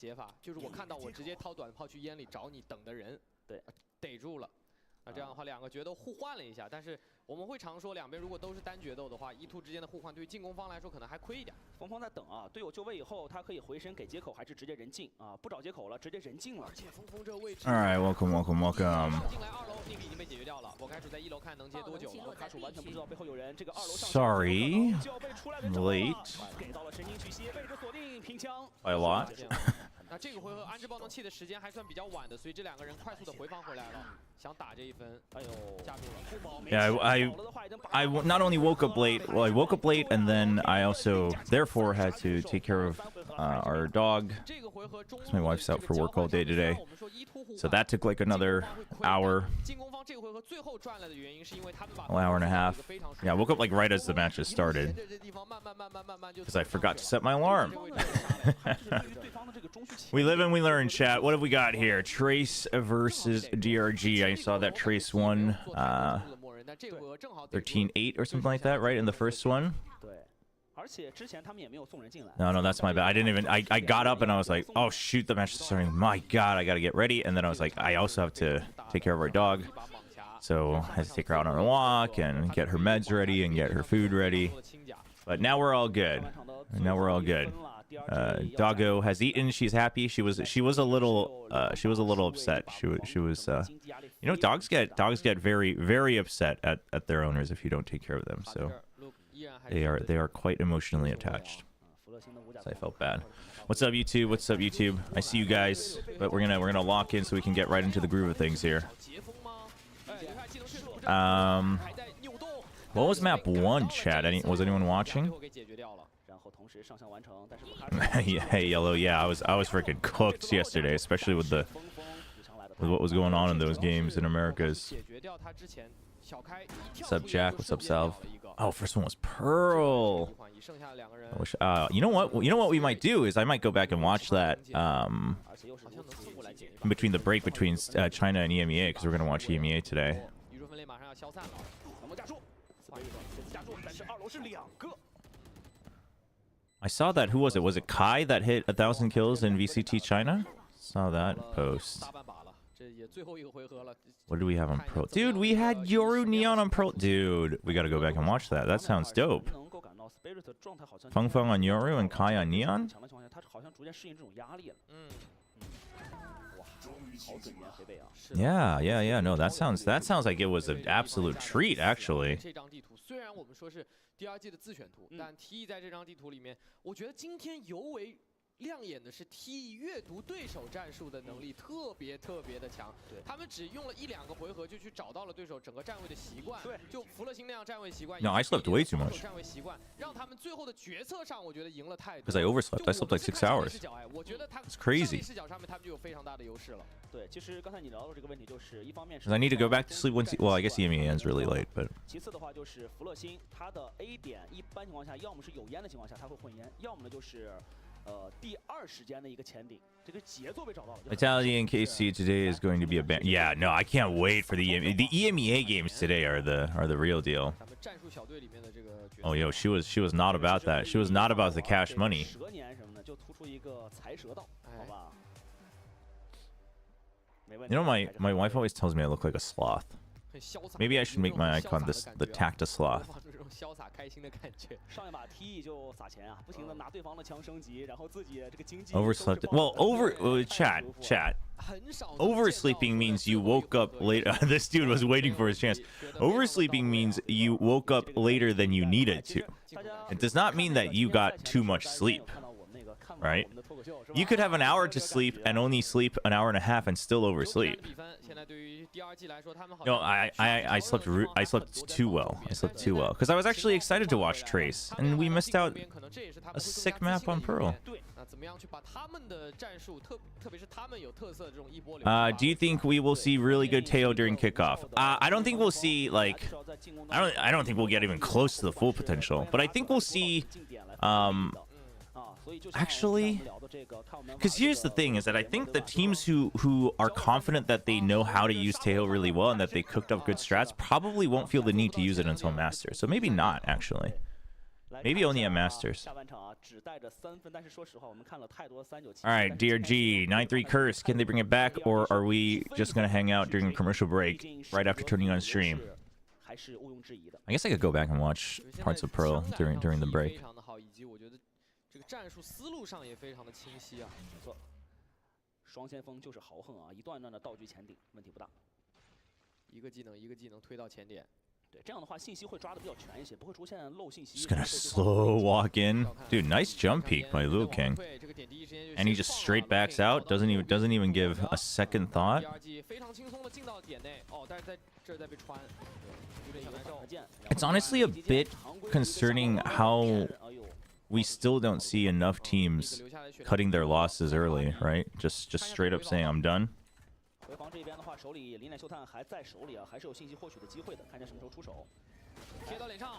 解法，就是我看到我直接掏短炮去烟里找你等的人，对，逮住了。那这样的话，两个决斗互换了一下，但是我们会常说，两边如果都是单决斗的话，1-2之间的互换对于进攻方来说可能还亏一点。锋方在等啊，队友就位以后，他可以回身给接口，还是直接人进啊？不找接口了，直接人进了。而且锋锋这个位置 All right, welcome. 进来2楼，那个已经被解决掉了。我开始在1楼看能接多久了。卡楚完全不知道背后有人，这个2楼上 Sorry, 就要被出来人 late 给到了神经去吸，位置锁定平枪。by a lot. 那这个回合安置爆能器的时间还算比较晚的，所以这两个人快速的回防回来了，想打这一分。哎呦，架住了。Yeah, I not only woke up late. Well, I woke up late, and then I also therefore had to take care of our dog. Because my wife's out for work all day today, so that took like another hour. An hour and a half. Yeah, I woke up like right as the matches started because I forgot to set my alarm. We live and we learn, chat. What have we got here? Trace versus DRG. I saw that Trace won 13-8 or something like that, right? In the first one. No, that's my bad. I didn't even. I got up and I was like, oh shoot, the match is starting. My God, I gotta get ready. And then I was like, I also have to take care of our dog. So I had to take her out on a walk and get her meds ready and get her food ready. But now we're all good. Now we're all good. Doggo has eaten. She's happy. She was a little upset. She was you know, dogs get very, very upset at their owners if you don't take care of them. So they are quite emotionally attached. So I felt bad. What's up, YouTube? What's up, YouTube? I see you guys, but we're gonna lock in so we can get right into the groove of things here. What was map 1, chat? Was anyone watching? Hey, Yellow. Yeah, I was freaking cooked yesterday, especially with what was going on in those games in Americas. What's up, Jack? What's up, Salve? Oh, first one was Pearl. I wish, you know what we might do is I might go back and watch that in between the break between China and EMEA, because we're gonna watch EMEA today. I saw that. Who was it? Was it Kai that hit 1,000 kills in VCT China? Saw that post. What do we have on Pro? Dude, we had Yoru Neon on Pro. Dude, we gotta go back and watch that. That sounds dope. Feng Feng on Yoru and Kai on Neon? Yeah. No, that sounds like it was an absolute treat, actually. 虽然我们说是第2季的自选图，但 T 在这张地图里面，我觉得今天尤为亮眼的是 T 阅读对手战术的能力特别的强。他们只用了1-2个回合就去找到了对手整个站位的习惯，就服了星那样站位习惯。No, I slept way too much. 站位习惯让他们最后的决策上，我觉得赢了太多。Because I overslept. I slept like 6 hours. 我觉得他 It's crazy. 视角上面他们就有非常大的优势了。对，其实刚才你聊到这个问题，就是一方面是 I need to go back to sleep once. Well, I guess EMEA ends really late, but. 其次的话就是福乐星，它的 A 点一般情况下，要么是有烟的情况下它会混烟，要么呢就是第2时间的一个前顶，这个节奏被找到了。Vitality and KC today is going to be a bang. Yeah, no, I can't wait for the EMEA games today are the real deal. Oh, yo, she was not about that. She was not about the cash money. You know, my wife always tells me I look like a sloth. Maybe I should make my icon the Tacta Sloth. Overslept. Well, chat. Oversleeping means you woke up late. This dude was waiting for his chance. Oversleeping means you woke up later than you needed to. It does not mean that you got too much sleep. Right? You could have an hour to sleep and only sleep an hour and a half and still oversleep. No, I slept too well. I slept too well because I was actually excited to watch Trace, and we missed out a sick map on Pearl. Do you think we will see really good Teo during kickoff? I don't think we'll see like I don't think we'll get even close to the full potential, but I think we'll see actually, because here's the thing is that I think the teams who are confident that they know how to use Teo really well and that they cooked up good strats probably won't feel the need to use it until Master. So maybe not, actually. Maybe only at Masters. 下半场啊，只带着3分，但是说实话，我们看了太多397。All right, DRG 9-3 curse. Can they bring it back, or are we just gonna hang out during a commercial break right after turning on stream? 还是毋庸置疑的。 I guess I could go back and watch parts of Pearl during the break. 非常的好，以及我觉得这个战术思路上也非常的清晰啊。没错，双先锋就是豪横啊，一段段的道具前顶，问题不大。一个技能一个技能推到前点。 对，这样的话信息会抓的比较全一些，不会出现漏信息。 Just gonna slow walk in, dude. Nice jump peek by Liu King, and he just straight backs out. Doesn't even give a second thought. 非常轻松的进到点内，哦，但是在这儿再被穿，有点小难受。 It's honestly a bit concerning how we still don't see enough teams cutting their losses early, right? Just straight up saying I'm done. 回防这边的话，手里零点秀探还在手里啊，还是有信息获取的机会的，看见什么时候出手。贴到脸上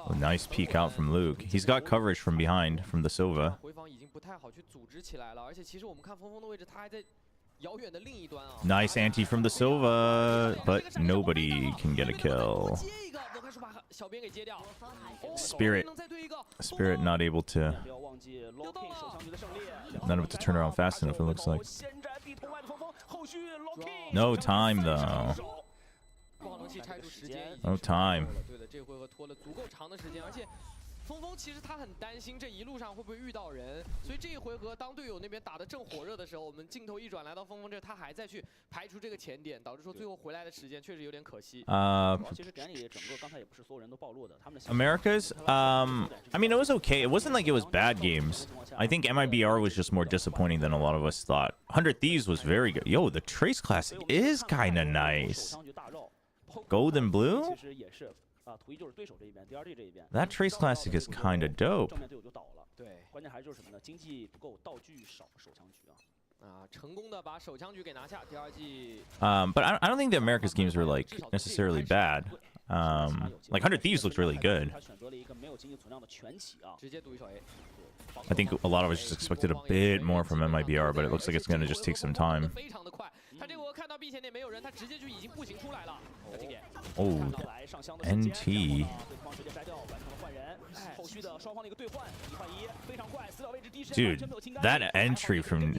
，A nice peek out from Luke. He's got coverage from behind from the Silva. 回防已经不太好去组织起来了，而且其实我们看峰峰的位置，他还在遥远的另一端啊。Nice ante from the Silva, but nobody can get a kill. 接一个，我开始把小编给接掉。 Spirit not able to 不要忘记 Locking 手枪局的胜利。 not able to turn around fast enough. It looks like. No time though. 爆能器拆除时间 No time. 对的，这回合拖了足够长的时间，而且峰峰其实他很担心这一路上会不会遇到人，所以这一回合当队友那边打得正火热的时候，我们镜头一转来到峰峰这，他还在去排除这个前点，导致说最后回来的时间确实有点可惜。其实点里整个刚才也不是所有人都暴露的，他们的 America's, I mean, it was okay. It wasn't like it was bad games. I think MIBR was just more disappointing than a lot of us thought. 100 Thieves was very good. Yo, the Trace Classic is kind of nice. Gold and blue? 其实也是啊，图一就是对手这一边 ，DRG 这一边。 That Trace Classic is kind of dope. 正面队友就倒了。对，关键还是就是什么呢？经济不够，道具少，手枪局啊。 成功的把手枪局给拿下。第二季， But I don't think the America's games were like necessarily bad. Like 100 Thieves looked really good. 他选择了一个没有经济存量的全起啊。直接赌一手 A。 I think a lot of us just expected a bit more from MIBR, but it looks like it's gonna just take some time. 非常的快，他这个看到 B 前点没有人，他直接就已经步行出来了。Oh, NT. 后续的双方的一个兑换，1换1，非常快，死角位置第一时 Dude, 间完全没有清干。 that entry from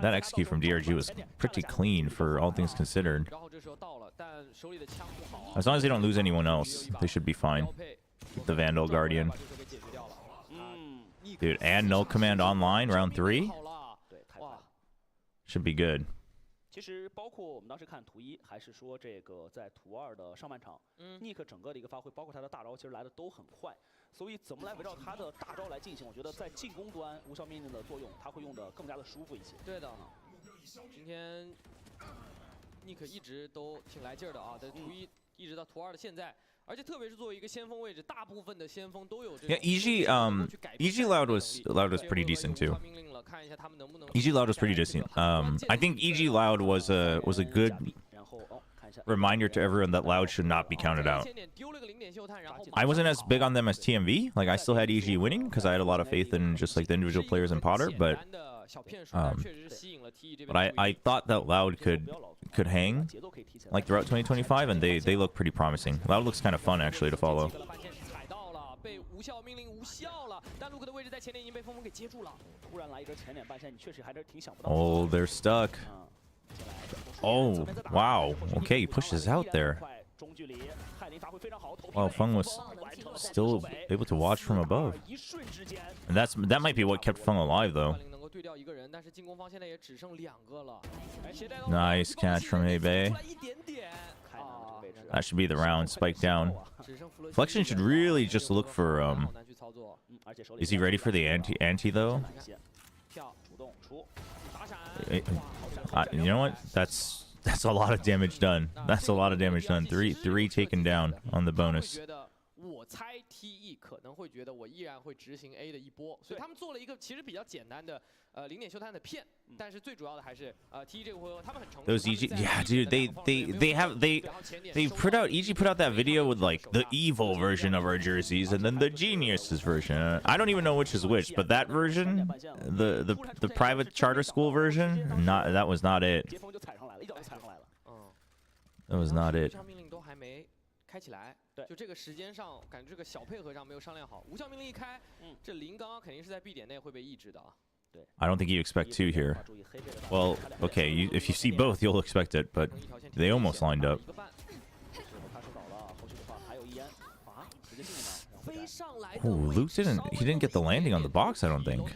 that execute from DRG was pretty clean for all things considered. 然后这时候到了，但手里的枪不好啊。 As long as they don't lose anyone else, they should be fine. The Vandal Guardian. Dude, and Null Command online, round 3. 对，太快了。 Should be good. 其实包括我们当时看图1，还是说这个在图2的上半场，Nick 整个的一个发挥，包括他的大招，其实来的都很快。所以怎么来围绕他的大招来进行，我觉得在进攻端无效命令的作用，他会用的更加的舒服一些。对的，今天 Nick 一直都挺来劲儿的啊，在图1一直到图2的现在。 而且特别是作为一个先锋位置，大部分的先锋都有这个。Yeah, EG Loud was pretty decent too. EG Loud was pretty decent. I think EG Loud was a good reminder to everyone that Loud should not be counted out. I wasn't as big on them as TMV. Like I still had EG winning because I had a lot of faith in just like the individual players in Potter, but I thought that Loud could hang like throughout 2025, and they look pretty promising. Loud looks kind of fun actually to follow. Oh, they're stuck. Oh, wow. Okay, he pushes out there. Wow, Feng was still able to watch from above. And that might be what kept Feng alive though. Nice catch from A-Bay. That should be the round. Spike down. Flexion should really just look for is he ready for the anti though? You know what? That's a lot of damage done. That's a lot of damage done. Three taken down on the bonus. 我猜 TE 可能会觉得我依然会执行 A 的一波，所以他们做了一个其实比较简单的零点秀探的骗，但是最主要的还是TE 这个回合他们很成熟。Those EG, yeah, dude, they put out EG put out that video with like the evil version of our jerseys and then the geniuses version. I don't even know which is which, but that version, the private charter school version, that was not it. That was not it. 开起来。对，就这个时间上，感觉这个小配合上没有商量好。无效命令一开，这零刚刚肯定是在 B 点内会被抑制的啊。 I don't think you expect 2 here. Well, okay, if you see both, you'll expect it, but they almost lined up. Oh, Luke he didn't get the landing on the box, I don't think.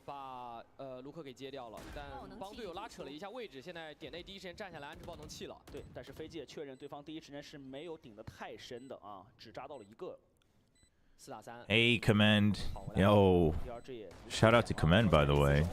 把卢克给接掉了，但帮队友拉扯了一下位置，现在点内第一时间站下来安置爆能器了。对，但是飞机也确认对方第一时间是没有顶得太深的啊，只扎到了1个。 4打3。Hey, Command. Yo. Shout out to Command, by the way.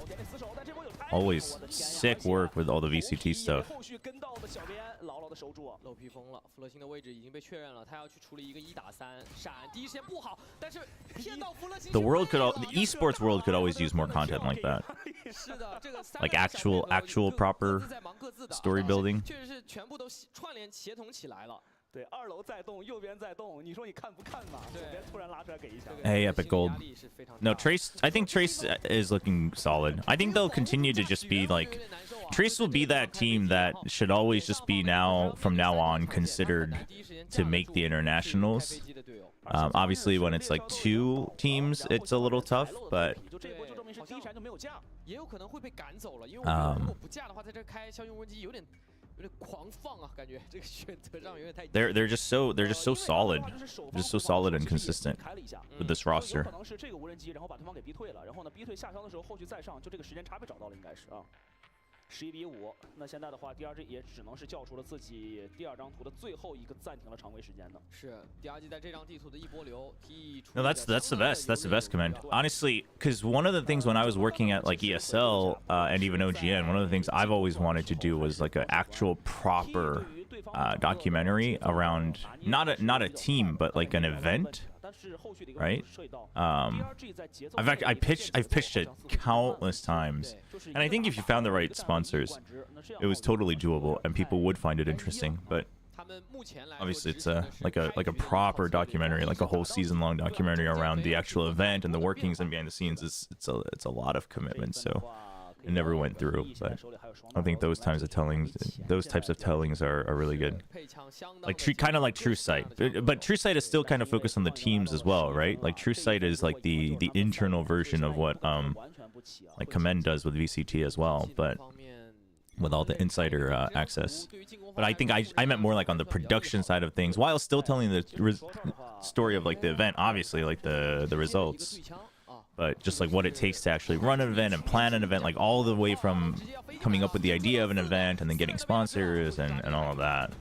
Always sick work with all the VCT stuff. 后续跟到的小编牢牢的守住。漏披风了，弗勒星的位置已经被确认了，他要去处理一个1打3，闪第一时间不好，但是骗到弗勒星。The esports world could always use more content like that. 是的，这个 Like actual proper story building. 确实是全部都串联协同起来了。 对，2楼在动，右边在动，你说你看不看嘛？左边突然拉出来给一下。Hey, Epic Gold. No, Trace. I think Trace is looking solid. I think they'll continue to just be like, Trace will be that team that should always just be from now on considered to make the internationals. Obviously, when it's like 2 teams, it's a little tough, but. 也有可能会被赶走了，因为如果不架的话，在这开消用温机有点狂放啊，感觉这个选择上有点太。They're just so solid, just so solid and consistent with this roster. 可能是这个无人机，然后把对方给逼退了，然后呢逼退下枪的时候，后续再上，就这个时间差被找到了，应该是啊。 11比5，那现在的话，第二季也只能是叫出了自己第2张图的最后一个暂停了常规时间的。是第二季在这张地图的一波流。No, that's the best. That's the best command. Honestly, because one of the things when I was working at like ESL and even OGN, one of the things I've always wanted to do was like an actual proper documentary around not a team but like an event. Right? I've pitched it countless times, and I think if you found the right sponsors, it was totally doable, and people would find it interesting. But obviously, it's like a proper documentary, like a whole season-long documentary around the actual event and the workings and behind the scenes. It's a lot of commitment, so it never went through. But I think those types of tellings are really good. Like kind of like True Sight, but True Sight is still kind of focused on the teams as well, right? Like True Sight is like the internal version of what like Commend does with VCT as well, but with all the insider access. But I think I meant more like on the production side of things, while still telling the story of like the event, obviously like the results. But just like what it takes to actually run an event and plan an event, like all the way from coming up with the idea of an event and then getting sponsors and all of that.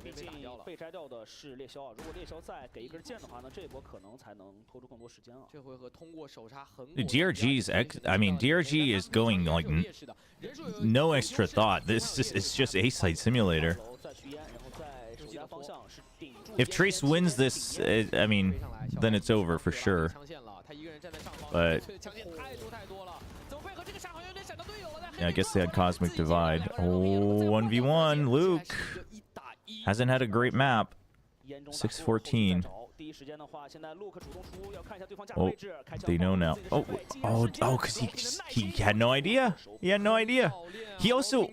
毕竟被摘掉的是猎枭啊，如果猎枭再给一根剑的话，那这一波可能才能拖出更多时间啊。这回合通过手杀横。DRG is going like no extra thought. It's just A side simulator. If Trace wins this, I mean, then it's over for sure. But yeah, I guess they had Cosmic Divide. Oh, 1v1, Luke hasn't had a great map. 6-14. Oh, they know now. Because he had no idea. He had no idea. He also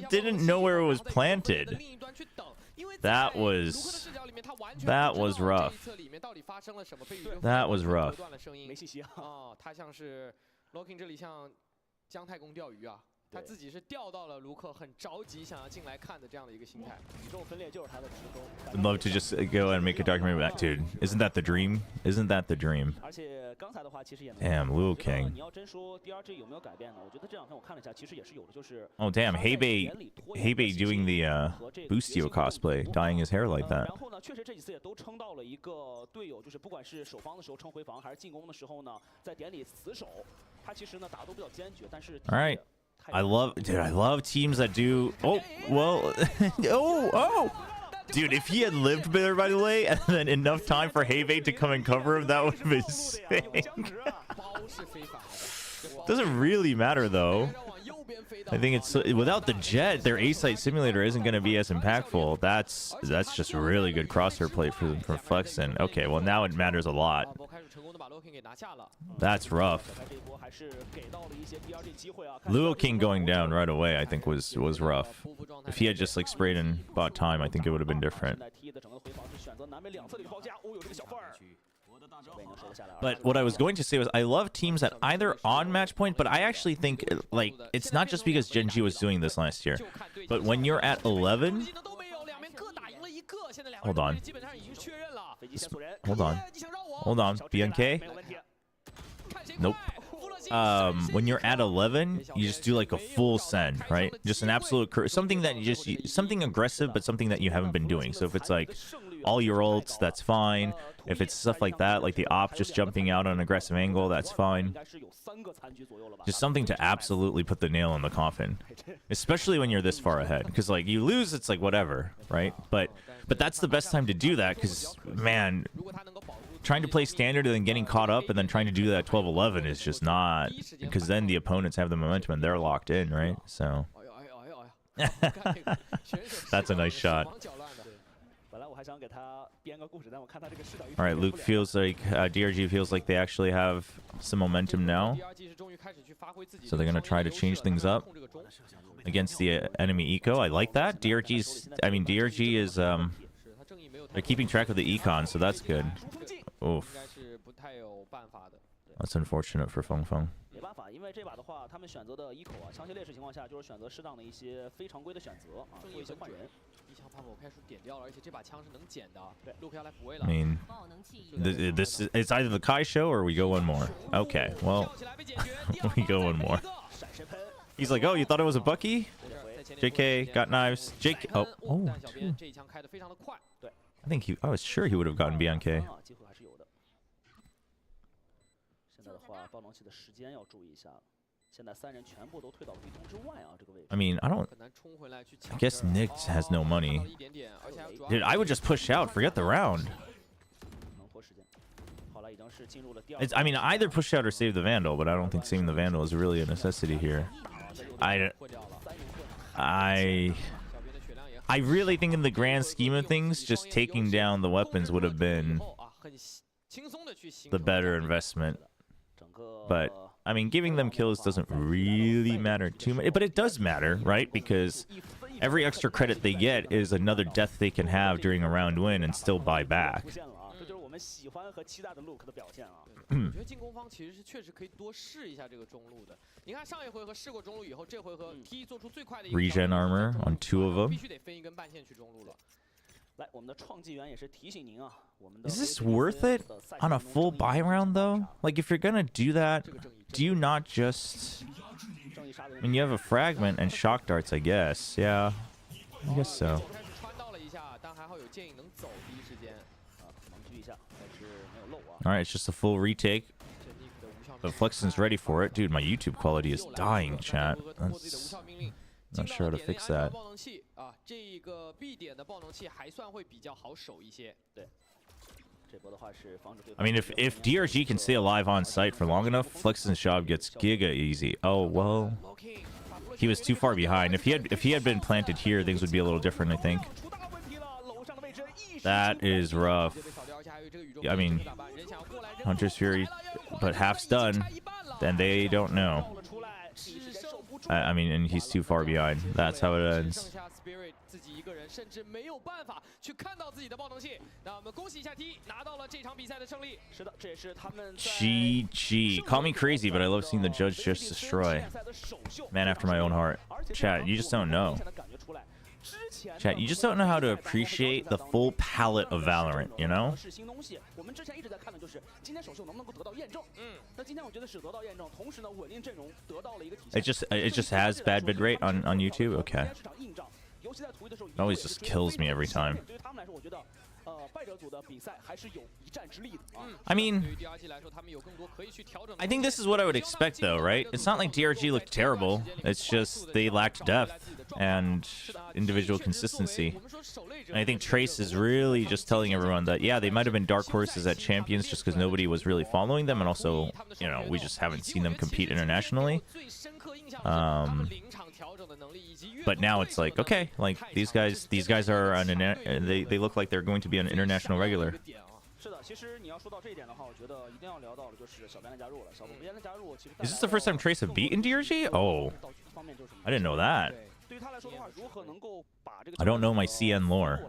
didn't know where it was planted. That was rough. That was rough. 他像是 Locking 这里像姜太公钓鱼啊。 他自己是钓到了卢克，很着急想要进来看的这样的一个心态。宇宙分裂就是他的初衷。I'd love to just go and make a documentary about that, dude. Isn't that the dream? Isn't that the dream? 而且刚才的话，其实也 Damn, Liu King. 你要真说 DRG 有没有改变呢？我觉得这两天我看了一下，其实也是有的，就是 Oh damn, Hebei doing the Boostio cosplay, dyeing his hair like that. 然后呢，确实这几次也都撑到了一个队友，就是不管是守方的时候撑回防，还是进攻的时候呢，在点里死守，他其实呢打得都比较坚决，但是 All right. I love teams that do. Oh, well. oh. Dude, if he had lived there, by the way, and then enough time for Hebei to come and cover him, that would have been sick. Doesn't really matter, though. I think it's without the jet, their A-site simulator isn't going to be as impactful. That's just really good crosshair play from Flexen. Okay, well now it matters a lot. That's rough. Luo King going down right away, I think was rough. If he had just like sprayed and bought time, I think it would have been different. But what I was going to say was I love teams that either on match point, but I actually think like it's not just because Gen G was doing this last year, but when you're at 11. Hold on. Hold on. BNK? Nope. When you're at 11, you just do like a full send, right? Just an absolute something that you just something aggressive, but something that you haven't been doing. So if it's like all your ults, that's fine. If it's stuff like that, like the op just jumping out on an aggressive angle, that's fine. Just something to absolutely put the nail in the coffin, especially when you're this far ahead. Because like you lose, it's like whatever, right? But that's the best time to do that. Because man, trying to play standard and then getting caught up and then trying to do that 12-11 is just not. Because then the opponents have the momentum and they're locked in, right? So that's a nice shot. All right, Luke feels like DRG feels like they actually have some momentum now, so they're gonna try to change things up against the enemy eco. I like that. DRG is they're keeping track of the econ, so that's good. Oof, that's unfortunate for Feng Feng. 因为这把的话，他们选择的eco强行劣势情况下，就是选择适当的一些非常规的选择做一些换人。一枪把我开始点掉了，而且这把枪是能捡的。对，陆克要来补位了。I mean, this is it's either the Kai show or we go one more. Okay, well, we go one more. He's like, oh, you thought it was a Bucky? JK got knives. JK, oh, I think I was sure he would have gotten BNK. I mean, I guess Nick has no money. Dude, I would just push out. Forget the round. I mean, either push out or save the Vandal, but I don't think saving the Vandal is really a necessity here. I really think in the grand scheme of things, just taking down the weapons would have been the better investment. But I mean, giving them kills doesn't really matter too much, but it does matter, right? Because every extra credit they get is another death they can have during a round win and still buy back. Regen armor on 2 of them. Is this worth it on a full buy round though? Like if you're gonna do that, do you not just... I mean, you have a fragment and shock darts, I guess. Yeah, I guess so. Alright, it's just a full retake. But Flexen's ready for it. Dude, my YouTube quality is dying, chat. That's... Not sure how to fix that. I mean, if DRG can stay alive on site for long enough, Flexen's job gets giga easy. Oh well, he was too far behind. If he had been planted here, things would be a little different, I think. That is rough. I mean, Hunter's Fury, but half's done, then they don't know. I mean, and he's too far behind. That's how it ends. GG. Call me crazy, but I love seeing the judge just destroy. Man after my own heart. Chat, you just don't know. Chat, you just don't know how to appreciate the full palette of Valorant, you know? It just has bad bid rate on YouTube? Okay. It always just kills me every time. I mean, I think this is what I would expect though, right? It's not like DRG looked terrible. It's just they lacked depth and individual consistency. And I think Trace is really just telling everyone that, yeah, they might have been dark horses at Champions just because nobody was really following them. And also, you know, we just haven't seen them compete internationally. But now it's like, okay, like these guys are on they look like they're going to be an international regular. Is this the first time Trace have beaten DRG? Oh, I didn't know that. I don't know my CN lore.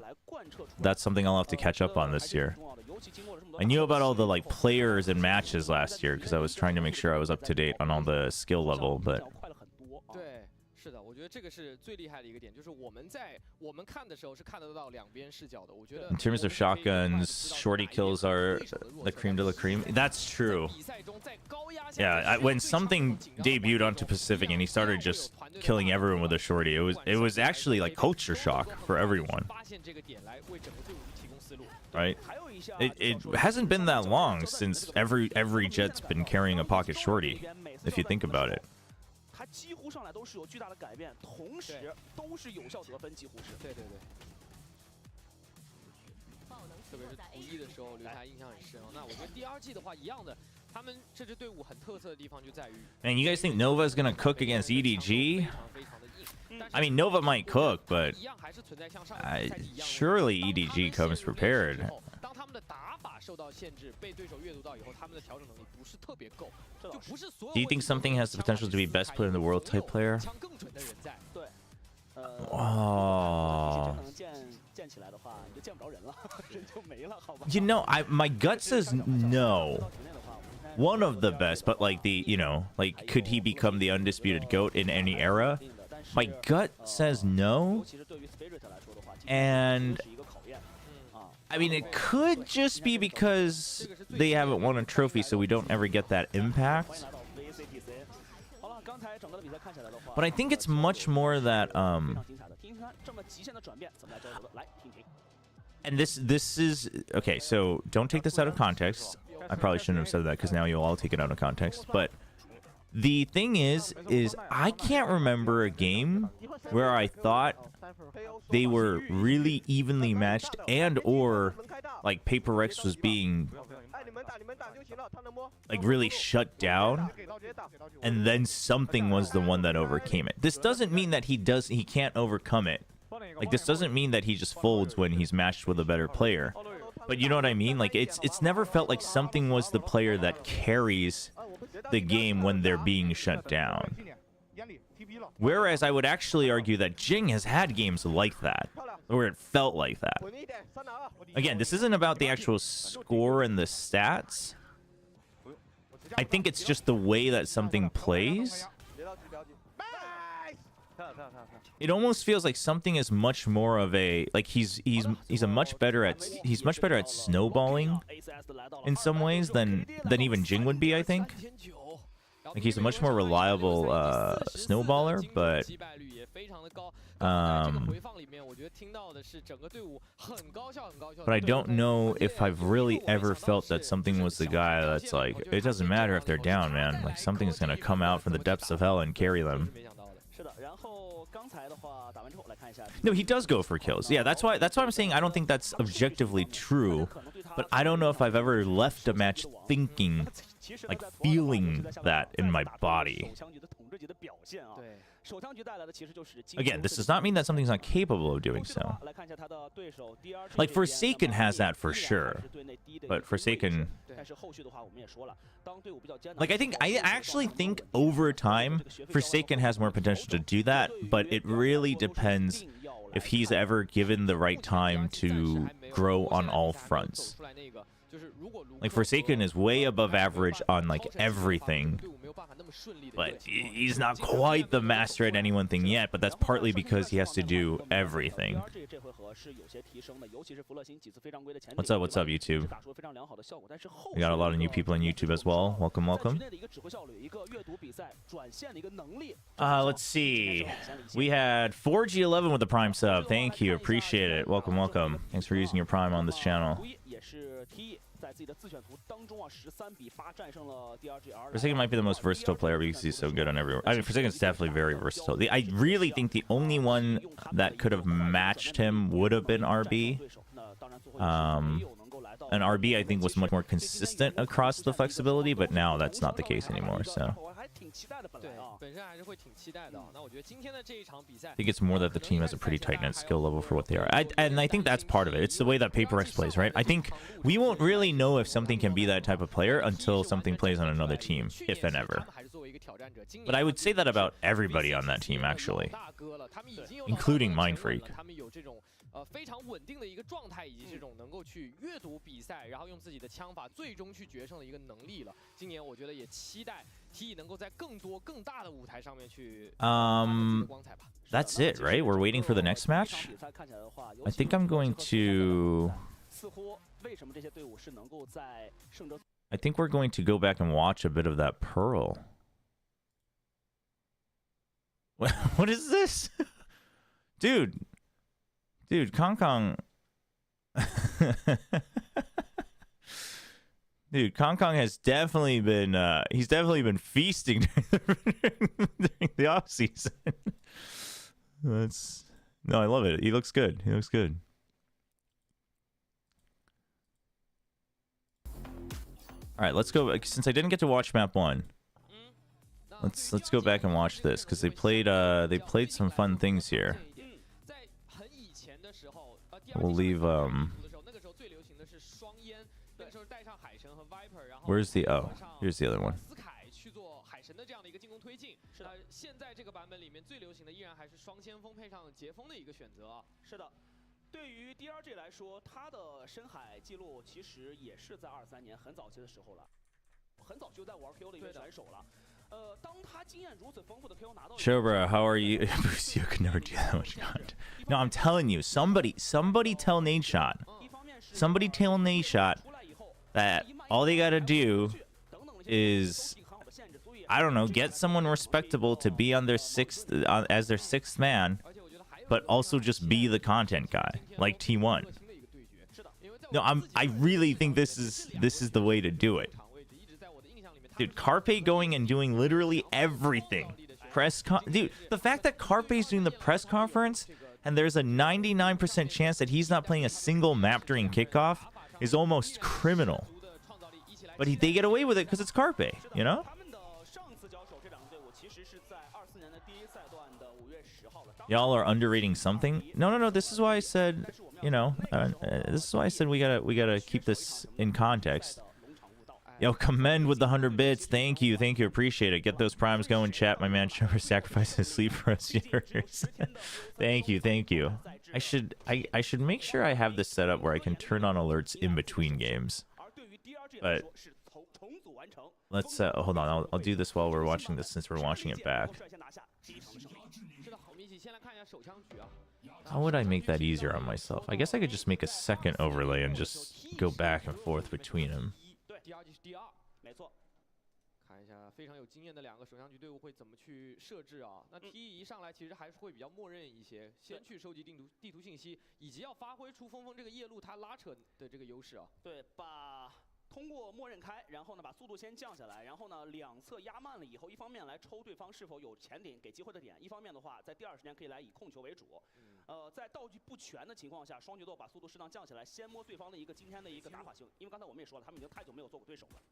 That's something I'll have to catch up on this year. I knew about all the like players and matches last year because I was trying to make sure I was up to date on all the skill level, but 是的，我觉得这个是最厉害的一个点，就是我们看的时候是看得到两边视角的。我觉得 in terms of shotguns, shorty kills are the cream de la cream. That's true. Yeah, when something debuted onto Pacific and he started just killing everyone with a shorty, it was actually like culture shock for everyone. Right? It hasn't been that long since every jet's been carrying a pocket shorty, if you think about it. 他几乎上来都是有巨大的改变，同时都是有效得分，几乎是。对。特别是图一的时候，留下印象很深哦。那我觉得第二季的话，一样的，他们这支队伍很特色的地方就在于。And you guys think Nova is gonna cook against EDG? I mean, Nova might cook, but surely EDG comes prepared. 当他们的打法受到限制，被对手阅读到以后，他们的调整能力不是特别够，就不是所有。Do you think something has the potential to be best player in the world type player? 枪更准的人在。对。Oh. 建起来的话，你就见不着人了，人就没了，好吧？ You know, my gut says no. One of the best, but like like could he become the undisputed GOAT in any era? My gut says no. And I mean, it could just be because they haven't won a trophy, so we don't ever get that impact. But I think it's much more that and this is okay, so don't take this out of context. I probably shouldn't have said that because now you'll all take it out of context. But the thing is I can't remember a game where I thought they were really evenly matched and or like Paper X was being like really shut down and then something was the one that overcame it. This doesn't mean that he can't overcome it. Like this doesn't mean that he just folds when he's matched with a better player. But you know what I mean? Like it's never felt like something was the player that carries the game when they're being shut down. Whereas I would actually argue that Jing has had games like that, where it felt like that. Again, this isn't about the actual score and the stats. I think it's just the way that something plays. It almost feels like something is much more of a like he's much better at snowballing in some ways than even Jing would be, I think. Like he's a much more reliable snowballer, but I don't know if I've really ever felt that something was the guy that's like, it doesn't matter if they're down, man. Like something's gonna come out from the depths of hell and carry them. No, he does go for kills. Yeah, that's why I'm saying I don't think that's objectively true. But I don't know if I've ever left a match thinking, like feeling that in my body. Again, this does not mean that something's not capable of doing so. Like Forsaken has that for sure, but Forsaken, like I actually think over time Forsaken has more potential to do that, but it really depends if he's ever given the right time to grow on all fronts. Like Forsaken is way above average on like everything, but he's not quite the master at any one thing yet, but that's partly because he has to do everything. What's up, YouTube? We got a lot of new people on YouTube as well. Welcome. Let's see. We had 4G11 with the Prime sub. Thank you. Appreciate it. Welcome. Thanks for using your Prime on this channel. Forsaken might be the most versatile player because he's so good on everywhere. I mean, Forsaken's definitely very versatile. I really think the only one that could have matched him would have been RB. And RB, I think, was much more consistent across the flexibility, but now that's not the case anymore, so... 期待的本来啊。本身还是会挺期待的。那我觉得今天的这一场比赛 I think it's more that the team has a pretty tight knit skill level for what they are. And I think that's part of it. It's the way that PaperX plays, right? I think we won't really know if something can be that type of player until something plays on another team, if and ever. But I would say that about everybody on that team, actually, including Mindfreak. 非常稳定的一个状态，以及这种能够去阅读比赛，然后用自己的枪法最终去决胜的一个能力了。今年我觉得也期待 T 能够在更多更大的舞台上面去光彩吧。That's it, right? We're waiting for the next match. I think I'm going to. I think we're going to go back and watch a bit of that Pearl. What is this, dude? Dude, Kong. Dude, Kong has definitely been he's definitely been feasting during the off season. No, I love it. He looks good. He looks good. All right, let's go. Since I didn't get to watch map 1, let's go back and watch this because they played some fun things here. We'll leave Where's the here's the other one. 的这样的一个进攻推进，现在这个版本里面最流行的依然还是双先锋配上截锋的一个选择。是的，对于 DRG 来说，他的深海记录其实也是在23年很早期的时候了，很早就在玩 KO 的一个选手了。当他经验如此丰富的 KO 拿到 Chobra, how are you? You could never do that much content. No, I'm telling you, somebody tell Nadeshot. Somebody tell Nadeshot that all they gotta do is, I don't know, get someone respectable to be on their as their sixth man, but also just be the content guy, like T1. No, I really think this is the way to do it. Dude, Carpe going and doing literally everything. Dude, the fact that Carpe's doing the press conference and there's a 99% chance that he's not playing a single map during kickoff is almost criminal. But they get away with it because it's Carpe, you know? Y'all are underrating something? No. This is why I said, you know, this is why I said we gotta keep this in context. Yo, commend with the 100 bits. Thank you. Appreciate it. Get those primes going, chat. My man Chobra sacrificing his sleep for us viewers. Thank you. I should make sure I have this set up where I can turn on alerts in between games. But let's hold on. I'll do this while we're watching this since we're watching it back. How would I make that easier on myself? I guess I could just make a second overlay and just go back and forth between them. DRG 是第二，没错。看一下非常有经验的两个首相局队伍会怎么去设置啊？那 T 一上来其实还是会比较默认一些，先去收集地图信息，以及要发挥出峰这个夜路他拉扯的这个优势啊。对，通过默认开，然后呢把速度先降下来，然后呢两侧压慢了以后，一方面来抽对方是否有前点给机会的点，一方面的话在第二时间可以来以控球为主。在道具不全的情况下，双决斗把速度适当降下来，先摸对方的一个今天的一个打法性，因为刚才我们也说了，他们已经太久没有做过对手了。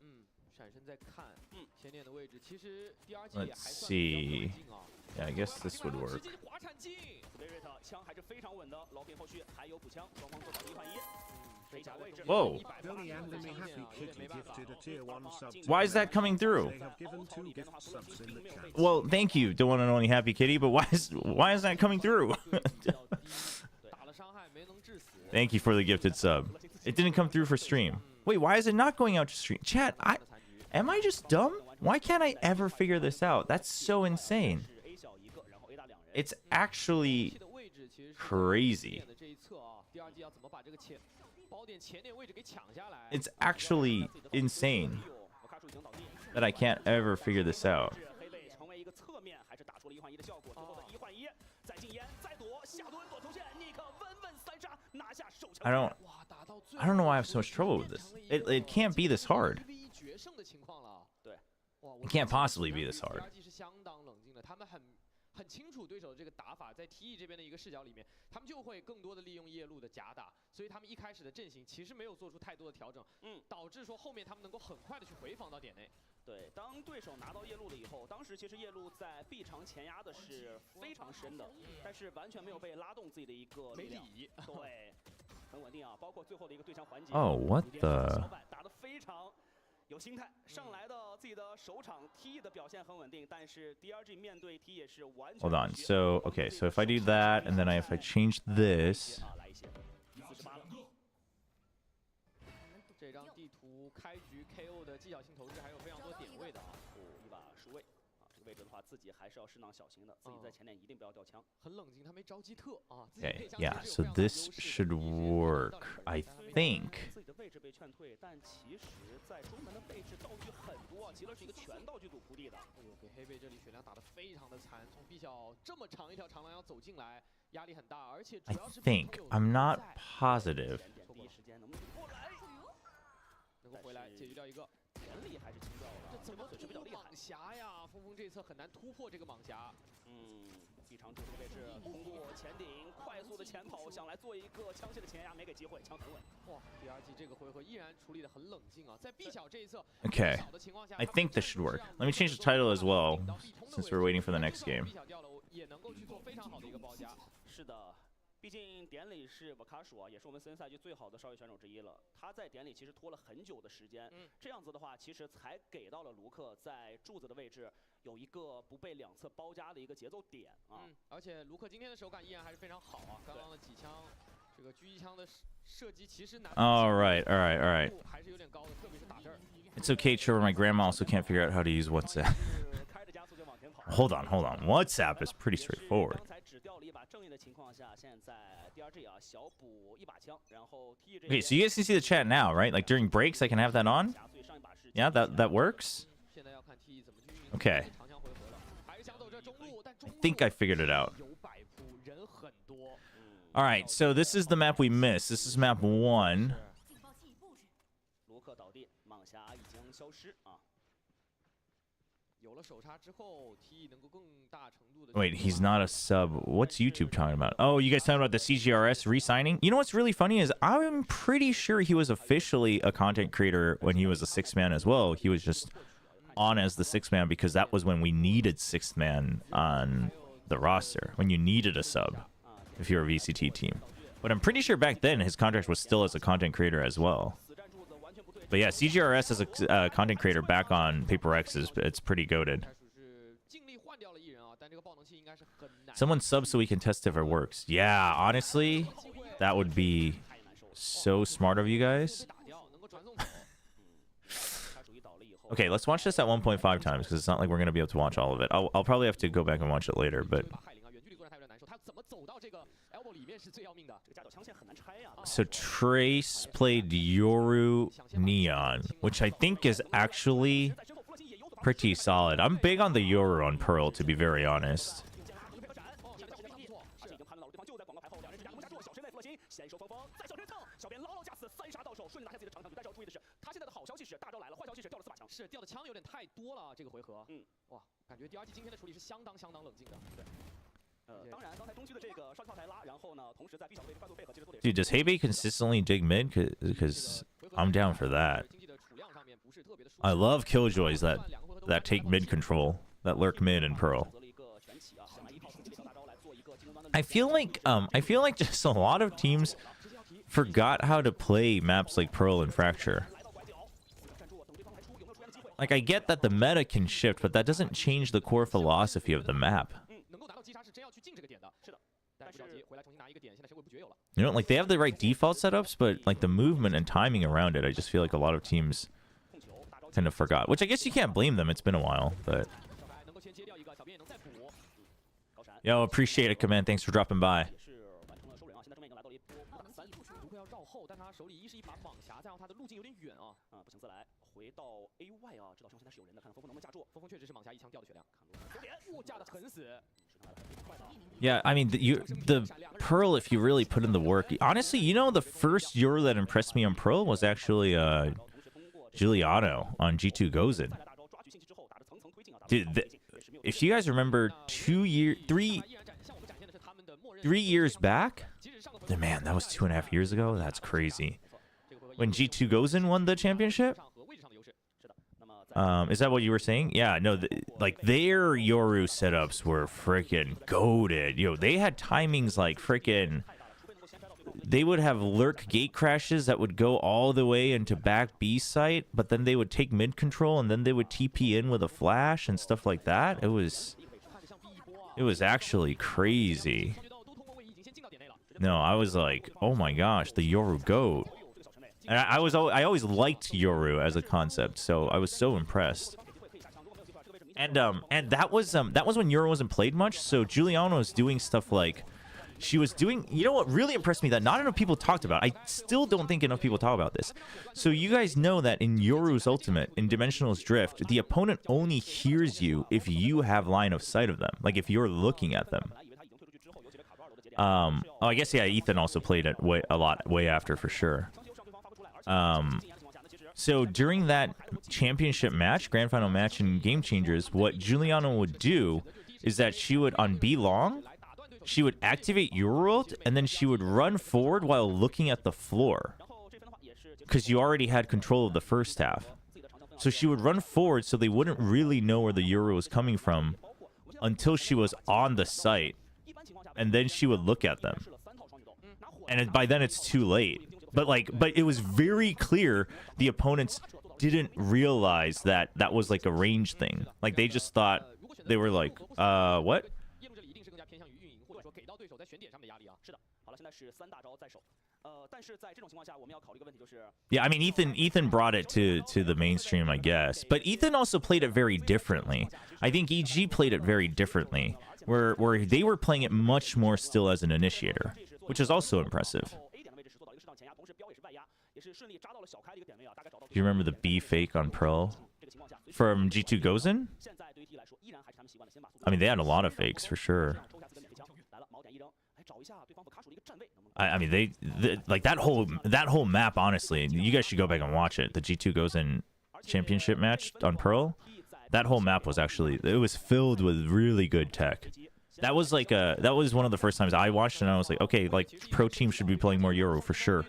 闪身在看，前点的位置，其实 DRG 也还算比较稳定啊。Yeah, I guess this would work. 滑铲镜 ，Spirit 枪还是非常稳的，老品后续还有补枪，双方做到1换1。Whoa. Why is that coming through? Well, thank you, the one and only Happy Kitty, but why is that coming through? Thank you for the gifted sub. It didn't come through for stream. Wait, why is it not going out to stream? Chat, am I just dumb? Why can't I ever figure this out? That's so insane. It's actually crazy. It's actually insane that I can't ever figure this out. I don't know why I have so much trouble with this. It can't be this hard. It can't possibly be this hard. 很清楚对手的这个打法，在 TE 这边的一个视角里面，他们就会更多的利用夜路的假打，所以他们一开始的阵型其实没有做出太多的调整，导致说后面他们能够很快的去回防到点内。对，当对手拿到夜路了以后，当时其实夜路在 B 场前压的是非常深的，但是完全没有被拉动自己的一个力量。对，很稳定啊，包括最后的一个对枪环节。Oh, what the? 小板打得非常。 有心态上来的自己的首场 T 的表现很稳定，但是 DRG 面对 T 也是完全。Hold on. So okay. So if I do that, and then if I change this. 这张地图开局 KO 的技巧性投掷还有非常多点位的啊，一把数位啊，这个位置的话自己还是要适当小心的，自己在前点一定不要掉枪，很冷静，他没着急特啊。Okay. Yeah. So this should work, I think. 自己的位置被劝退，但其实。 在中门的位置道具很多啊，其实是一个全道具组铺地的。哎呦，给黑贝这里血量打得非常的惨，从 B 小这么长一条长廊要走进来，压力很大，而且主要是 I think I'm not positive. 第一时间能不能过来？能够回来解决掉一个，田里还是清掉了。这怎么损失比较厉害？蟒侠呀，峰峰这一侧很难突破这个蟒侠。B 长柱这个位置，通过前顶快速的前跑，想来做一个枪械的前压，没给机会，枪很稳。哇 ，DRG 这个回合依然处理得很冷静啊，在 B 小这一侧 Okay, I think this should work. Let me change the title as well, since we're waiting for the next game. B 小掉了，也能够去做非常好的一个包夹。是的。 毕竟典礼是瓦卡鼠啊，也是我们CN赛季最好的少爷选手之一了。他在典礼其实拖了很久的时间，这样子的话，其实才给到了卢克在柱子的位置有一个不被两侧包夹的一个节奏点啊。而且卢克今天的手感依然还是非常好啊，刚刚的几枪，这个狙击枪的射击其实难。All right. 还是有点高的，特别是打这儿。It's okay, Chobra. My grandma also can't figure out how to use WhatsApp. Hold on. WhatsApp is pretty straightforward. Okay, so you guys can see the chat now, right? Like during breaks, I can have that on? Yeah, that works? Okay. I think I figured it out. Alright, so this is the map we missed. This is map 1. Wait, he's not a sub. What's YouTube talking about? Oh, you guys talking about the CGRS re-signing? You know what's really funny is I'm pretty sure he was officially a content creator when he was a 6th man as well. He was just on as the 6th man because that was when we needed 6th man on the roster, when you needed a sub if you're a VCT team. But I'm pretty sure back then his contract was still as a content creator as well. But yeah, CGRS as a content creator back on Paper X it's pretty goated. Someone sub so we can test if it works. Yeah, honestly, that would be so smart of you guys. Okay, let's watch this at 1.5 times because it's not like we're going to be able to watch all of it. I'll probably have to go back and watch it later, but... So Trace played Yoru Neon, which I think is actually pretty solid. I'm big on the Yoru on Pearl, to be very honest. Dude, does Hebe consistently dig mid? Because I'm down for that. I love killjoys that take mid control, that lurk mid in Pearl. I feel like just a lot of teams forgot how to play maps like Pearl and Fracture. Like, I get that the meta can shift, but that doesn't change the core philosophy of the map. You know, like, they have the right default setups, but, like, the movement and timing around it, I just feel like a lot of teams kind of forgot. Which I guess you can't blame them. It's been a while, but... Yo, appreciate it, Command. Thanks for dropping by. Yeah, I mean, the Pearl, if you really put in the work... Honestly, you know, the first Euro that impressed me on Pearl was actually Giuliano on G2 Gozen. Dude, if you guys remember 3 years back, man, that was 2.5 years ago. That's crazy. When G2 Gozen won the championship. Is that what you were saying? Yeah, no, like their Yoru setups were freaking goated. Yo, they had timings like freaking. They would have lurk gate crashes that would go all the way into back B site, but then they would take mid control and then they would TP in with a flash and stuff like that. It was actually crazy. No, I was like, oh my gosh, the Yoru goat. And I always liked Yoru as a concept, so I was so impressed. And that was when Yoru wasn't played much, so Juliana was doing stuff like she was doing, you know what really impressed me that not enough people talked about. I still don't think enough people talk about this. So you guys know that in Yoru's ultimate, in Dimensional's Drift, the opponent only hears you if you have line of sight of them, like if you're looking at them. Oh, I guess yeah, Ethan also played it way after for sure. So during that championship match, grand final match in Game Changers, what Juliana would do is that she would, on B long, she would activate Yoru ult, and then she would run forward while looking at the floor. Because you already had control of the first half. So she would run forward so they wouldn't really know where the Yoru was coming from until she was on the site. And then she would look at them. And by then it's too late. But it was very clear the opponents didn't realize that that was like a range thing. Like they just thought, they were like, what? Yeah, I mean, Ethan brought it to the mainstream, I guess. But Ethan also played it very differently. I think EG played it very differently, where they were playing it much more still as an initiator, which is also impressive. Do you remember the B fake on Pro from G2 Gozen? I mean, they had a lot of fakes for sure. I mean, like that whole map. Honestly, you guys should go back and watch it. The G2 Gozen championship match on Pearl. That whole map was it was filled with really good tech. That was one of the first times I watched, and I was like, okay, like pro team should be playing more Yoru for sure.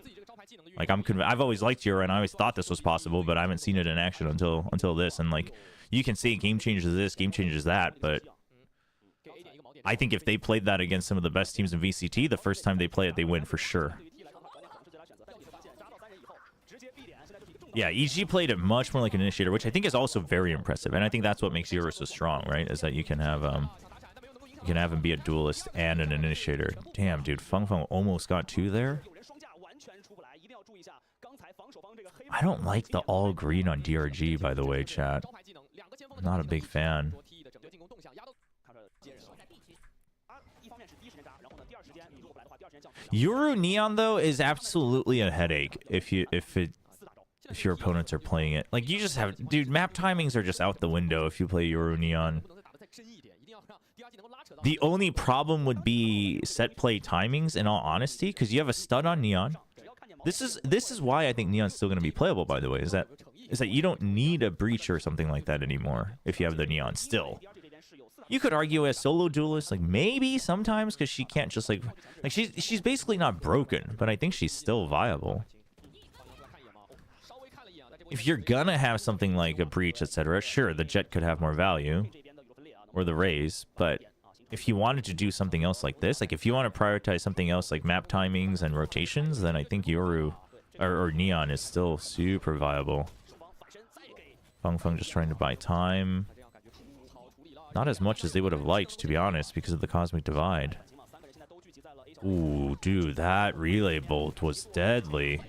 Like I've always liked Yoru, and I always thought this was possible, but I haven't seen it in action until this. And like you can see, game changes this, game changes that, but I think if they played that against some of the best teams in VCT, the first time they play it, they win for sure. Yeah, EG played it much more like an initiator, which I think is also very impressive, and I think that's what makes Yoru so strong, right? Is that you can have him be a duelist and an initiator. Damn, dude, Feng almost got 2 there. I don't like the all green on DRG, by the way, chat. I'm not a big fan. Yoru Neon though is absolutely a headache if your opponents are playing it. Like you just have, dude, map timings are just out the window if you play Yoru Neon. The only problem would be set play timings, in all honesty, because you have a stud on Neon. This is why I think Neon's still going to be playable, by the way, is that you don't need a breach or something like that anymore if you have the Neon still. You could argue as solo duelist, like maybe sometimes, because she can't just like she's basically not broken, but I think she's still viable. If you're gonna have something like a breach, etc., sure, the Jet could have more value, or the Raze, but if you wanted to do something else like this, like if you want to prioritize something else like map timings and rotations, then I think Yoru or Neon is still super viable. Feng just trying to buy time. Not as much as they would have liked, to be honest, because of the Cosmic Divide. Ooh, dude, that relay bolt was deadly.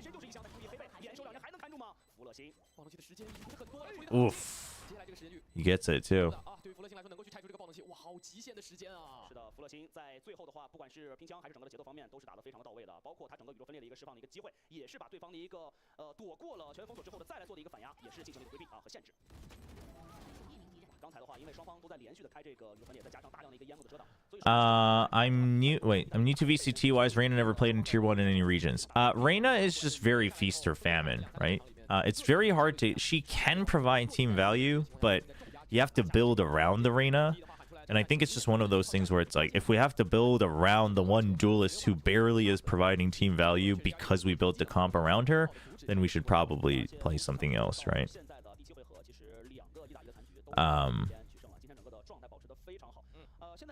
Oof. He gets it, too. I'm new to VCT. Why has Reyna never played in Tier 1 in any regions? Reyna is just very feast or famine, right? It's very hard to... She can provide team value, but you have to build around the Reyna. And I think it's just one of those things where it's like, if we have to build around the one duelist who barely is providing team value because we built the comp around her, then we should probably play something else, right?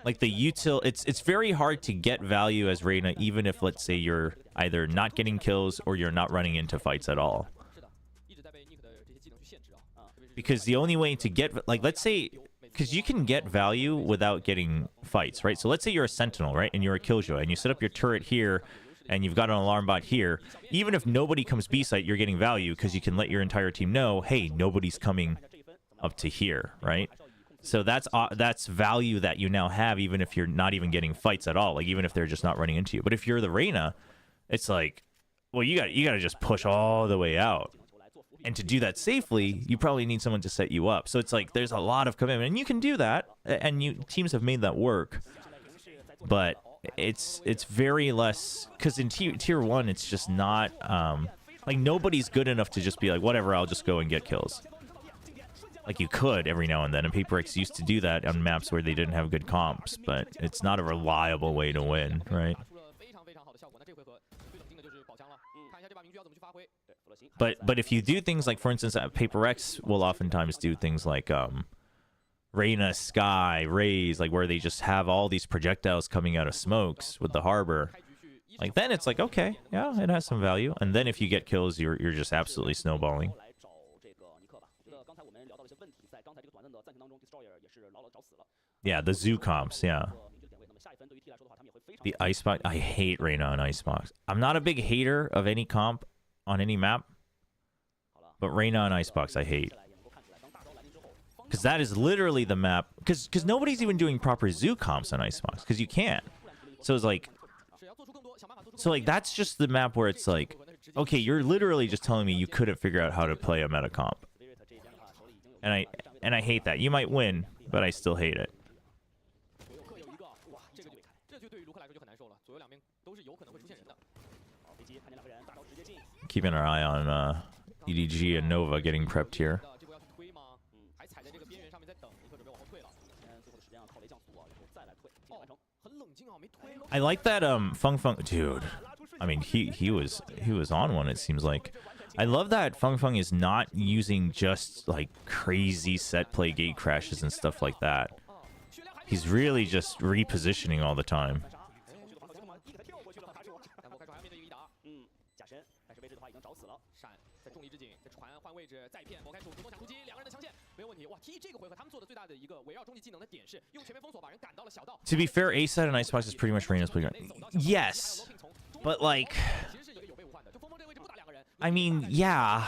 Like the util, it's very hard to get value as Reyna, even if, let's say, you're either not getting kills or you're not running into fights at all. Because the only way to get, like, let's say, because you can get value without getting fights, right? So let's say you're a Sentinel, right? And you're a Killjoy, and you set up your turret here, and you've got an alarm bot here. Even if nobody comes B-site, you're getting value because you can let your entire team know, hey, nobody's coming up to here, right? So that's value that you now have, even if you're not even getting fights at all, like even if they're just not running into you. But if you're the Reyna, it's like, well, you got to just push all the way out. And to do that safely, you probably need someone to set you up. So it's like there's a lot of commitment, and you can do that, and teams have made that work. But it's very less, because in tier 1, it's just not like nobody's good enough to just be like, whatever, I'll just go and get kills. Like you could every now and then, and Paper X used to do that on maps where they didn't have good comps, but it's not a reliable way to win, right? But if you do things like, for instance, Paper X will oftentimes do things like Reyna, Sky, Raze, like where they just have all these projectiles coming out of smokes with the harbor. Like then it's like, okay, yeah, it has some value. And then if you get kills, you're just absolutely snowballing. Yeah, the zoo comps, yeah. The Icebox, I hate Reyna on Icebox. I'm not a big hater of any comp on any map, but Reyna on Icebox I hate. Because that is literally the map, because nobody's even doing proper zoo comps on Icebox, because you can't. So it's like, that's just the map where it's like, okay, you're literally just telling me you couldn't figure out how to play a meta comp. And I hate that. You might win, but I still hate it. Keeping our eye on EDG and Nova getting prepped here. I like that Feng, dude. I mean, he was on one, it seems like. I love that Feng is not using just like crazy set play gate crashes and stuff like that. He's really just repositioning all the time. To be fair, A side and Icebox is pretty much Reyna's playground. Yes, but like, I mean, yeah.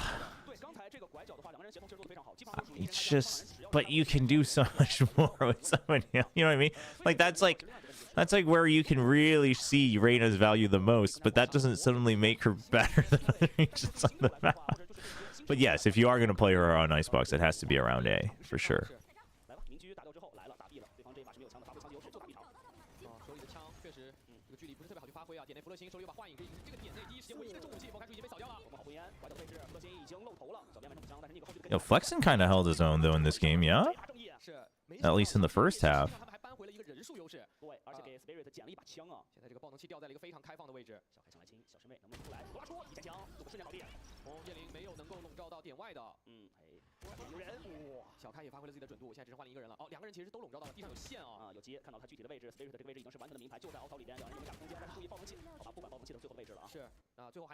It's just, but you can do so much more with somebody else. You know what I mean? Like that's like where you can really see Reyna's value the most. But that doesn't suddenly make her better than other agents on the map. But yes, if you are going to play her on Icebox, it has to be around A for sure. Yo, Flexen kind of held his own though in this game, yeah? At least in the first half.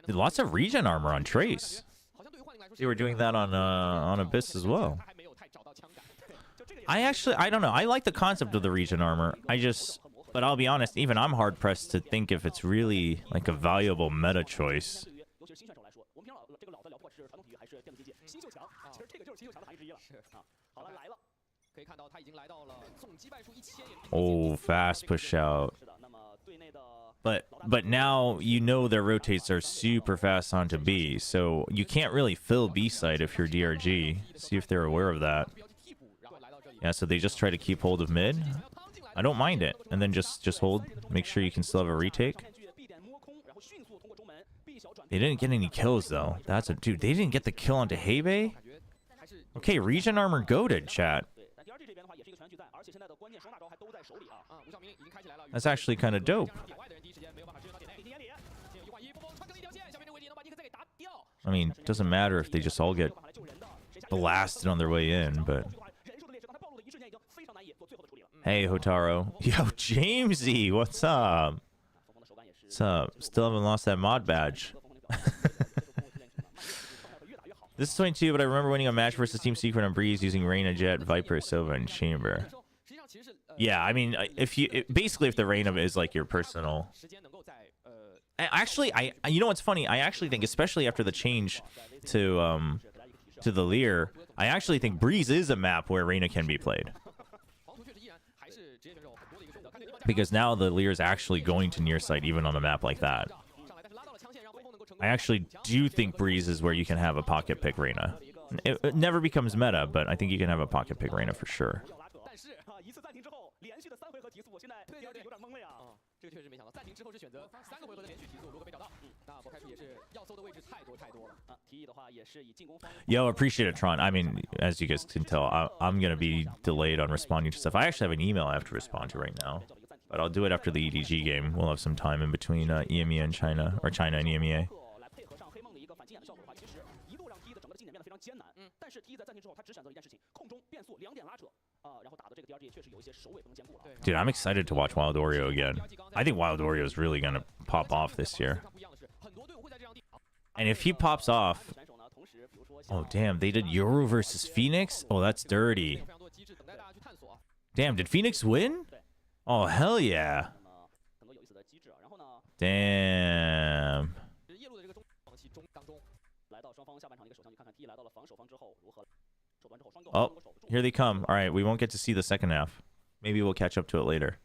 Did lots of regen armor on Trace. They were doing that on Abyss as well. I don't know. I like the concept of the regen armor. But I'll be honest, even I'm hard pressed to think if it's really like a valuable meta choice. Oh, fast push out. But now you know their rotates are super fast onto B, so you can't really fill B side if you're DRG. See if they're aware of that. Yeah, so they just try to keep hold of mid. I don't mind it, and then just hold. Make sure you can still have a retake. They didn't get any kills though. Dude. They didn't get the kill onto Hebe. Okay, regen armor goated, chat. That's actually kind of dope. I mean, it doesn't matter if they just all get blasted on their way in, but... Hey, Hotaro. Yo, Jamesy, what's up? What's up? Still haven't lost that mod badge. This is 22, but I remember winning a match versus Team Secret on Breeze using Reyna, Jet, Viper, Silva, and Chamber. Yeah, I mean, basically if the Reyna is like your personal... Actually, you know what's funny? I actually think, especially after the change to the Lear, I actually think Breeze is a map where Reyna can be played. Because now the Lear is actually going to near site even on a map like that. I actually do think Breeze is where you can have a pocket pick Reyna. It never becomes meta, but I think you can have a pocket pick Reyna for sure. Yo, appreciate it, Tron. I mean, as you guys can tell, I'm going to be delayed on responding to stuff. I actually have an email I have to respond to right now. But I'll do it after the EDG game. We'll have some time in between EMEA and China, or China and EMEA. Dude, I'm excited to watch Wild Oreo again. I think Wild Oreo is really going to pop off this year. And if he pops off... Oh, damn, they did Euro versus Phoenix? Oh, that's dirty. Damn, did Phoenix win? Oh, hell yeah. Damn. Oh, here they come. All right, we won't get to see the second half. Maybe we'll catch up to it later.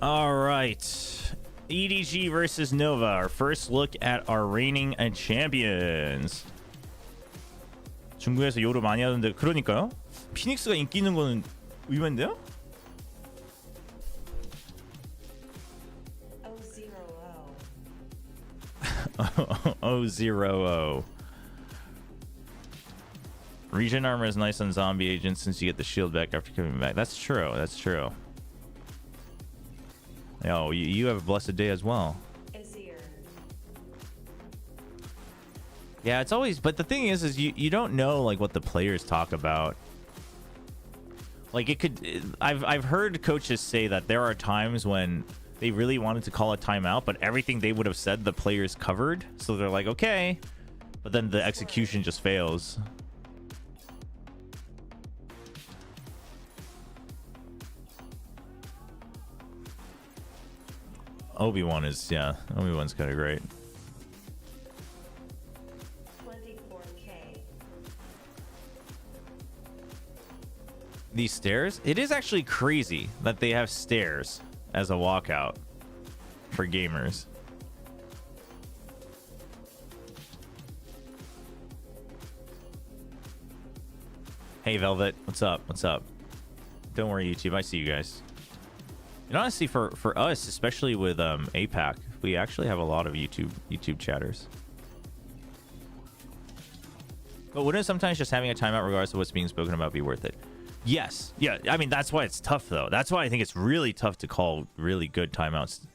All right, EDG versus Nova. Our first look at our reigning champions. 중국에서 요로 많이 하던데 그러니까요. 피닉스가 인기 있는 거는 의외인데요? O0O. Regen armor is nice on zombie agents since you get the shield back after coming back. That's true. That's true. Yo, you have a blessed day as well. Yeah, it's always, but the thing is you don't know like what the players talk about. Like it could, I've heard coaches say that there are times when they really wanted to call a timeout, but everything they would have said the players covered, so they're like, okay, but then the execution just fails. Obi-Wan is, yeah, Obi-Wan's kind of great. 24K. These stairs? It is actually crazy that they have stairs as a walkout for gamers. Hey, Velvet. What's up? What's up? Don't worry, YouTube. I see you guys. And honestly, for us, especially with APAC, we actually have a lot of YouTube chatters. But wouldn't sometimes just having a timeout, regardless of what's being spoken about, be worth it? Yes. Yeah. I mean, that's why it's tough, though. That's why I think it's really tough to call really good timeouts.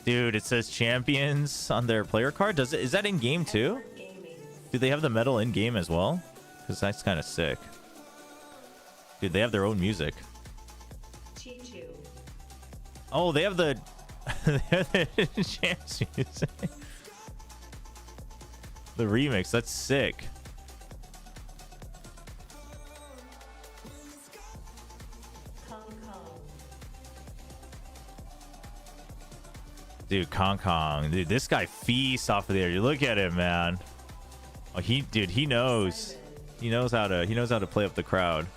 Dude, it says champions on their player card. Is that in game too? Do they have the medal in game as well? Because that's kind of sick. Dude, they have their own music. Oh, they have the champs music. The remix. That's sick. Dude, Kong. Dude, this guy feasts off of there. You look at him, man. Oh, he knows. He knows how to play up the crowd.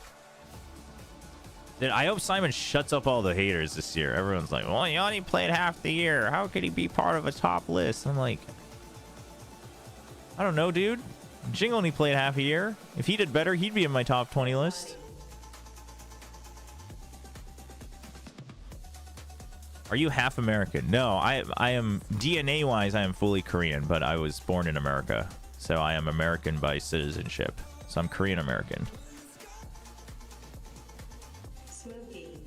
Dude, I hope Simon shuts up all the haters this year. Everyone's like, well, he only played half the year. How could he be part of a top list? I'm like, I don't know, dude. Jing only played half a year. If he did better, he'd be in my top 20 list. Are you half American? No, I am DNA wise I am fully Korean, but I was born in America. So I am American by citizenship. So I'm Korean American. Smoky.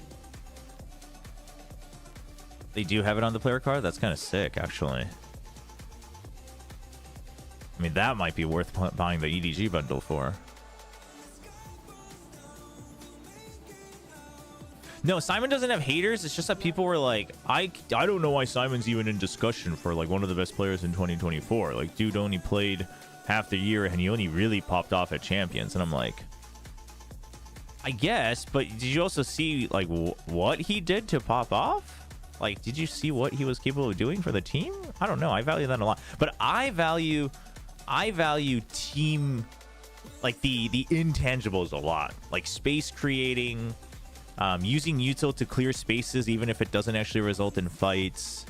They do have it on the player card? That's kind of sick, actually. I mean, that might be worth buying the EDG bundle for. No, Simon doesn't have haters. It's just that people were like, I don't know why Simon's even in discussion for like one of the best players in 2024. Like, dude only played half the year and he only really popped off at Champions. And I'm like, I guess, but did you also see like what he did to pop off? Like, did you see what he was capable of doing for the team? I don't know. I value that a lot. But I value team, like the intangibles a lot. Like space creating, using util to clear spaces even if it doesn't actually result in fights,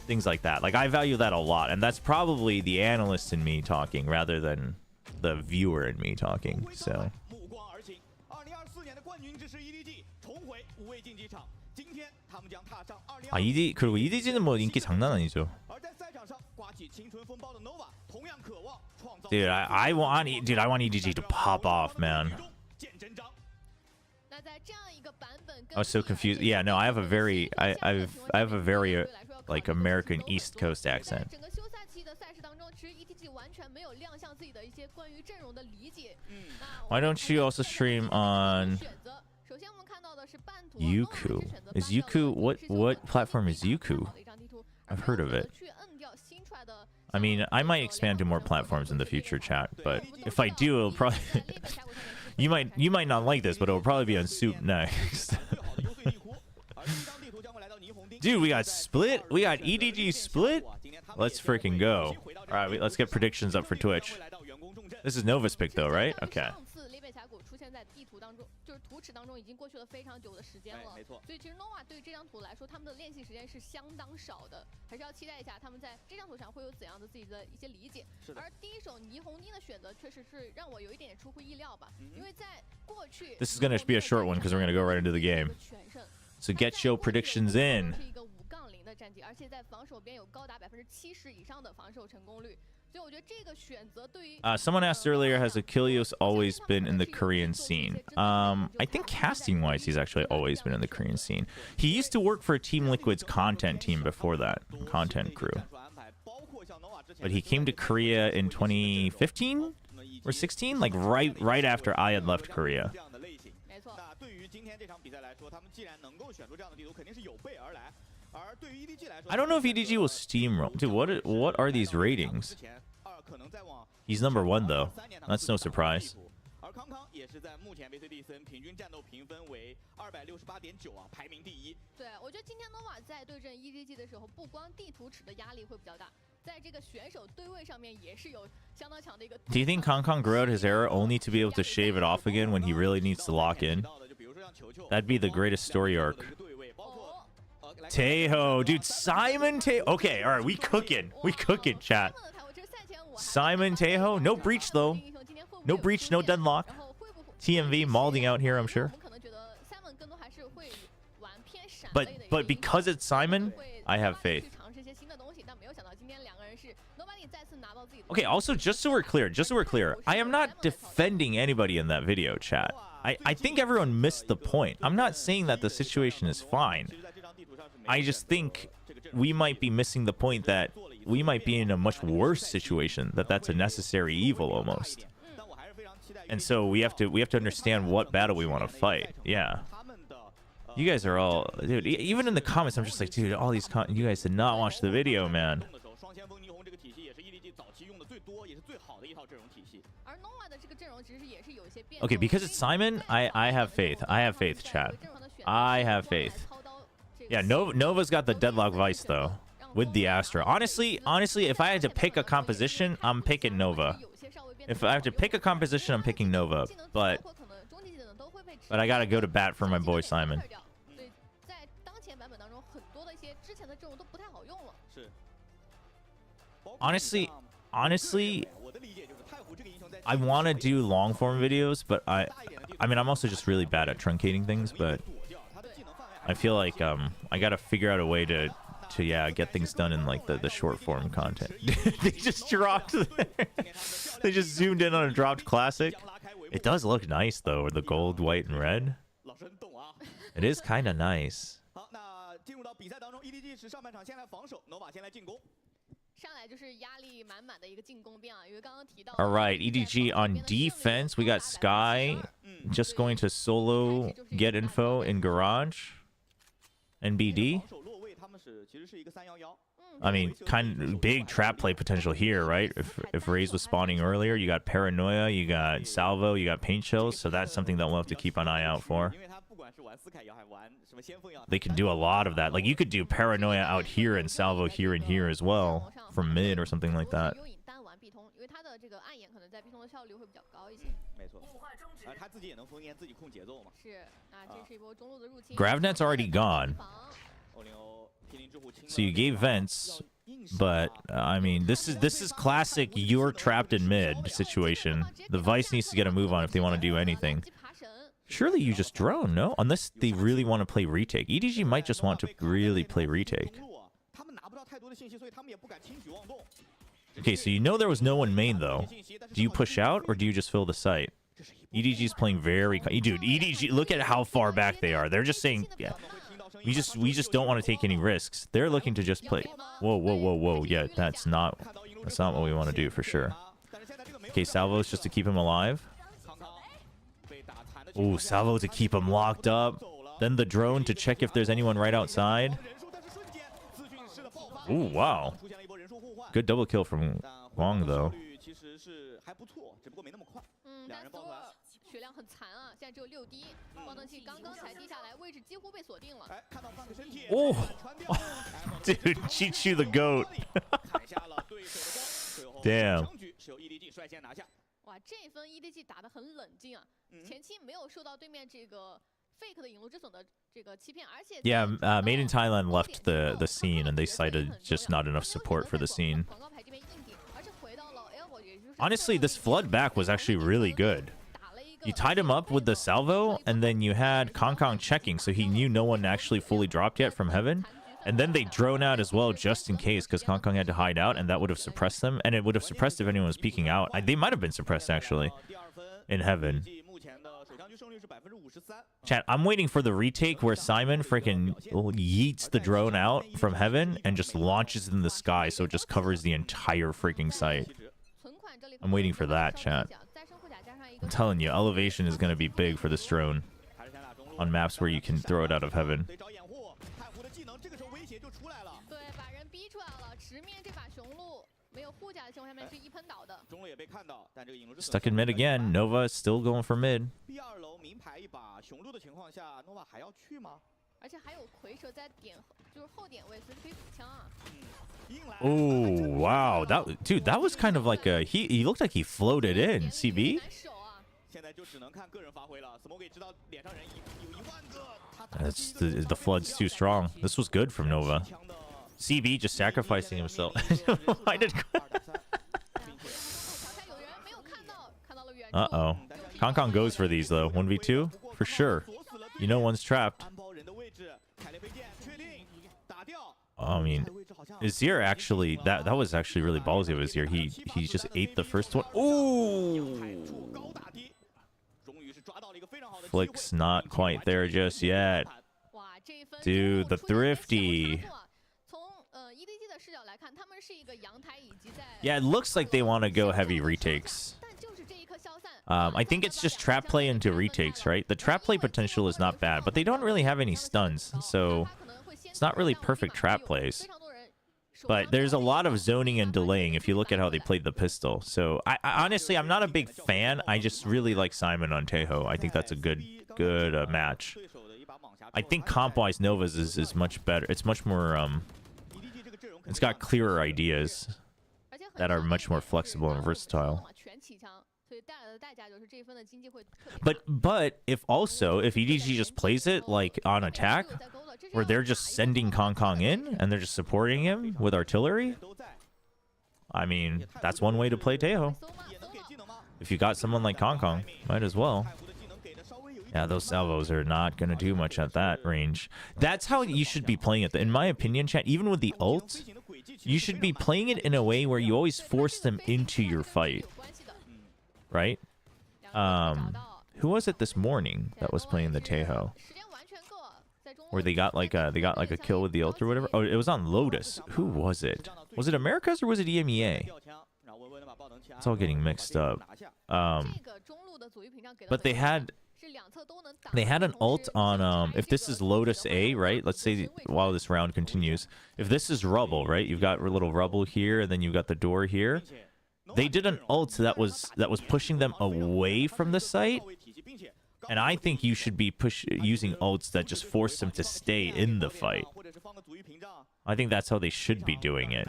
things like that. Like I value that a lot, and that's probably the analyst in me talking rather than the viewer in me talking. So ED 그리고 EDG는 뭐 인기 장난 아니죠. Dude, I want EDG to pop off, man. I was so confused. Yeah, no, I have a very I have a very like American East Coast accent. Why don't you also stream on Youku? Is Youku what platform is Youku? I've heard of it. I mean, I might expand to more platforms in the future, chat, but if I do, it'll probably you might not like this, but it'll probably be on Soup next. Dude, we got split. We got EDG split. Let's freaking go. All right, let's get predictions up for Twitch. This is Nova's pick though, right? Okay. This is going to be a short one because we're going to go right into the game. So get your predictions in. Someone asked earlier, has Achilles always been in the Korean scene? I think casting-wise, he's actually always been in the Korean scene. He used to work for Team Liquid's content team before that, content crew. But he came to Korea in 2015 or 16, like right after I had left Korea. I don't know if EDG will steamroll. Dude, what are these ratings? He's number 1 though. That's no surprise. Do you think Kong Kong grew out his era only to be able to shave it off again when he really needs to lock in? That'd be the greatest story arc. Taeho, dude, Simon Taeho. Okay, all right, we cooking, chat. Simon Taeho, no breach though. No breach, no deadlock. TMV malding out here, I'm sure. But because it's Simon, I have faith. Okay, also just so we're clear, I am not defending anybody in that video, chat. I think everyone missed the point. I'm not saying that the situation is fine. I just think we might be missing the point that we might be in a much worse situation, that's a necessary evil almost. And so we have to understand what battle we want to fight. Yeah. You guys are all, dude, even in the comments I'm just like, dude, all these you guys did not watch the video, man. Okay, because it's Simon, I have faith. I have faith, chat. I have faith. Yeah, Nova's got the deadlock vice though, with the Astra. Honestly, if I had to pick a composition, I'm picking Nova. If I have to pick a composition, I'm picking Nova. But I gotta go to bat for my boy Simon. Honestly, I want to do long form videos, but I mean, I'm also just really bad at truncating things. But I feel like I gotta figure out a way to yeah, get things done in like the short form content. They just dropped they just zoomed in on a dropped classic. It does look nice though, the gold, white, and red. It is kind of nice. All right, EDG on defense. We got Sky just going to solo get info in garage. NBD. I mean, kind of big trap play potential here, right? If Raze was spawning earlier, you got Paranoia, you got Salvo, you got Paint Chills, so that's something that we'll have to keep an eye out for. They can do a lot of that. Like, you could do Paranoia out here and Salvo here and here as well, from mid or something like that. Gravnet's already gone. So you gave vents, but I mean, this is classic you're trapped in mid situation. The Vice needs to get a move on if they want to do anything. Surely you just drone, no? Unless they really want to play retake. EDG might just want to really play retake. Okay, so you know there was no one main though. Do you push out or do you just fill the site? EDG's playing very... Dude, EDG, look at how far back they are. They're just saying, yeah, we just don't want to take any risks. They're looking to just play. Whoa, whoa, whoa, whoa. Yeah, that's not what we want to do for sure. Okay, Salvo's just to keep him alive. Ooh, Salvo to keep him locked up. Then the drone to check if there's anyone right outside. Ooh, wow. Good double kill from Wong, though. Oh, dude, Chichu the goat. Damn. Yeah, Made in Thailand left the scene and they cited just not enough support for the scene. Honestly, this flood back was actually really good. You tied him up with the salvo, and then you had Kong checking, so he knew no one actually fully dropped yet from heaven. And then they drone out as well, just in case, because Kong had to hide out, and that would have suppressed them. And it would have suppressed if anyone was peeking out. They might have been suppressed, actually, in heaven. Chat, I'm waiting for the retake where Simon freaking yeets the drone out from heaven and just launches it in the sky, so it just covers the entire freaking site. I'm waiting for that, chat. I'm telling you, elevation is going to be big for this drone on maps where you can throw it out of heaven. Stuck in mid again. Nova is still going for mid. Oh, wow. Dude, that was kind of like a... He looked like he floated in. CB? The flood's too strong. This was good from Nova. CB just sacrificing himself. Why did... Uh-oh. Kong goes for these, though. 1v2? For sure. You know one's trapped. I mean, Azir actually... That was actually really ballsy of Azir. He just ate the first one. Ooh! Flick's not quite there just yet. Dude, the thrifty. Yeah, it looks like they want to go heavy retakes. I think it's just trap play into retakes, right? The trap play potential is not bad, but they don't really have any stuns, so it's not really perfect trap plays. But there's a lot of zoning and delaying if you look at how they played the pistol. So I honestly, I'm not a big fan. I just really like Simon on Tejo. I think that's a good match. I think comp-wise, Nova's is much better. It's much more... it's got clearer ideas that are much more flexible and versatile. But if EDG just plays it like on attack, where they're just sending Kong in and they're just supporting him with artillery, I mean, that's one way to play Tejo. If you got someone like Kong, might as well. Yeah, those salvos are not going to do much at that range. That's how you should be playing it. In my opinion, chat, even with the ult, you should be playing it in a way where you always force them into your fight. Right? Who was it this morning that was playing the Tejo? Where they got like a kill with the ult or whatever? Oh, it was on Lotus. Who was it? Was it Americas or was it EMEA? It's all getting mixed up. But they had an ult on if this is Lotus A, right? Let's say while this round continues, if this is rubble, right? You've got a little rubble here, and then you've got the door here. They did an ult that was pushing them away from the site, and I think you should be using ults that just force them to stay in the fight. I think that's how they should be doing it.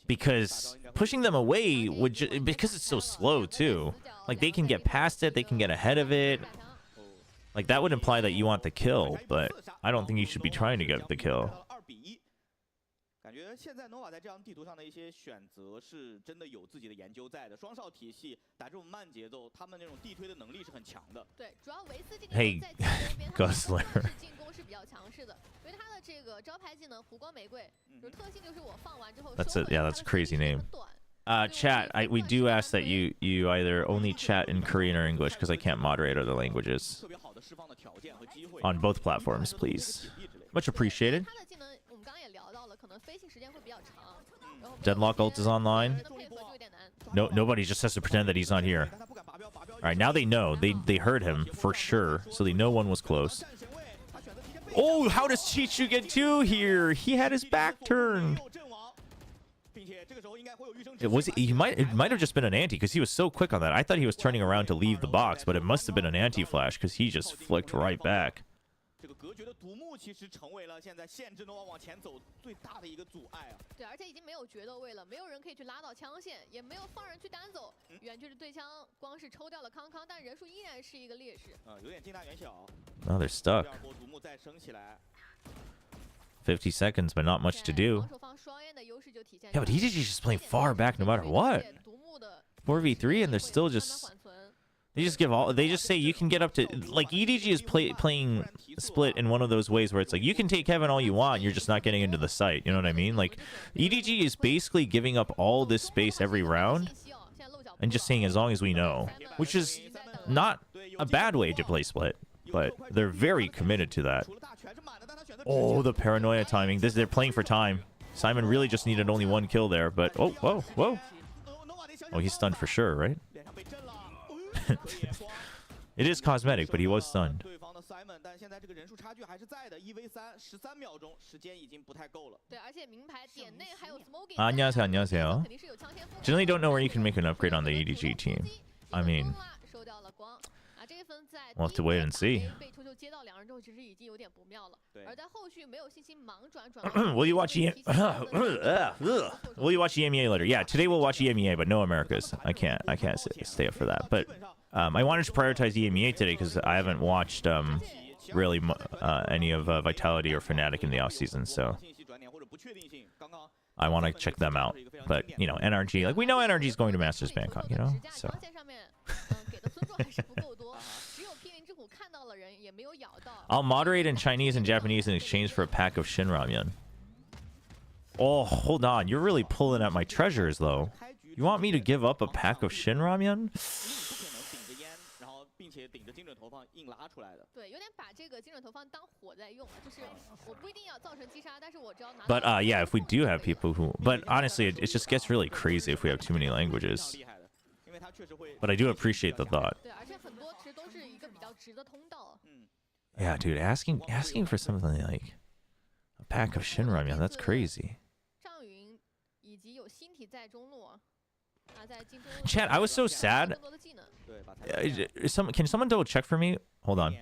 Because pushing them away would because it's so slow too. Like they can get past it, they can get ahead of it. Like that would imply that you want the kill, but I don't think you should be trying to get the kill. 感觉现在 Nova 在这张地图上的一些选择是真的有自己的研究在的。双少体系打这种慢节奏，他们那种地推的能力是很强的。对，主要维斯今天在Gosler 进攻是比较强势的，因为他的这个招牌技能湖光玫瑰，有特性就是我放完之后。That's a crazy name. Chat, we do ask that you either only chat in Korean or English because I can't moderate other languages. On both platforms, please. Much appreciated. Deadlock ult is online. No, nobody just has to pretend that he's not here. All right, now they know. They heard him for sure, so they know one was close. Oh, how does Chichu get 2 here? He had his back turned. It might have just been an anti because he was so quick on that. I thought he was turning around to leave the box, but it must have been an anti-flash because he just flicked right back. 这个隔绝的独木其实成为了现在限制 Nova 往前走最大的一个阻碍啊！对，而且已经没有决斗位了，没有人可以去拉到枪线，也没有放人去单走。远距离对枪光是抽掉了康康，但人数依然是一个劣势。有点近大远小。Oh, they're stuck. 第二波独木再升起来。50 seconds, but not much to do. Yeah, but EDG is just playing far back no matter what. 4v3, and they're still just. They just say you can get up to, like, EDG is playing split in one of those ways where it's like you can take heaven all you want, you're just not getting into the site. You know what I mean? Like EDG is basically giving up all this space every round and just saying as long as we know, which is not a bad way to play split, but they're very committed to that. Oh, the paranoia timing. They're playing for time. Simon really just needed only 1 kill there, but oh, whoa, whoa. Oh, he's stunned for sure, right? It is cosmetic, but he was stunned. 안녕하세요, 안녕하세요. Generally don't know where you can make an upgrade on the EDG team. I mean, we'll have to wait and see. Will you watch Will you watch EMEA later? Yeah, today we'll watch EMEA, but no Americas. I can't stay up for that. But I wanted to prioritize EMEA today because I haven't watched really any of Vitality or Fnatic in the off season, so I want to check them out. But you know, NRG, like we know NRG is going to Masters Bangkok, you know, so. I'll moderate in Chinese and Japanese in exchange for a pack of Shin Ramyun. Oh, hold on. You're really pulling at my treasures, though. You want me to give up a pack of Shin Ramyun? But yeah, if we do have people who... But honestly, it just gets really crazy if we have too many languages. But I do appreciate the thought. Yeah, dude, asking for something like a pack of Shin Ramyun, that's crazy. Chat, I was so sad. Can someone double check for me? Hold on.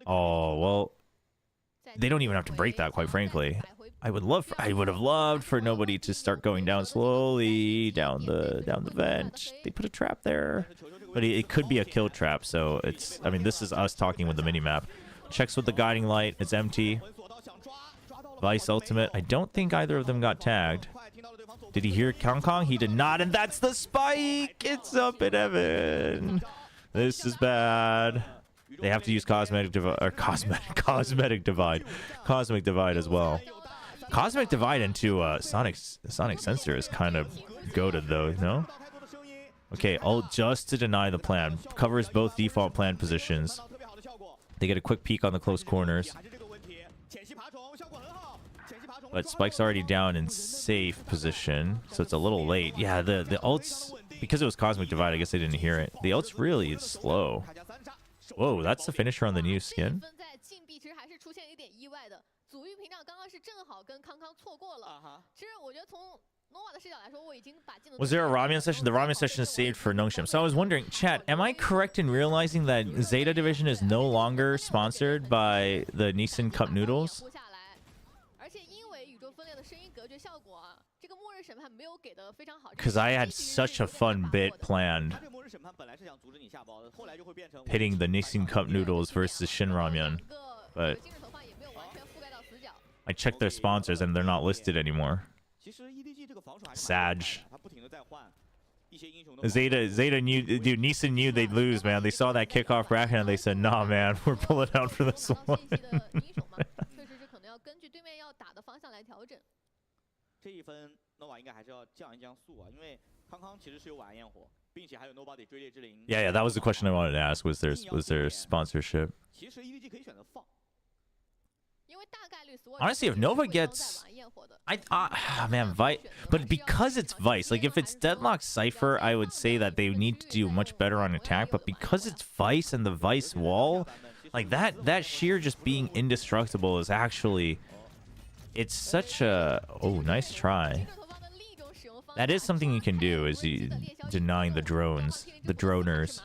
Oh, well, they don't even have to break that, quite frankly. I would have loved for nobody to start going down slowly down the vent. They put a trap there. But it could be a kill trap, so it's... I mean, this is us talking with the minimap. Checks with the guiding light. It's empty. Vice ultimate. I don't think either of them got tagged. Did he hear Kong Kong? He did not, and that's the spike. It's up in heaven. This is bad. They have to use cosmetic divide or cosmetic divide as well. Cosmic divide into sonic sensor is kind of goated though, no? Okay, ult just to deny the plan. Covers both default plan positions. They get a quick peek on the close corners. But Spike's already down in safe position, so it's a little late. Yeah, the ult's, because it was Cosmic Divide, I guess they didn't hear it. The ult's really slow. Whoa, that's the finisher on the new skin? Was there a ramen session? The ramen session is saved for Nongshim. So I was wondering, chat, am I correct in realizing that Zeta Division is no longer sponsored by the Nissan Cup Noodles? Because I had such a fun bit planned. Pitting the Nissan Cup Noodles versus Shin Ramyun. But I checked their sponsors and they're not listed anymore. Sag. Zeta knew, dude, Nissan knew they'd lose, man. They saw that kickoff bracket and they said, nah, man, we're pulling out for this one. Yeah, that was the question I wanted to ask. Was there sponsorship? Honestly, if Nova gets, man, Vice, but because it's Vice, like if it's Deadlock Cypher, I would say that they need to do much better on attack. But because it's Vice and the Vice wall, like that sheer just being indestructible is actually, it's such a, oh, nice try. That is something you can do, is you denying the drones, the droners.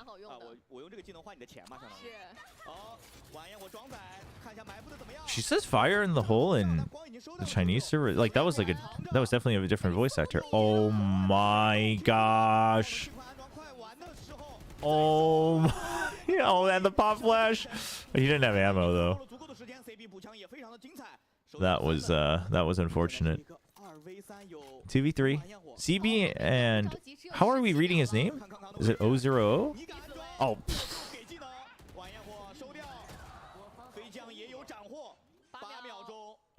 She says fire in the hole in the Chinese server. Like that was definitely a different voice actor. Oh my gosh. Oh my, oh, and the pop flash. He didn't have ammo though. That was unfortunate. 2v3. CB and how are we reading his name? Is it 000? Oh.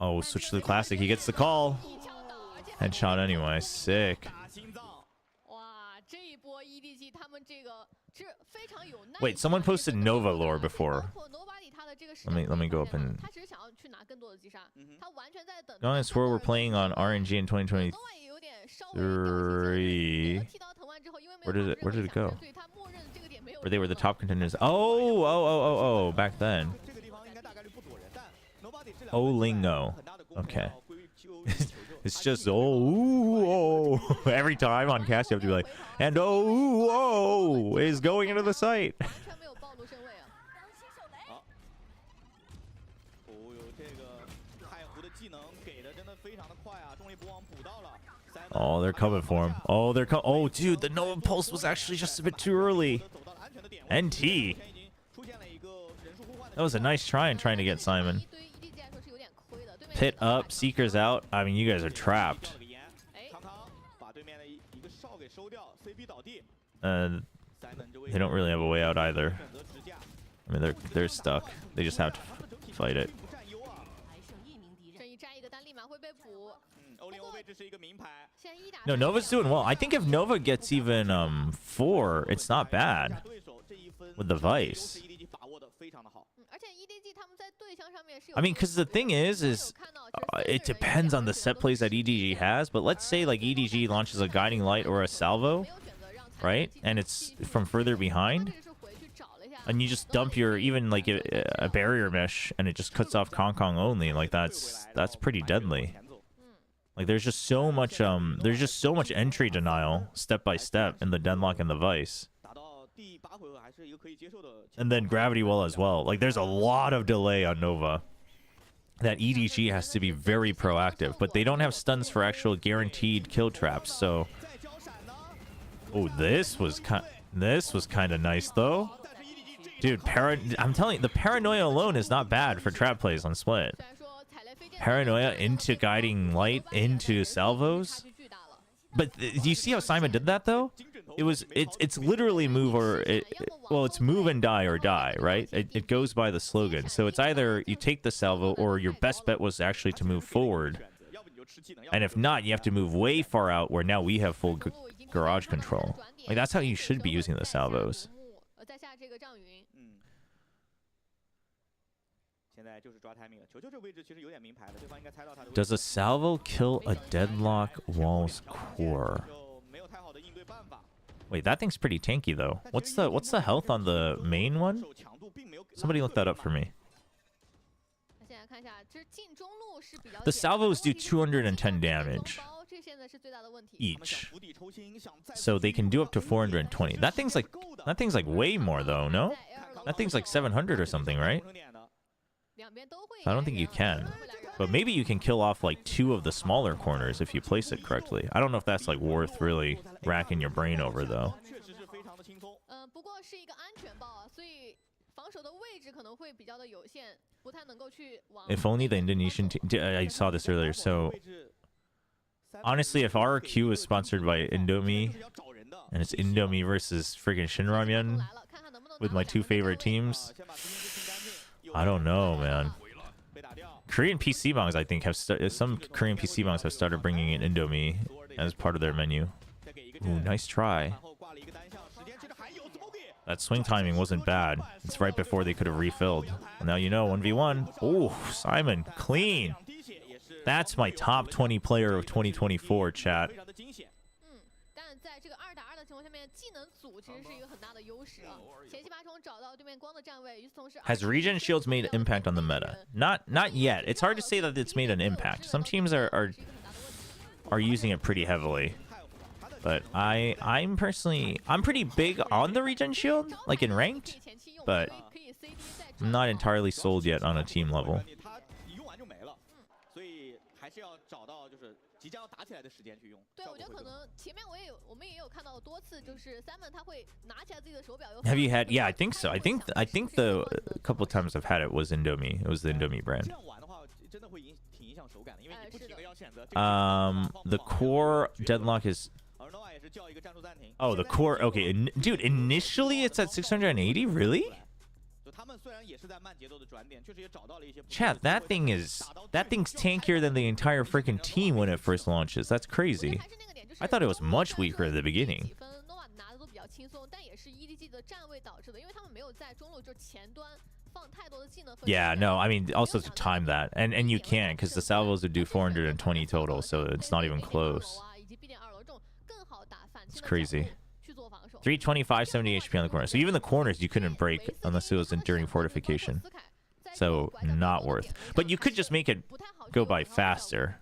Oh, switch to the classic. He gets the call. Headshot anyway. Sick. Wait, someone posted Nova lore before. Let me go up and. I swear we're playing on RNG in 2023. Where did it go? Where they were the top contenders. Oh, back then. Olingo. Okay. It's just oh, every time on cast you have to be like, and oh is going into the site. Oh, they're coming for him. Oh, oh, dude, the Nova Pulse was actually just a bit too early. NT. That was a nice try in trying to get Simon. Pit up, Seekers out. I mean, you guys are trapped. They don't really have a way out either. I mean, they're stuck. They just have to fight it. No, Nova's doing well. I think if Nova gets even 4, it's not bad with the Vice. I mean, because the thing is it depends on the set plays that EDG has. But let's say like EDG launches a guiding light or a salvo, right? And it's from further behind, and you just dump your even like a barrier mesh, and it just cuts off Kong Kong only. Like that's pretty deadly. Like there's just so much entry denial step by step in the Deadlock and the Vice. And then gravity well as well. Like there's a lot of delay on Nova that EDG has to be very proactive, but they don't have stuns for actual guaranteed kill traps. So oh, this was kind of nice though, dude. I'm telling you, the paranoia alone is not bad for trap plays on Split. Paranoia into guiding light into salvos. But do you see how Simon did that though? It's literally move or well, it's move and die or die, right? It goes by the slogan. So it's either you take the salvo or your best bet was actually to move forward. And if not, you have to move way far out where now we have full garage control. Like that's how you should be using the salvos. Does a salvo kill a deadlock wall's core? Wait, that thing's pretty tanky though. What's the health on the main one? Somebody look that up for me. The salvos do 210 damage each, so they can do up to 420. That thing's like way more though, no? That thing's like 700 or something, right? I don't think you can, but maybe you can kill off like 2 of the smaller corners if you place it correctly. I don't know if that's like worth really racking your brain over though. If only the Indonesian team. I saw this earlier. So honestly, if our queue is sponsored by Indomie and it's Indomie versus friggin' Shinramyun with my 2 favorite teams, I don't know, man. Korean PC bongs, I think, have some Korean PC bongs have started bringing in Indomie as part of their menu. Ooh, nice try. That swing timing wasn't bad. It's right before they could have refilled. Now you know, 1v1. Oh, Simon, clean. That's my top 20 player of 2024, chat. Has regen shields made an impact on the meta? Not yet. It's hard to say that it's made an impact. Some teams are using it pretty heavily. But I'm pretty big on the regen shield, like in ranked, but I'm not entirely sold yet on a team level. Have you had? Yeah, I think so. I think the a couple of times I've had it was Indomie. It was the Indomie brand. The core deadlock is. Oh, the core. Okay, dude. Initially, it's at 680. Really? Chat, that thing's tankier than the entire freaking team when it first launches. That's crazy. I thought it was much weaker at the beginning. Yeah, no, I mean, also to time that. And you can't, because the salvos would do 420 total, so it's not even close. It's crazy. 325, 70 HP on the corner. So even the corners you couldn't break unless it was during fortification. So not worth. But you could just make it go by faster.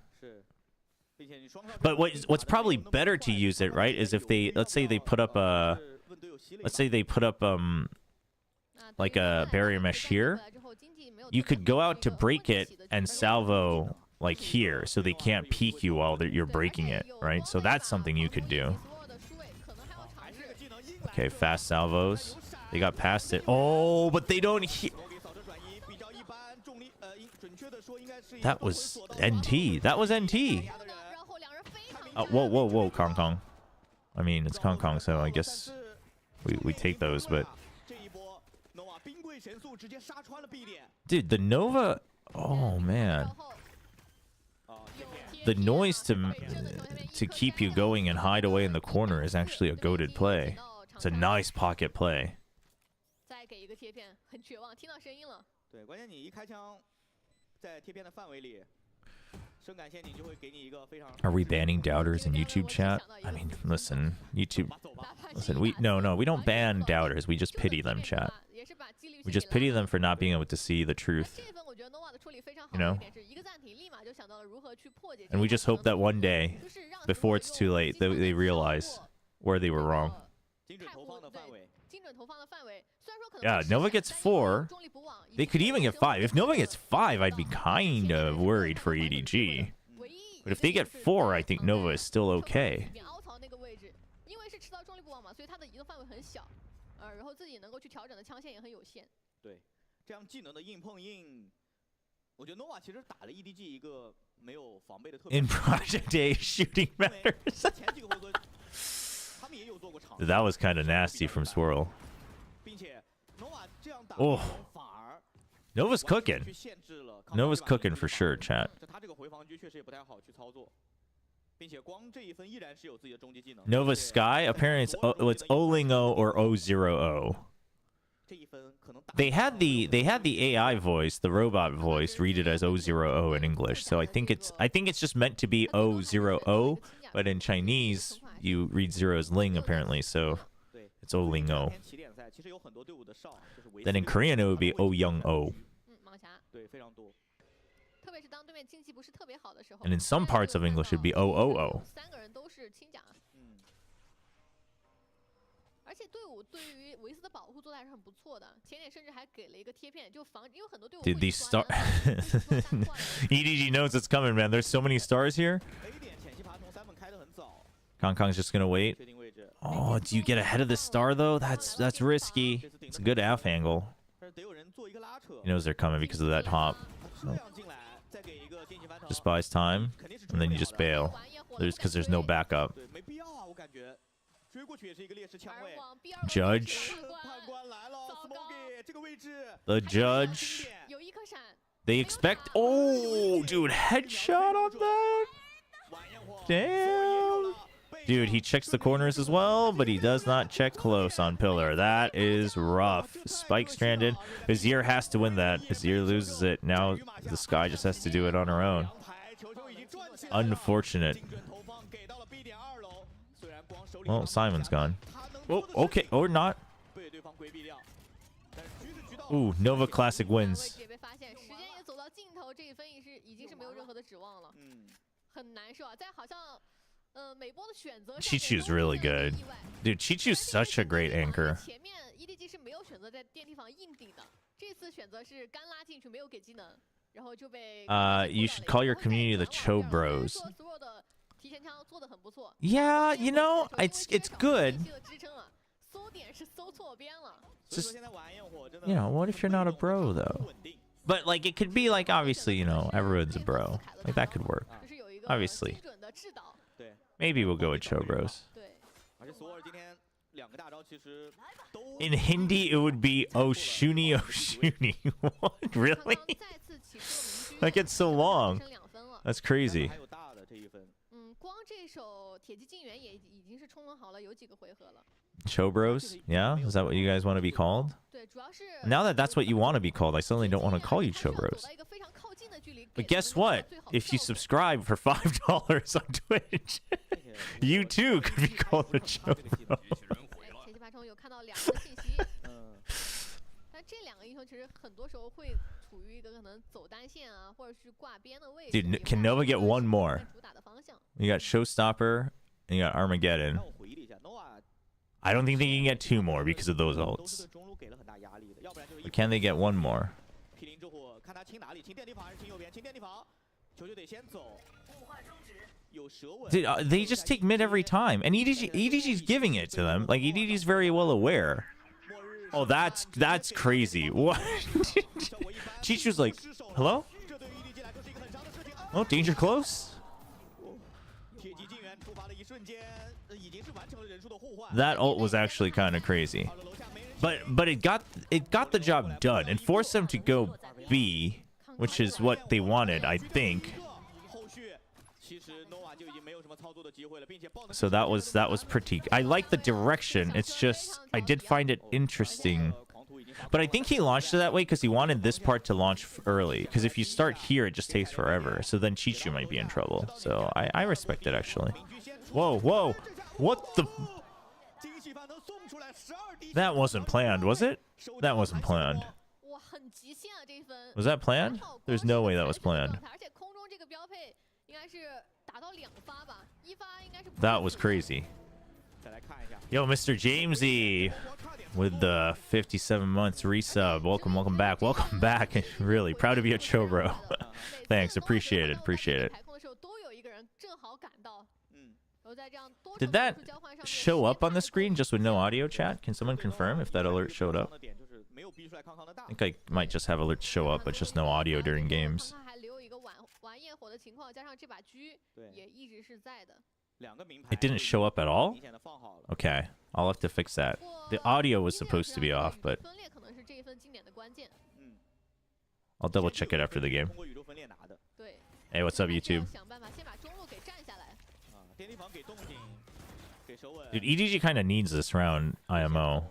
But what's probably better to use it, right, is if they, let's say they put up like a barrier mesh here. You could go out to break it and salvo like here, so they can't peek you while you're breaking it, right? So that's something you could do. Okay, fast salvos. They got past it. Oh, but they don't hit. That was NT. That was NT. Whoa, Kong Kong. I mean, it's Kong Kong, so I guess we take those, but... Dude, the Nova... Oh, man. The noise to keep you going and hide away in the corner is actually a goated play. It's a nice pocket play. Are we banning doubters in YouTube chat? I mean, listen, YouTube. Listen, we don't ban doubters. We just pity them, chat. We just pity them for not being able to see the truth. You know? And we just hope that one day, before it's too late, they realize where they were wrong. Yeah, Nova gets 4. They could even get 5. If Nova gets 5, I'd be kind of worried for EDG. But if they get 4, I think Nova is still okay. In Project A, shooting matters. That was kind of nasty from Swirl. Oh. Nova's cooking. Nova's cooking for sure, chat. Nova Sky, apparently it's O-Ling-O or O-0-O. They had the AI voice, the robot voice, read it as O-0-O in English. So I think it's just meant to be O-0-O, but in Chinese you read 0 as Ling apparently, so it's O-Ling-O. Then in Korean it would be O-Young-O. And in some parts of English it'd be O-O-O. 而且队伍对于维斯的保护做的还是很不错的，前点甚至还给了一个贴片，就防，因为很多队伍。Dude, these stars. EDG knows it's coming, man. There's so many stars here. Kong's just gonna wait. Oh, do you get ahead of the star though? That's risky. It's a good half angle. He knows they're coming because of that hop. So. Just buys time, and then you just bail. Because there's no backup. Judge. The judge. They expect. Oh, dude, headshot on that. Damn. Dude, he checks the corners as well, but he does not check close on pillar. That is rough. Spike stranded. Azir has to win that. Azir loses it. Now the Sky just has to do it on her own. Unfortunate. Well, Simon's gone. Oh, okay. Or not. Ooh, Nova Classic wins. Chichu's really good. Dude, Chichu's such a great anchor. You should call your community the Chobros. Yeah, you know, it's good. Just, you know, what if you're not a bro though? But like, it could be like, obviously, you know, everyone's a bro. Like that could work. Obviously. Maybe we'll go with Chobros. In Hindi, it would be Oshuni Oshuni. What? Really? That gets so long. That's crazy. Chobros? Yeah? Is that what you guys want to be called? Now that that's what you want to be called, I suddenly don't want to call you Chobros. But guess what? If you subscribe for $5 on Twitch, you too could be called a Chobro. Dude, can Nova get one more? You got Showstopper and you got Armageddon. I don't think they can get two more because of those ults. But can they get one more? Dude, they just take mid every time, and EDG's giving it to them. Like EDG's very well aware. Oh, that's crazy. What? Chichu's like, hello? Oh, danger close. That ult was actually kind of crazy, but it got the job done and forced them to go B, which is what they wanted, I think. So that was pretty. I like the direction. It's just I did find it interesting, but I think he launched it that way because he wanted this part to launch early. Because if you start here, it just takes forever. So then Chichu might be in trouble. So I respect it actually. Whoa, whoa, what the? That wasn't planned, was it? That wasn't planned. Was that planned? There's no way that was planned. That was crazy. Yo, Mr. Jamesy with the 57 months resub. Welcome back. Welcome back. Really proud to be a Chobro. Thanks, appreciate it. Did that show up on the screen just with no audio chat? Can someone confirm if that alert showed up? I think I might just have alerts show up, but just no audio during games. 还留有一个玩焰火的情况，加上这把狙也一直是在的。 It didn't show up at all? Okay, I'll have to fix that. The audio was supposed to be off, but I'll double check it after the game. Hey, what's up, YouTube? Dude, EDG kind of needs this round, IMO.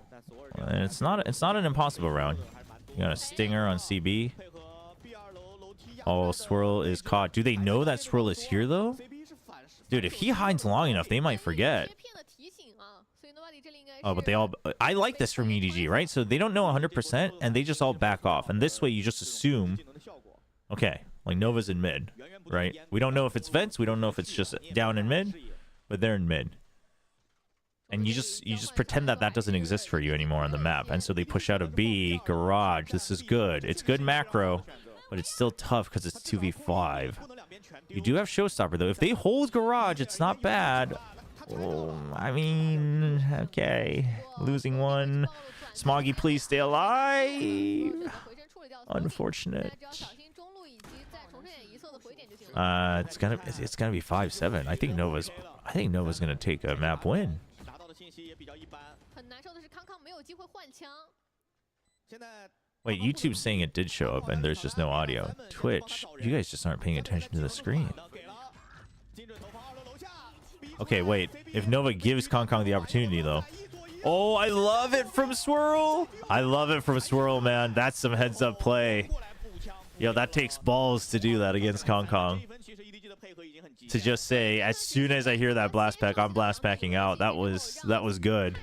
And it's not an impossible round. You got a stinger on CB. Oh, Swirl is caught. Do they know that Swirl is here, though? Dude, if he hides long enough, they might forget. Oh, but they all... I like this from EDG, right? So they don't know 100%, and they just all back off. And this way, you just assume... Okay, like Nova's in mid, right? We don't know if it's vents. We don't know if it's just down in mid, but they're in mid. And you just pretend that that doesn't exist for you anymore on the map. And so they push out a B, garage. This is good. It's good macro, but it's still tough because it's 2v5. You do have Showstopper, though. If they hold garage, it's not bad. Oh, I mean, okay. Losing one. Smoggy, please stay alive. Unfortunate. It's gonna be 5-7. I think Nova's gonna take a map win. Wait, YouTube's saying it did show up and there's just no audio. Twitch, you guys just aren't paying attention to the screen. Okay, wait. If Nova gives Kong the opportunity, though. Oh, I love it from Swirl. I love it from Swirl, man. That's some heads-up play. Yo, that takes balls to do that against Kong. To just say, as soon as I hear that blast pack, I'm blast packing out. That was good.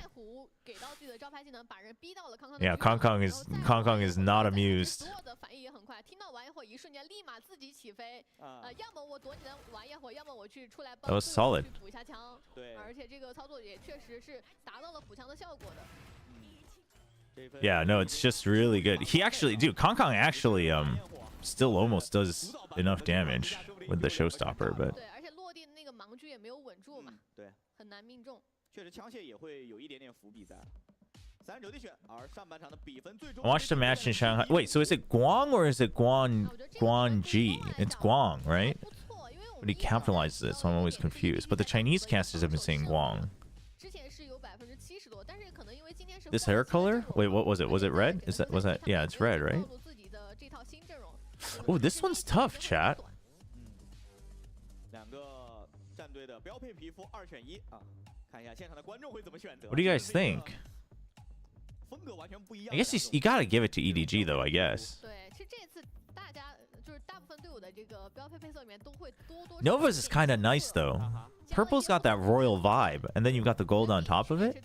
Yeah, Kong is not amused. That was solid. Yeah, no, it's just really good. He actually, dude, Kong actually still almost does enough damage with the Showstopper, but I watched a match in Shanghai. Wait, so is it Guang or is it Guangji? It's Guang, right? But he capitalizes it, so I'm always confused. But the Chinese casters have been saying Guang. This hair color? Wait, what was it? Was it red? Was that? Yeah, it's red, right? Oh, this one's tough, chat. What do you guys think? I guess you gotta give it to EDG, though, I guess. Nova's is kind of nice, though. Purple's got that royal vibe, and then you've got the gold on top of it.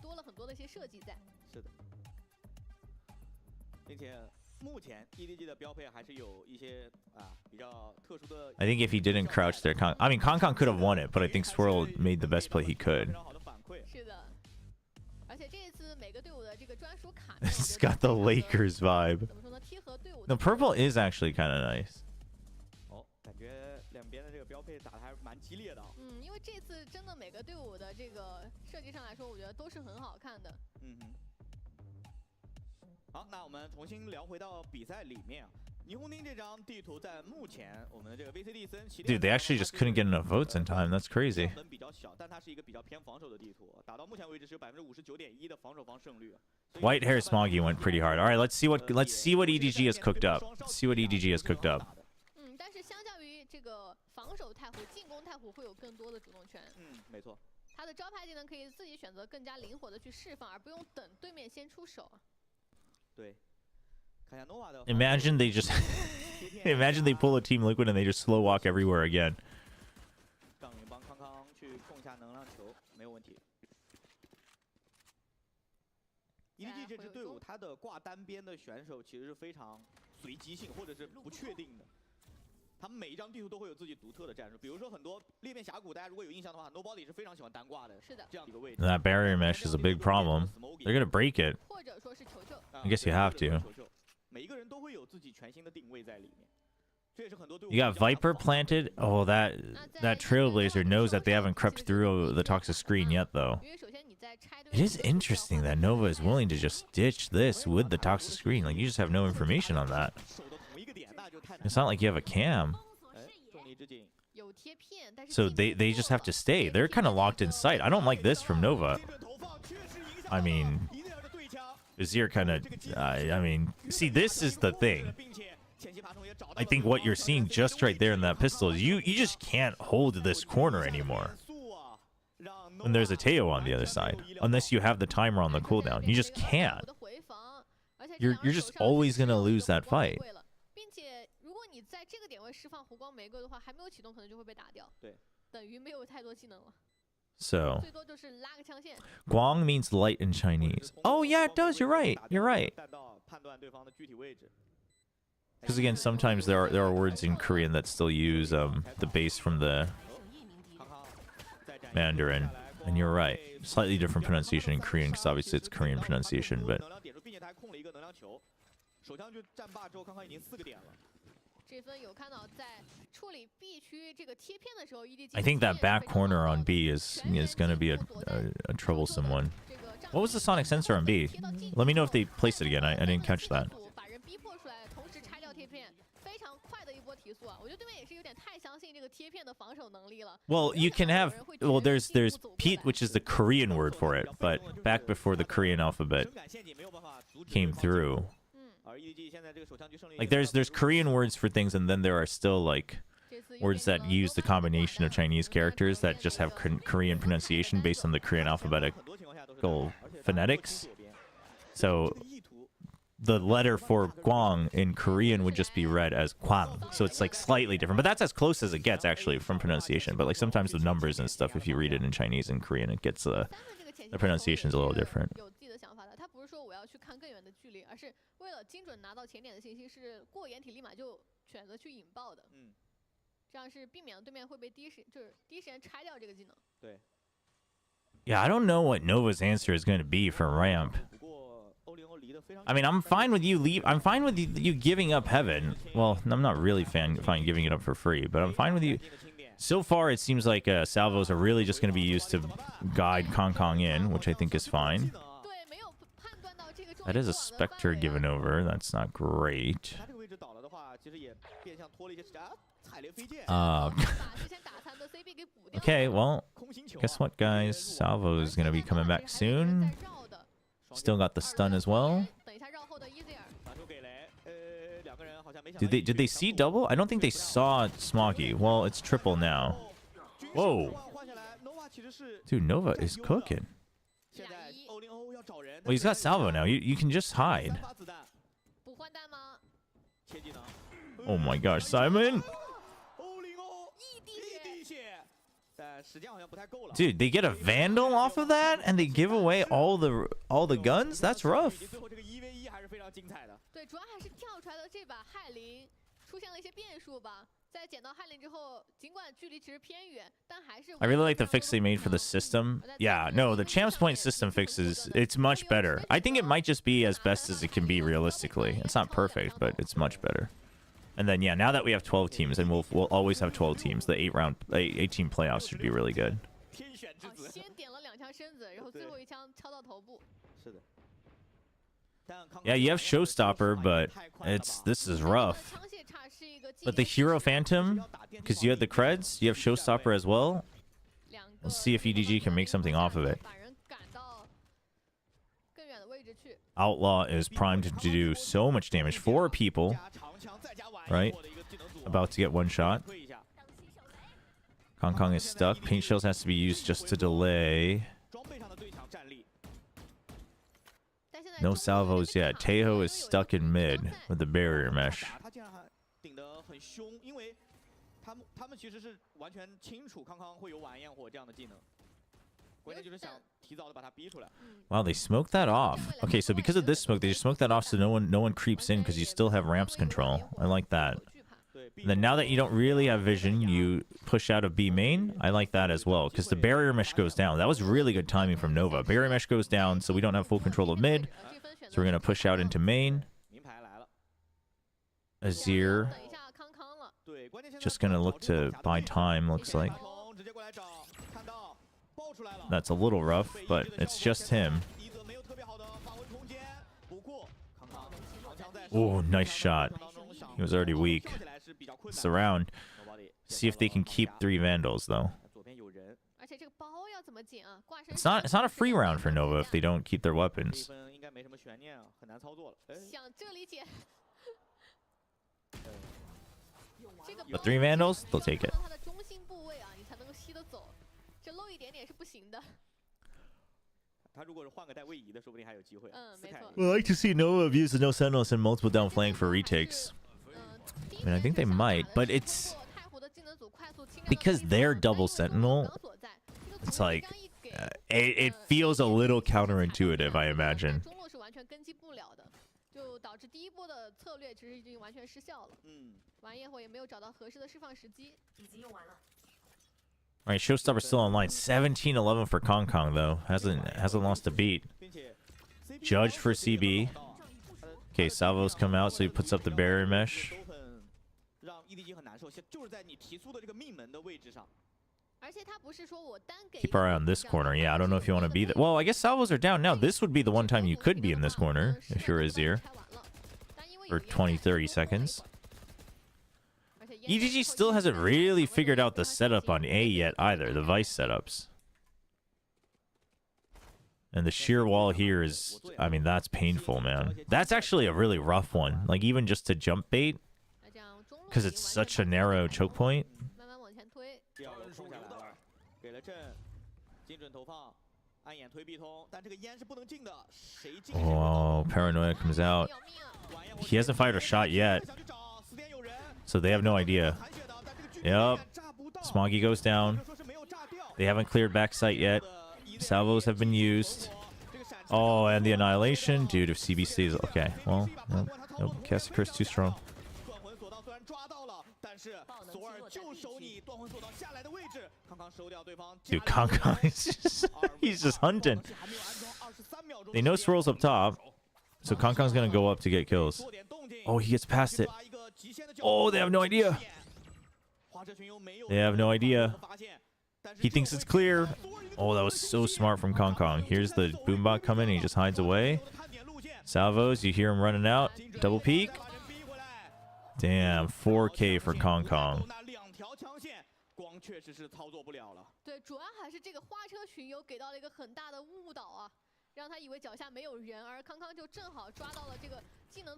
I think if he didn't crouch there, I mean, Kong could have won it, but I think Swirl made the best play he could. It's got the Lakers vibe. The purple is actually kind of nice. Dude, they actually just couldn't get enough votes in time. That's crazy. White hair Smoggy went pretty hard. All right, let's see what EDG has cooked up. Let's see what EDG has cooked up. Imagine they just imagine they pull a Team Liquid and they just slow walk everywhere again. EDG 这支队伍，它的挂单边的选手其实是非常随机性或者是不确定的。他们每一张地图都会有自己独特的战术，比如说很多裂变峡谷，大家如果有印象的话 ，Nobody 是非常喜欢单挂的。是的，这样一个位置。That barrier mesh is a big problem. They're gonna break it. I guess you have to. 每一个人都会有自己全新的定位在里面。 You got Viper planted. Oh, that Trailblazer knows that they haven't crept through the toxic screen yet, though. It is interesting that Nova is willing to just ditch this with the toxic screen. Like, you just have no information on that. It's not like you have a cam. So they just have to stay. They're kind of locked in sight. I don't like this from Nova. I mean, Vizier kind of... I mean, see, this is the thing. I think what you're seeing just right there in that pistol is you just can't hold this corner anymore. And there's a Teo on the other side. Unless you have the timer on the cooldown. You just can't. You're just always going to lose that fight. So, Guang means light in Chinese. Oh, yeah, it does. You're right. You're right. Because, again, sometimes there are words in Korean that still use the base from the Mandarin. And you're right. Slightly different pronunciation in Korean, because obviously it's Korean pronunciation, but... I think that back corner on B is going to be a troublesome one. What was the sonic sensor on B? Let me know if they placed it again. I didn't catch that. Well, you can have... Well, there's Pete, which is the Korean word for it, but back before the Korean alphabet came through... Like, there's Korean words for things, and then there are still, like, words that use the combination of Chinese characters that just have Korean pronunciation based on the Korean alphabetical phonetics. So, the letter for Guang in Korean would just be read as Kwang. So it's, like, slightly different. But that's as close as it gets, actually, from pronunciation. But, like, sometimes the numbers and stuff, if you read it in Chinese and Korean, it gets... the pronunciation's a little different. Yeah, I don't know what Nova's answer is going to be for ramp. I mean, I'm fine with you I'm fine with you giving up Heaven. Well, I'm not really fine giving it up for free, but I'm fine with you. So far, it seems like salvos are really just going to be used to guide Kong in, which I think is fine. That is a Spectre given over. That's not great. Okay, well, guess what, guys? Salvo is going to be coming back soon. Still got the stun as well. Did they see double? I don't think they saw Smoggy. Well, it's triple now. Whoa. Dude, Nova is cooking. Well, he's got Salvo now. You can just hide. Oh my gosh, Simon! Dude, they get a Vandal off of that, and they give away all the guns? That's rough. I really like the fix they made for the system. Yeah, no, the Champs Point system fixes, it's much better. I think it might just be as best as it can be realistically. It's not perfect, but it's much better. And then, yeah, now that we have 12 teams, and we'll always have 12 teams, the 8-team playoffs should be really good. Yeah, you have Showstopper, but this is rough. But the Hero Phantom, because you had the creds, you have Showstopper as well. We'll see if EDG can make something off of it. Outlaw is primed to do so much damage. 4 people, right? About to get one shot. Kong is stuck. Paint Shells has to be used just to delay. No salvos yet. Tejo is stuck in mid with the barrier mesh. Wow, they smoked that off. Okay, so because of this smoke, they just smoked that off so no one creeps in because you still have ramps control. I like that. And then now that you don't really have vision, you push out of B main. I like that as well because the barrier mesh goes down. That was really good timing from Nova. Barrier mesh goes down, so we don't have full control of mid. So we're going to push out into main. Azir. Just going to look to buy time, looks like. that's a little rough, but it's just him. Oh, nice shot. He was already weak. It's the round. See if they can keep 3 Vandals, though. It's not a free round for Nova if they don't keep their weapons. But 3 Vandals, they'll take it. Well, I like to see Nova use the no sentinels and multiple down flank for retakes. I mean, I think they might, but it's because they're double sentinel. It's like it feels a little counterintuitive, I imagine. All right, Showstopper's still online. 17-11 for Kong Kong though. Hasn't lost a beat. Judge for CB. Okay, Salvo's come out, so he puts up the barrier mesh. Keep our eye on this corner. Yeah, I don't know if you want to be there. Well, I guess Salvos are down now. This would be the one time you could be in this corner if you're Azir. For 20-30 seconds. EDG still hasn't really figured out the setup on A yet either, the Vice setups. And the sheer wall here is, I mean, that's painful, man. That's actually a really rough one. Like, even just to jump bait, because it's such a narrow choke point. Oh, Paranoia comes out. He hasn't fired a shot yet. So they have no idea. Yep. Smoggy goes down. They haven't cleared backside yet. Salvos have been used. Oh, and the Annihilation. Dude, if CB stays... Okay, well, nope. Cast a curse too strong. Dude, Kong Kong is just... he's just hunting. They know Swirl's up top. So Kong Kong's gonna go up to get kills. Oh, he gets past it. Oh, they have no idea. They have no idea. He thinks it's clear. Oh, that was so smart from Kong Kong. Here's the Boombot coming, and he just hides away. Salvos, you hear him running out. Double peek. Damn, 4K for Kong Kong.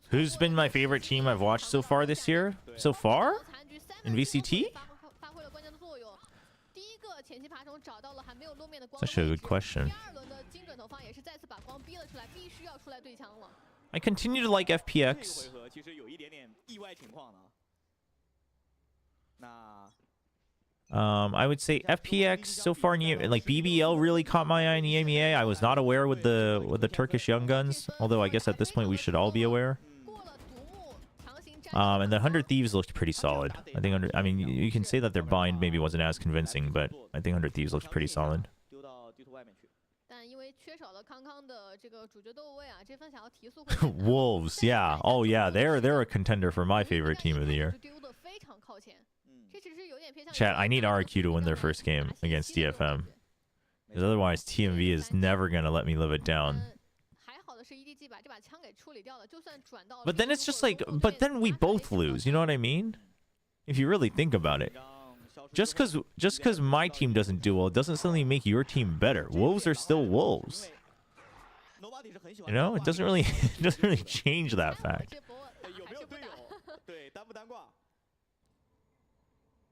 Who's been my favorite team I've watched so far this year? So far? In VCT? Such a good question. I continue to like FPX. I would say FPX so far, like BBL really caught my eye in EMEA. I was not aware with the Turkish Young Guns, although I guess at this point we should all be aware. And the 100 Thieves looked pretty solid. I think I mean, you can say that their bind maybe wasn't as convincing, but I think 100 Thieves looked pretty solid. Wolves, yeah. Oh yeah, they're a contender for my favorite team of the year. Chat, I need RQ to win their first game against DFM. Because otherwise TMV is never going to let me live it down. But then it's just like, but then we both lose, you know what I mean? If you really think about it. Just because my team doesn't do well, doesn't suddenly make your team better. Wolves are still wolves. You know, it doesn't really change that fact.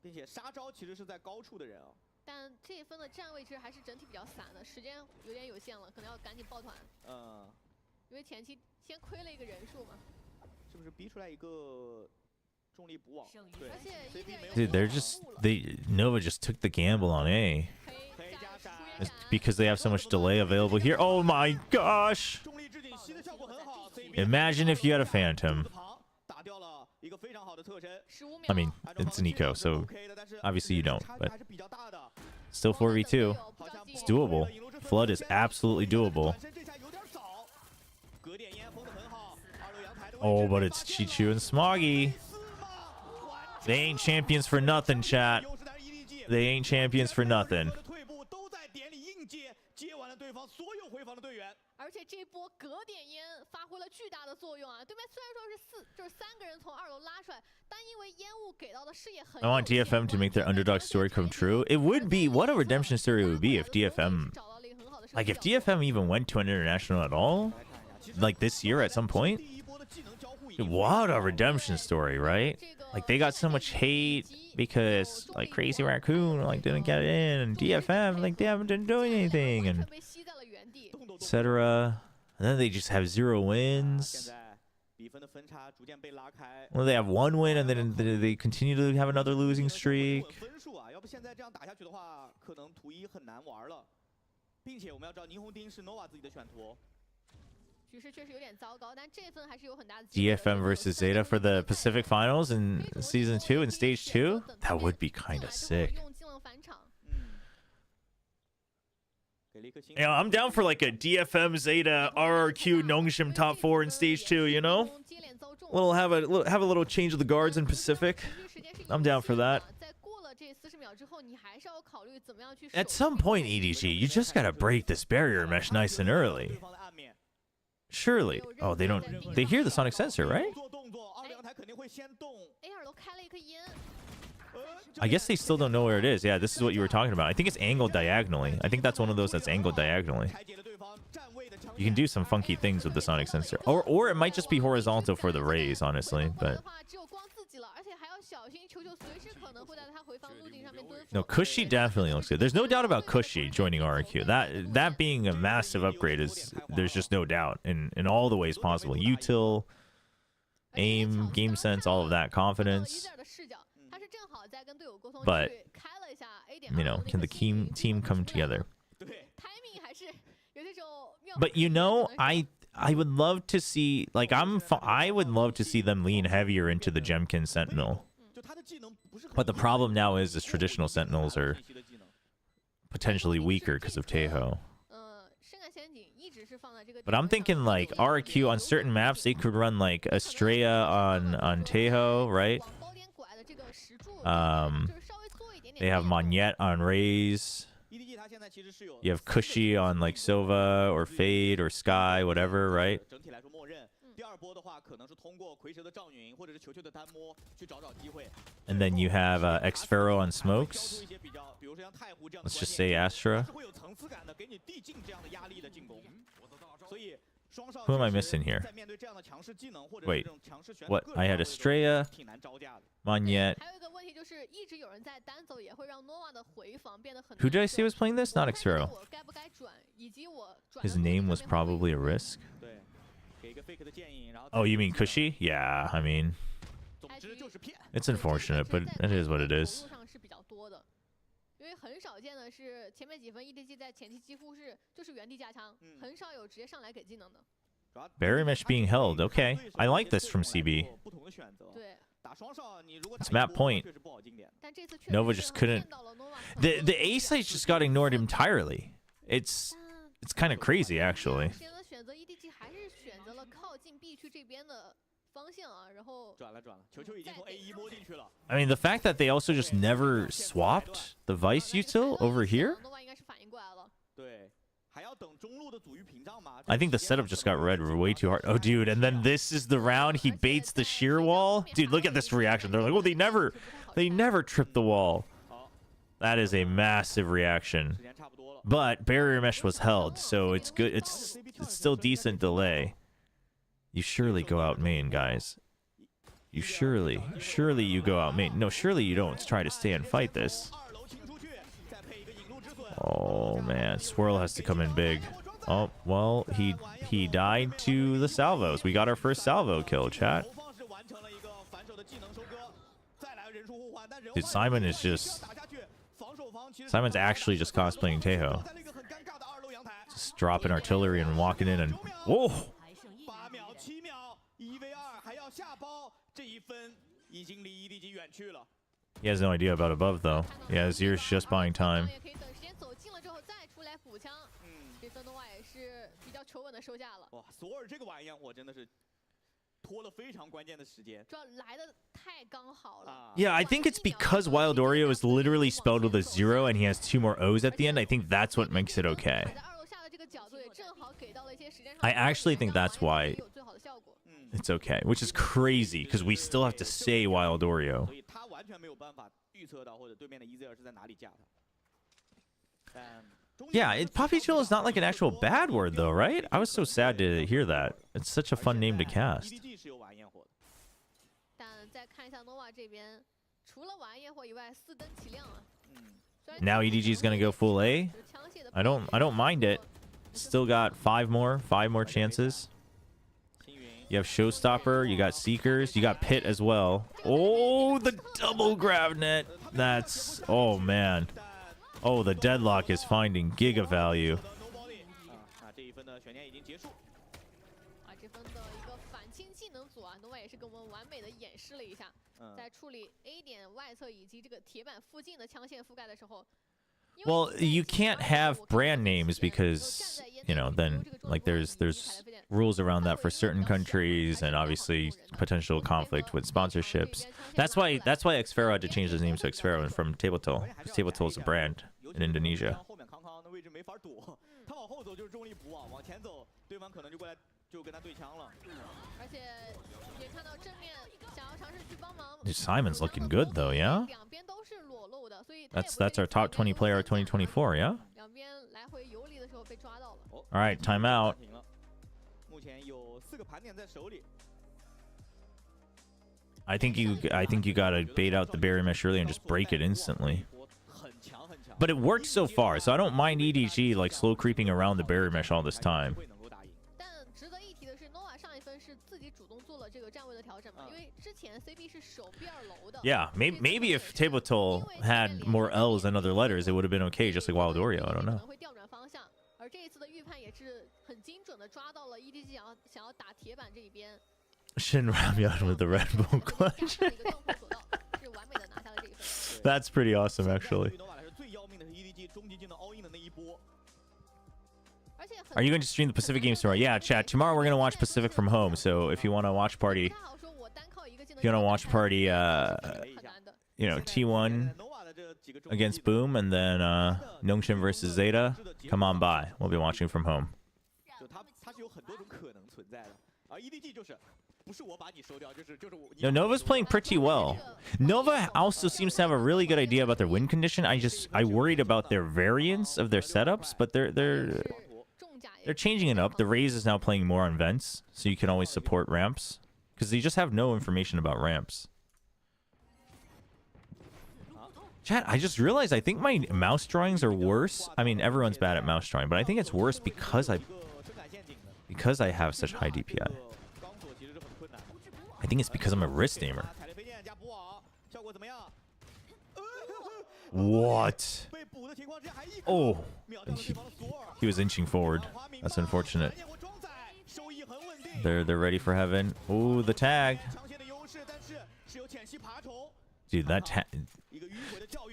并且杀招其实是在高处的人啊。但这一分的站位其实还是整体比较散的，时间有点有限了，可能要赶紧抱团。因为前期先亏了一个人数嘛。是不是逼出来一个重力补网？对。Dude, Nova just took the gamble on A. It's because they have so much delay available here. Oh my gosh! Imagine if you had a Phantom. I mean, it's an eco, so obviously you don't, but still 4v2. It's doable. Flood is absolutely doable. Oh, but it's Chichu and Smoggy. They ain't champions for nothing, chat. They ain't champions for nothing. 方所有回防的队员。而且这波隔点烟发挥了巨大的作用啊！对面虽然说是3个人从2楼拉出来，但因为烟雾给到的视野很。I want DFM to make their underdog story come true. It would be what a redemption story would be if DFM, like if DFM even went to an international at all, like this year at some point. What a redemption story, right? Like they got so much hate because like Crazy Raccoon like didn't get it in, and DFM like they haven't been doing anything, and etc. And then they just have 0 wins. Well, they have 1 win, and then they continue to have another losing streak. 局势确实有点糟糕，但这份还是有很大的 DFM versus Zeta for the Pacific Finals in Season 2 and Stage 2? That would be kind of sick. Yeah, I'm down for like a DFM Zeta RRQ Nongshim top 4 in Stage 2, you know? Have a little change of the guards in Pacific. I'm down for that. At some point, EDG, you just gotta break this barrier mesh nice and early. Surely. Oh, they don't. They hear the sonic sensor, right? I guess they still don't know where it is. Yeah, this is what you were talking about. I think it's angled diagonally. I think that's one of those that's angled diagonally. You can do some funky things with the sonic sensor. Or it might just be horizontal for the rays, honestly. But no, Cushy definitely looks good. There's no doubt about Cushy joining RQ. That being a massive upgrade is, there's just no doubt in all the ways possible. Util, aim, game sense, all of that, confidence. But you know, can the team come together? But you know, I would love to see, like, I would love to see them lean heavier into the Gemkin Sentinel. But the problem now is traditional Sentinels are potentially weaker because of Taeho. But I'm thinking like RQ on certain maps, they could run like Estrella on Taeho, right? They have Monette on Raze. You have Cushy on like Sova or Fade or Sky, whatever, right? And then you have Xpharaoh on Smokes. Let's just say Astra. Who am I missing here? Wait, what? I had Estrella, Monette. Who did I say was playing this? Not Xpharaoh. His name was probably a risk. Oh, you mean Cushy? Yeah, I mean, it's unfortunate, but it is what it is. Barrier mesh being held. Okay, I like this from CB. It's map point. Nova just couldn't. The A site just got ignored entirely. It's kind of crazy, actually. I mean, the fact that they also just never swapped the Vice util over here. I think the setup just got read way too hard. Oh, dude, and then this is the round he baits the shear wall. Dude, look at this reaction. They're like, oh, they never tripped the wall. That is a massive reaction. But barrier mesh was held, so it's good. It's still decent delay. You surely go out main, guys. You surely you go out main. No, surely you don't try to stay and fight this. Oh man, Swirl has to come in big. Oh, well, he died to the salvos. We got our first salvo kill, chat. Dude, Simon's actually just cosplaying Taeho. Just dropping artillery and walking in and whoa. He has no idea about above though. Yeah, Zir's just buying time. Yeah, I think it's because Wild Oreo is literally spelled with a 0 and he has 2 more O's at the end. I think that's what makes it okay. I actually think that's why it's okay, which is crazy because we still have to say Wild Oreo. Yeah, Poppy Chill is not like an actual bad word though, right? I was so sad to hear that. It's such a fun name to cast. Now EDG is gonna go full A. I don't mind it. Still got five more chances. You have Showstopper, you got Seekers, you got Pit as well. Oh, the double grab net. That's, oh man. Oh, the deadlock is finding giga value. Well, you can't have brand names because, you know, then like there's rules around that for certain countries and obviously potential conflict with sponsorships. That's why Xfero had to change his name to Xfero from Tabletop. Because Tabletop is a brand in Indonesia. Dude, Simon's looking good though, yeah? That's our top 20 player of 2024, yeah? Alright, timeout. I think you gotta bait out the berry mesh early and just break it instantly. But it worked so far, so I don't mind EDG like slow creeping around the berry mesh all this time. Yeah, maybe if Tabletop had more L's than other letters, it would have been okay, just like Wild Oreo. I don't know. Shin Ramyun with the Red Bull clutch. That's pretty awesome, actually. Are you going to stream the Pacific games tomorrow? Yeah, chat. Tomorrow we're going to watch Pacific from home. So if you want to watch party, you know, T1 against Boom and then Nongshim versus Zeta, come on by. We'll be watching from home. No, Nova's playing pretty well. Nova also seems to have a really good idea about their win condition. I worried about their variance of their setups, but they're changing it up. The Raze is now playing more on vents, so you can always support ramps because they just have no information about ramps. Chat, I just realized I think my mouse drawings are worse. I mean, everyone's bad at mouse drawing, but I think it's worse because I have such high DPI. I think it's because I'm a wrist aimer. What? Oh, he was inching forward. That's unfortunate. They're ready for heaven. Oh, the tag. Dude, that tag.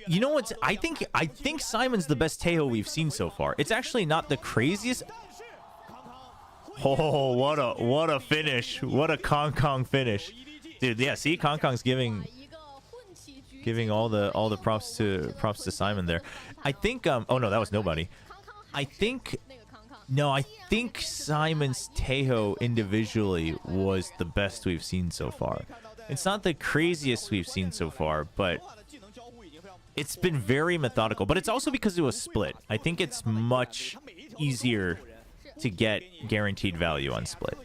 You know what? I think Simon's the best Taeho we've seen so far. It's actually not the craziest. Oh, what a finish. What a Kong finish. Dude, yeah, see, Kong's giving all the props to Simon there. I think oh no, that was nobody. I think Simon's Taeho individually was the best we've seen so far. It's not the craziest we've seen so far, but it's been very methodical. But it's also because it was split. I think it's much easier to get guaranteed value on split.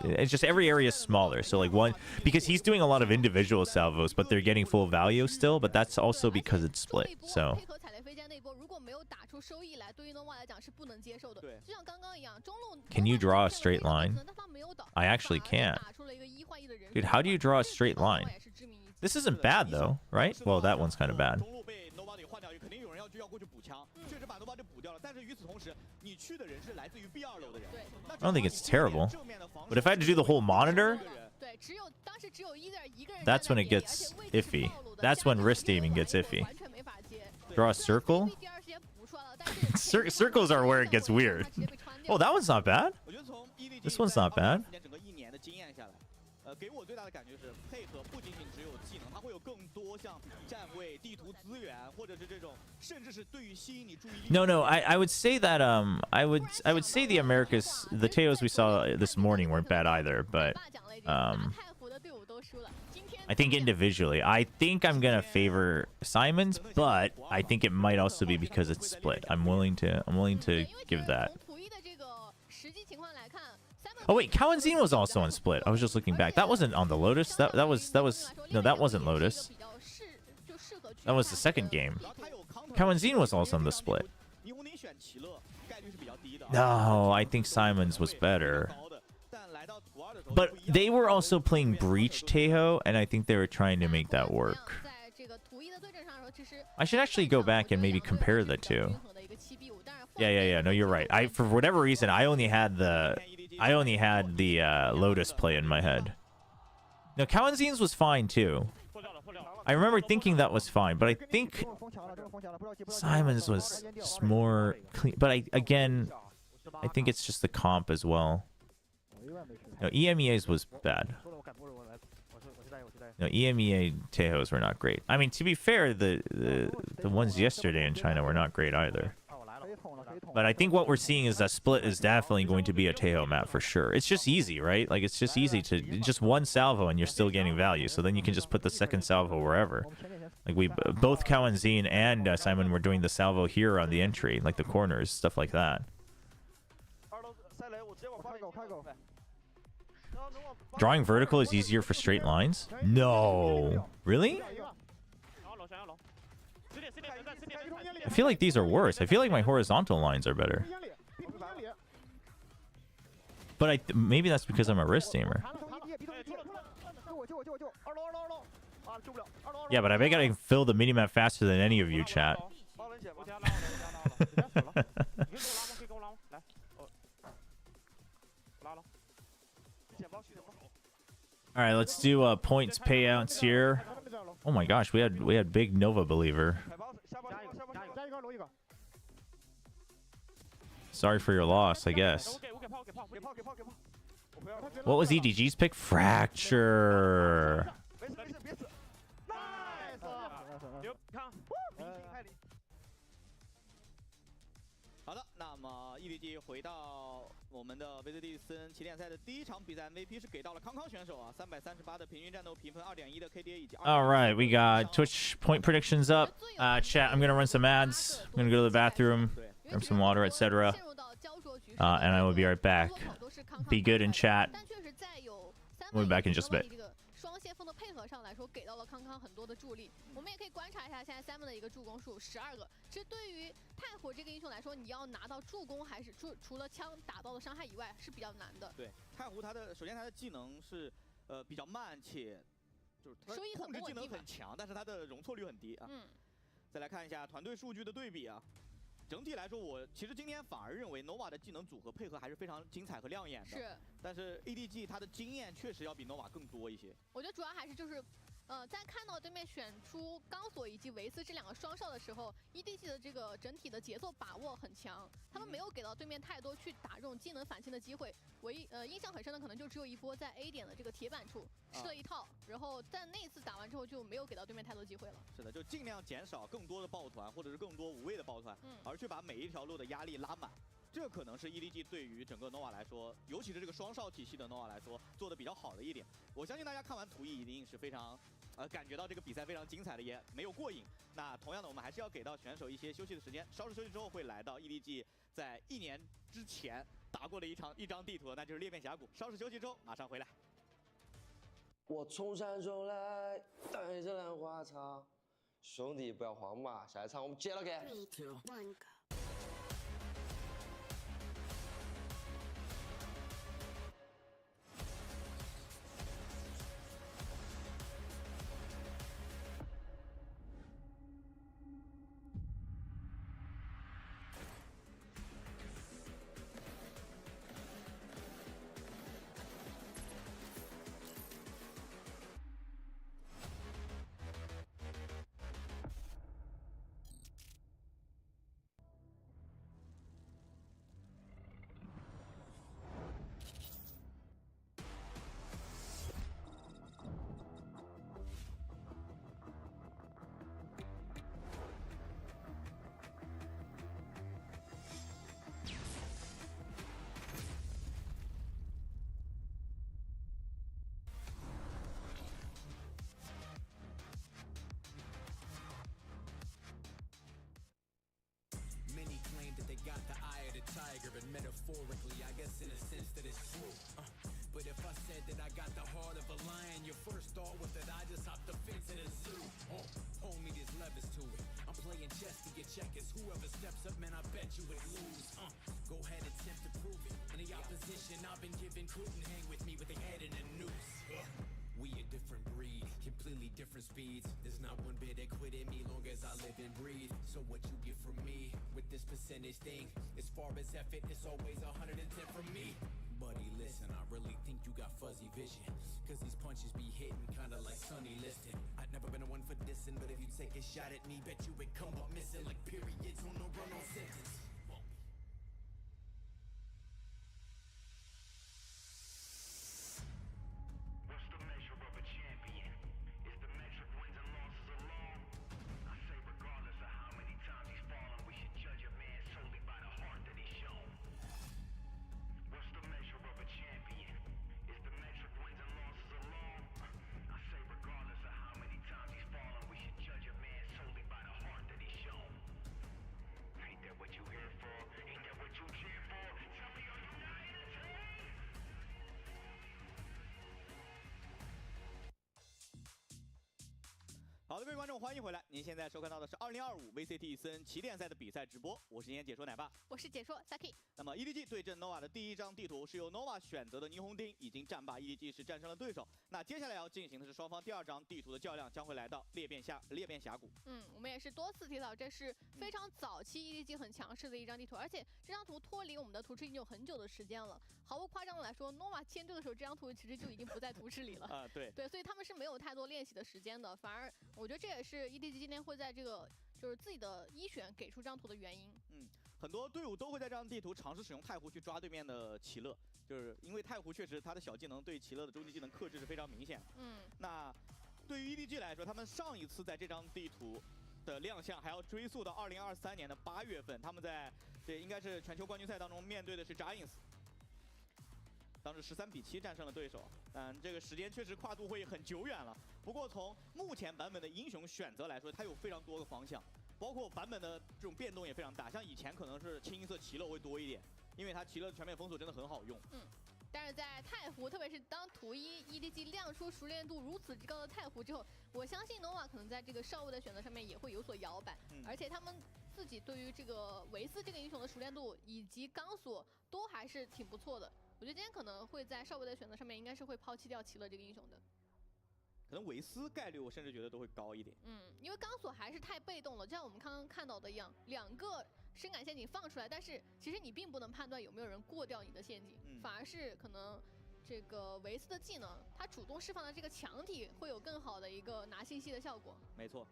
It's just every area is smaller, so like one, because he's doing a lot of individual salvos, but they're getting full value still, but that's also because it's split. So can you draw a straight line? I actually can't. Dude, how do you draw a straight line? This isn't bad though, right? Well, that one's kind of bad. I don't think it's terrible. But if I had to do the whole monitor, that's when it gets iffy. That's when wrist aiming gets iffy. Draw a circle? Circles are where it gets weird. Oh, that one's not bad. This one's not bad. 给我最大的感觉是配合不仅仅只有技能，它会有更多像站位、地图资源，或者是这种，甚至是对于吸引你注意力。No, I would say that I would say the Teos we saw this morning weren't bad either, but I think individually, I think I'm gonna favor Simon's, but I think it might also be because it's split. I'm willing to give that. Oh wait, Kawanzin was also on split. I was just looking back. That wasn't on the Lotus. That was no, that wasn't Lotus. That was the second game. Kawanzin was also on the split. No, I think Simon's was better. But they were also playing Breach Teho, and I think they were trying to make that work. I should actually go back and maybe compare the two. Yeah. No, you're right. For whatever reason, I only had the Lotus play in my head. No, Kawanzin's was fine too. I remember thinking that was fine, but I think Simon's was just more clean. But I think it's just the comp as well. No, EMEA's was bad. No, EMEA Tejo's were not great. I mean, to be fair, the ones yesterday in China were not great either. But I think what we're seeing is that split is definitely going to be a Tejo map for sure. It's just easy, right? Like, it's just easy to just one salvo and you're still getting value. So then you can just put the second salvo wherever. Like, both Kawanzin and Simon were doing the salvo here on the entry, like the corners, stuff like that. Drawing vertical is easier for straight lines? No. Really? I feel like these are worse. I feel like my horizontal lines are better. But maybe that's because I'm a wrist aimer. Yeah, but I bet I can fill the minimap faster than any of you, chat. All right, let's do points payouts here. Oh my gosh, we had big Nova believer. Sorry for your loss, I guess. What was EDG's pick? Fracture. 好的，那么 EDG 回到我们的 VCT CN 起点赛的第一场比赛 MVP 是给到了康康选手啊，338的平均战斗评分，2.1的 KDA 以及。All right, we got Twitch point predictions up. Chat, I'm gonna run some ads. I'm gonna go to the bathroom, grab some water, etc. And I will be right back. Be good in chat. We'll be back in just a bit. 双先锋的配合上来说，给到了康康很多的助力。我们也可以观察一下现在 Simon 的一个助攻数12个。其实对于太火这个英雄来说，你要拿到助攻还是除了枪打到的伤害以外是比较难的。对，太湖首先他的技能是比较慢且就是控制技能很强，但是他的容错率很低啊。再来看一下团队数据的对比啊。 整体来说，我其实今天反而认为 Nova 的技能组合配合还是非常精彩和亮眼的。是，但是 EDG 他的经验确实要比 Nova 更多一些。我觉得主要还是就是，在看到对面选出钢索以及维斯这2个双少的时候 ，EDG 的这个整体的节奏把握很强，他们没有给到对面太多去打这种技能反清的机会。唯一印象很深的可能就只有一波在 A 点的这个铁板处吃了一套，然后但那一次打完之后就没有给到对面太多机会了。是的，就尽量减少更多的抱团或者是更多无谓的抱团，而去把每一条路的压力拉满。 这可能是 EDG 对于整个 Nova 来说，尤其是这个双少体系的 Nova 来说做的比较好的一点。我相信大家看完图一定是非常感觉到这个比赛非常精彩的，也没有过瘾。那同样的，我们还是要给到选手一些休息的时间。稍事休息之后会来到 EDG 在1年之前打过的一张地图，那就是裂变峡谷。稍事休息之后马上回来。我从山中来，带着兰花草，兄弟不要慌嘛，下一场我们接了给。metaphorically, I guess in a sense that it's true. But if I said that I got the heart of a lion, your first thought was that I just hopped the fence in a zoo. Oh, homie, there's levers to it. I'm playing chess to get checkers. Whoever steps up, man, I bet you would lose. Go ahead and attempt to prove it. In the opposition I've been given couldn't hang with me with a head in a noose. We a different breed, completely different speeds. There's not one bit that quit in me long as I live and breathe. So what you get from me with this percentage thing, as far as effort, it's always 110 from me. Buddy, listen, I really think you got fuzzy vision, cause these punches be hitting kinda like Sonny Liston. I've never been a one for dissing, but if you take a shot at me, bet you would come up missing like periods on no run-on sentence.好的，各位观众，欢迎回来！您现在收看到的是2025 VCT CN 旗舰赛的比赛直播，我是今天解说奶爸，我是解说 Saki。那么 EDG 对阵 nova 的第一张地图是由 nova 选择的霓虹钉，已经战罢 EDG 是战胜了对手。那接下来要进行的是双方第二张地图的较量，将会来到裂变峡谷。我们也是多次提到，这是非常早期 EDG 很强势的一张地图，而且这张图脱离我们的图池已经有很久的时间了。毫不夸张的来说 ，nova 签队的时候，这张图其实就已经不在图池里了。对，所以他们是没有太多练习的时间的，反而我觉得这也是 EDG 今天会在这个就是自己的一选给出这张图的原因。很多队伍都会在这张地图尝试使用太湖去抓对面的奇乐，就是因为太湖确实他的小技能对奇乐的终极技能克制是非常明显。那对于 EDG 来说，他们上一次在这张地图的亮相还要追溯到2023年的8月份，他们在这应该是全球冠军赛当中面对的是 Giants。当时13比7战胜了对手，这个时间确实跨度会很久远了。不过从目前版本的英雄选择来说，它有非常多个方向，包括版本的这种变动也非常大。像以前可能是清一色奇乐会多一点，因为它奇乐的全面封锁真的很好用。但是在太湖，特别是当图一 EDG 亮出熟练度如此之高的太湖之后，我相信 nova 可能在这个少尉的选择上面也会有所摇摆，而且他们自己对于这个维斯这个英雄的熟练度以及钢索都还是挺不错的。我觉得今天可能会在少尉的选择上面，应该是会抛弃掉奇乐这个英雄的。可能维斯概率我甚至觉得都会高一点。因为钢索还是太被动了，就像我们刚刚看到的一样，2个深感陷阱放出来，但是其实你并不能判断有没有人过掉你的陷阱，反而是可能这个维斯的技能，他主动释放的这个强体会有更好的一个拿信息的效果。没错，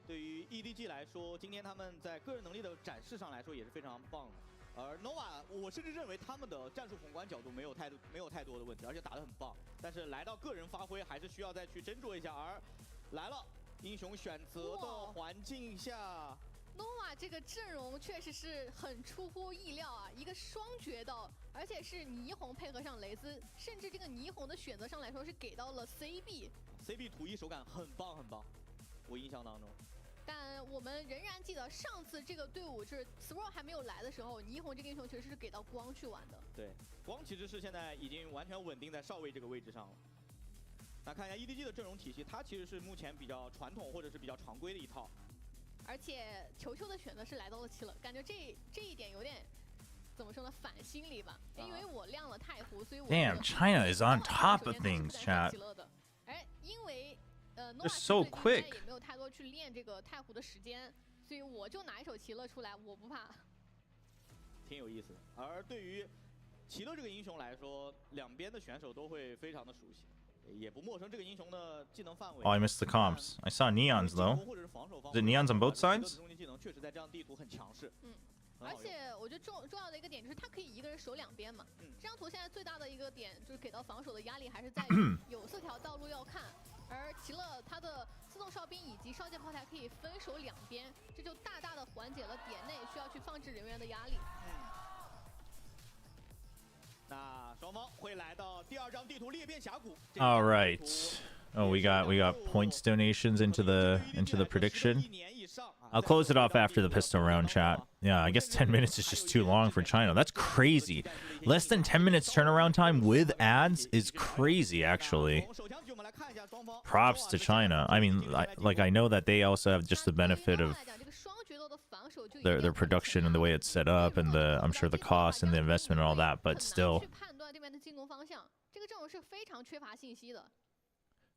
对于 EDG 来说，今天他们在个人能力的展示上来说也是非常棒的。而 nova 我甚至认为他们的战术宏观角度没有太多的问题，而且打得很棒。但是来到个人发挥，还是需要再去斟酌一下。而来了，英雄选择的环境下 ，nova 这个阵容确实是很出乎意料啊！一个双绝刀，而且是霓虹配合上雷兹，甚至这个霓虹的选择上来说是给到了 CB 图一手感很棒，我印象当中。但我们仍然记得上次这个队伍就是 Swirl 还没有来的时候，霓虹这个英雄其实是给到光去玩的。对，光其实是现在已经完全稳定在少尉这个位置上了。那看一下 EDG 的阵容体系，它其实是目前比较传统或者是比较常规的一套。而且球球的选择是来到了奇乐，感觉这一点有点怎么说呢，反心理吧。因为我亮了太湖，所以我 Damn, China is on top of things, chat. 因为They're so quick. 也没有太多去练这个太湖的时间，所以我就拿一手奇乐出来，我不怕。挺有意思的。而对于奇乐这个英雄来说，两边的选手都会非常的熟悉，也不陌生这个英雄的技能范围。Oh, I missed the comps. I saw neons though. Is it neons on both sides? 终极技能确实在这样地图很强势。而且我觉得重要的一个点就是他可以一个人守两边嘛。这张图现在最大的一个点就是给到防守的压力还是在于有4条道路要看。而奇乐他的自动哨兵以及烧箭炮台可以分守两边，这就大大的缓解了点内需要去放置人员的压力。那双方会来到第二张地图裂变峡谷。All right. Oh, we got points donations into the prediction. 1年以上 I'll close it off after the pistol round, chat. Yeah, I guess 10 minutes is just too long for China. That's crazy. Less than 10 minutes turnaround time with ads is crazy, actually. Props to China. I mean, I know that they also have just the benefit of their production and the way it's set up, and I'm sure the cost and the investment and all that, but still.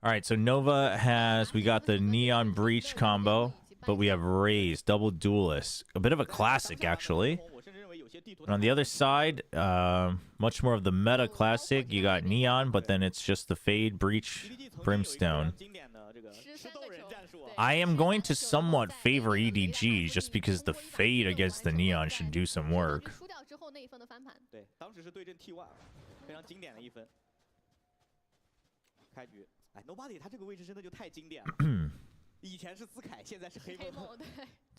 All right, so Nova we got the Neon Breach combo, but we have Raze, double duelist. A bit of a classic, actually. And on the other side, much more of the meta classic. You got Neon, but then it's just the Fade, Breach, Brimstone. I am going to somewhat favor EDG just because the Fade against the Neon should do some work.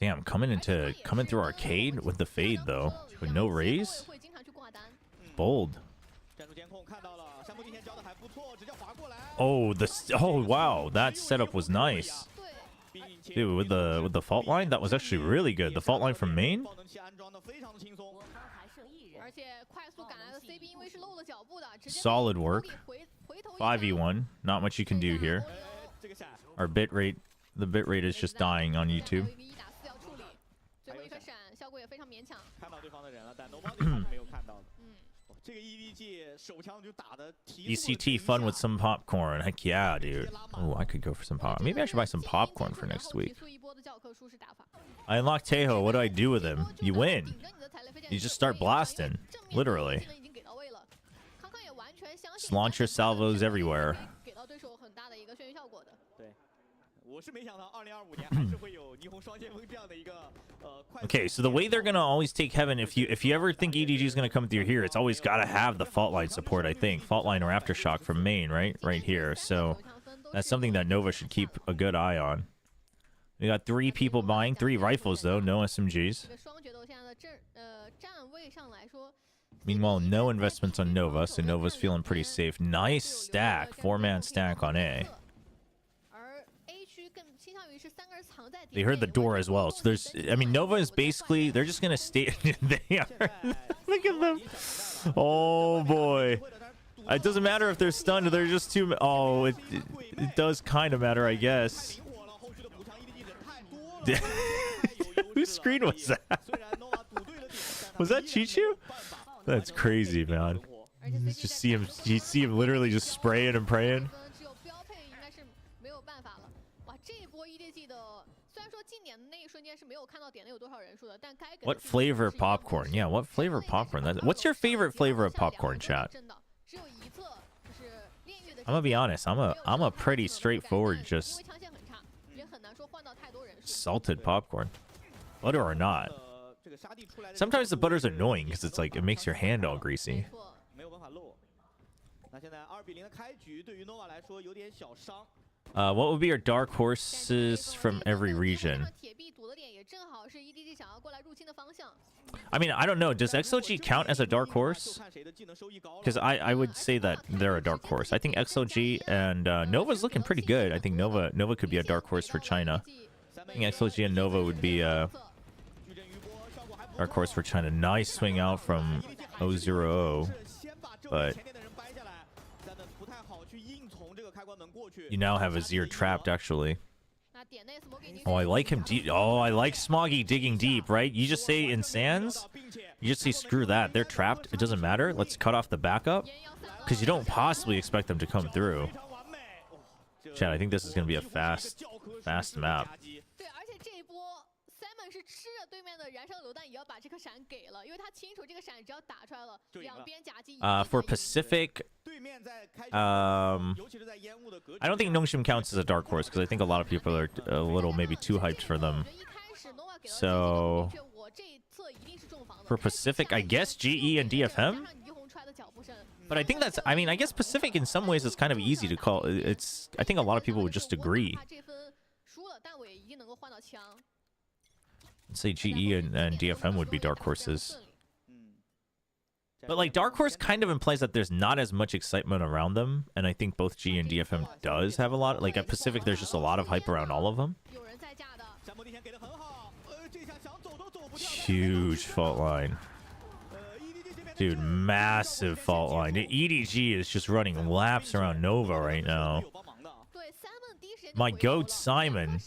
Damn, coming through arcade with the Fade though, with no Raze. Bold. Oh, wow, that setup was nice. Dude, with the fault line, that was actually really good. The fault line from main. Solid work. 5v1. Not much you can do here. Our bitrate, the bitrate is just dying on YouTube. VCT fun with some popcorn. Heck yeah, dude. Oh, I could go for some popcorn. Maybe I should buy some popcorn for next week. I unlocked Tejo. What do I do with him? You win. You just start blasting. Literally. Just launch your salvos everywhere. Okay, so the way they're gonna always take heaven, if you ever think EDG is gonna come through here, it's always gotta have the fault line support, I think. Fault line or aftershock from main, right here. So that's something that Nova should keep a good eye on. We got 3 people buying, 3 rifles though, no SMGs. Meanwhile, no investments on Nova, so Nova's feeling pretty safe. Nice stack, 4-man stack on A. They heard the door as well, so I mean, Nova is basically, they're just gonna stay. They are. Look at them. Oh boy. It doesn't matter if they're stunned, they're just too. Oh, it does kind of matter, I guess. Whose screen was that? Was that Chichu? That's crazy, man. You just see him literally just spraying and praying. What flavor popcorn? Yeah, what flavor popcorn? What's your favorite flavor of popcorn, chat? I'm gonna be honest. I'm a pretty straightforward, just salted popcorn, butter or not. Sometimes the butter's annoying because it's like it makes your hand all greasy. What would be your dark horses from every region? I mean, I don't know. Does XLG count as a dark horse? Because I would say that they're a dark horse. I think XLG and Nova's looking pretty good. I think Nova could be a dark horse for China. I think XLG and Nova would be a dark horse for China. Nice swing out from 000, but you now have Azir trapped, actually. Oh, I like him deep. Oh, I like Smoggy digging deep, right? You just say in Sands, you just say screw that. They're trapped. It doesn't matter. Let's cut off the backup. Because you don't possibly expect them to come through. Chad, I think this is going to be a fast map. For Pacific, I don't think Nongshim counts as a dark horse because I think a lot of people are a little maybe too hyped for them. So for Pacific, I guess GE and DFM. But I think that's, I mean, I guess Pacific in some ways is kind of easy to call. I think a lot of people would just agree. I'd say GE and DFM would be dark horses. But like dark horse kind of implies that there's not as much excitement around them, and I think both GE and DFM does have a lot. Like at Pacific, there's just a lot of hype around all of them. huge fault line. Dude, massive fault line. The EDG is just running laps around Nova right now. My goat Simon.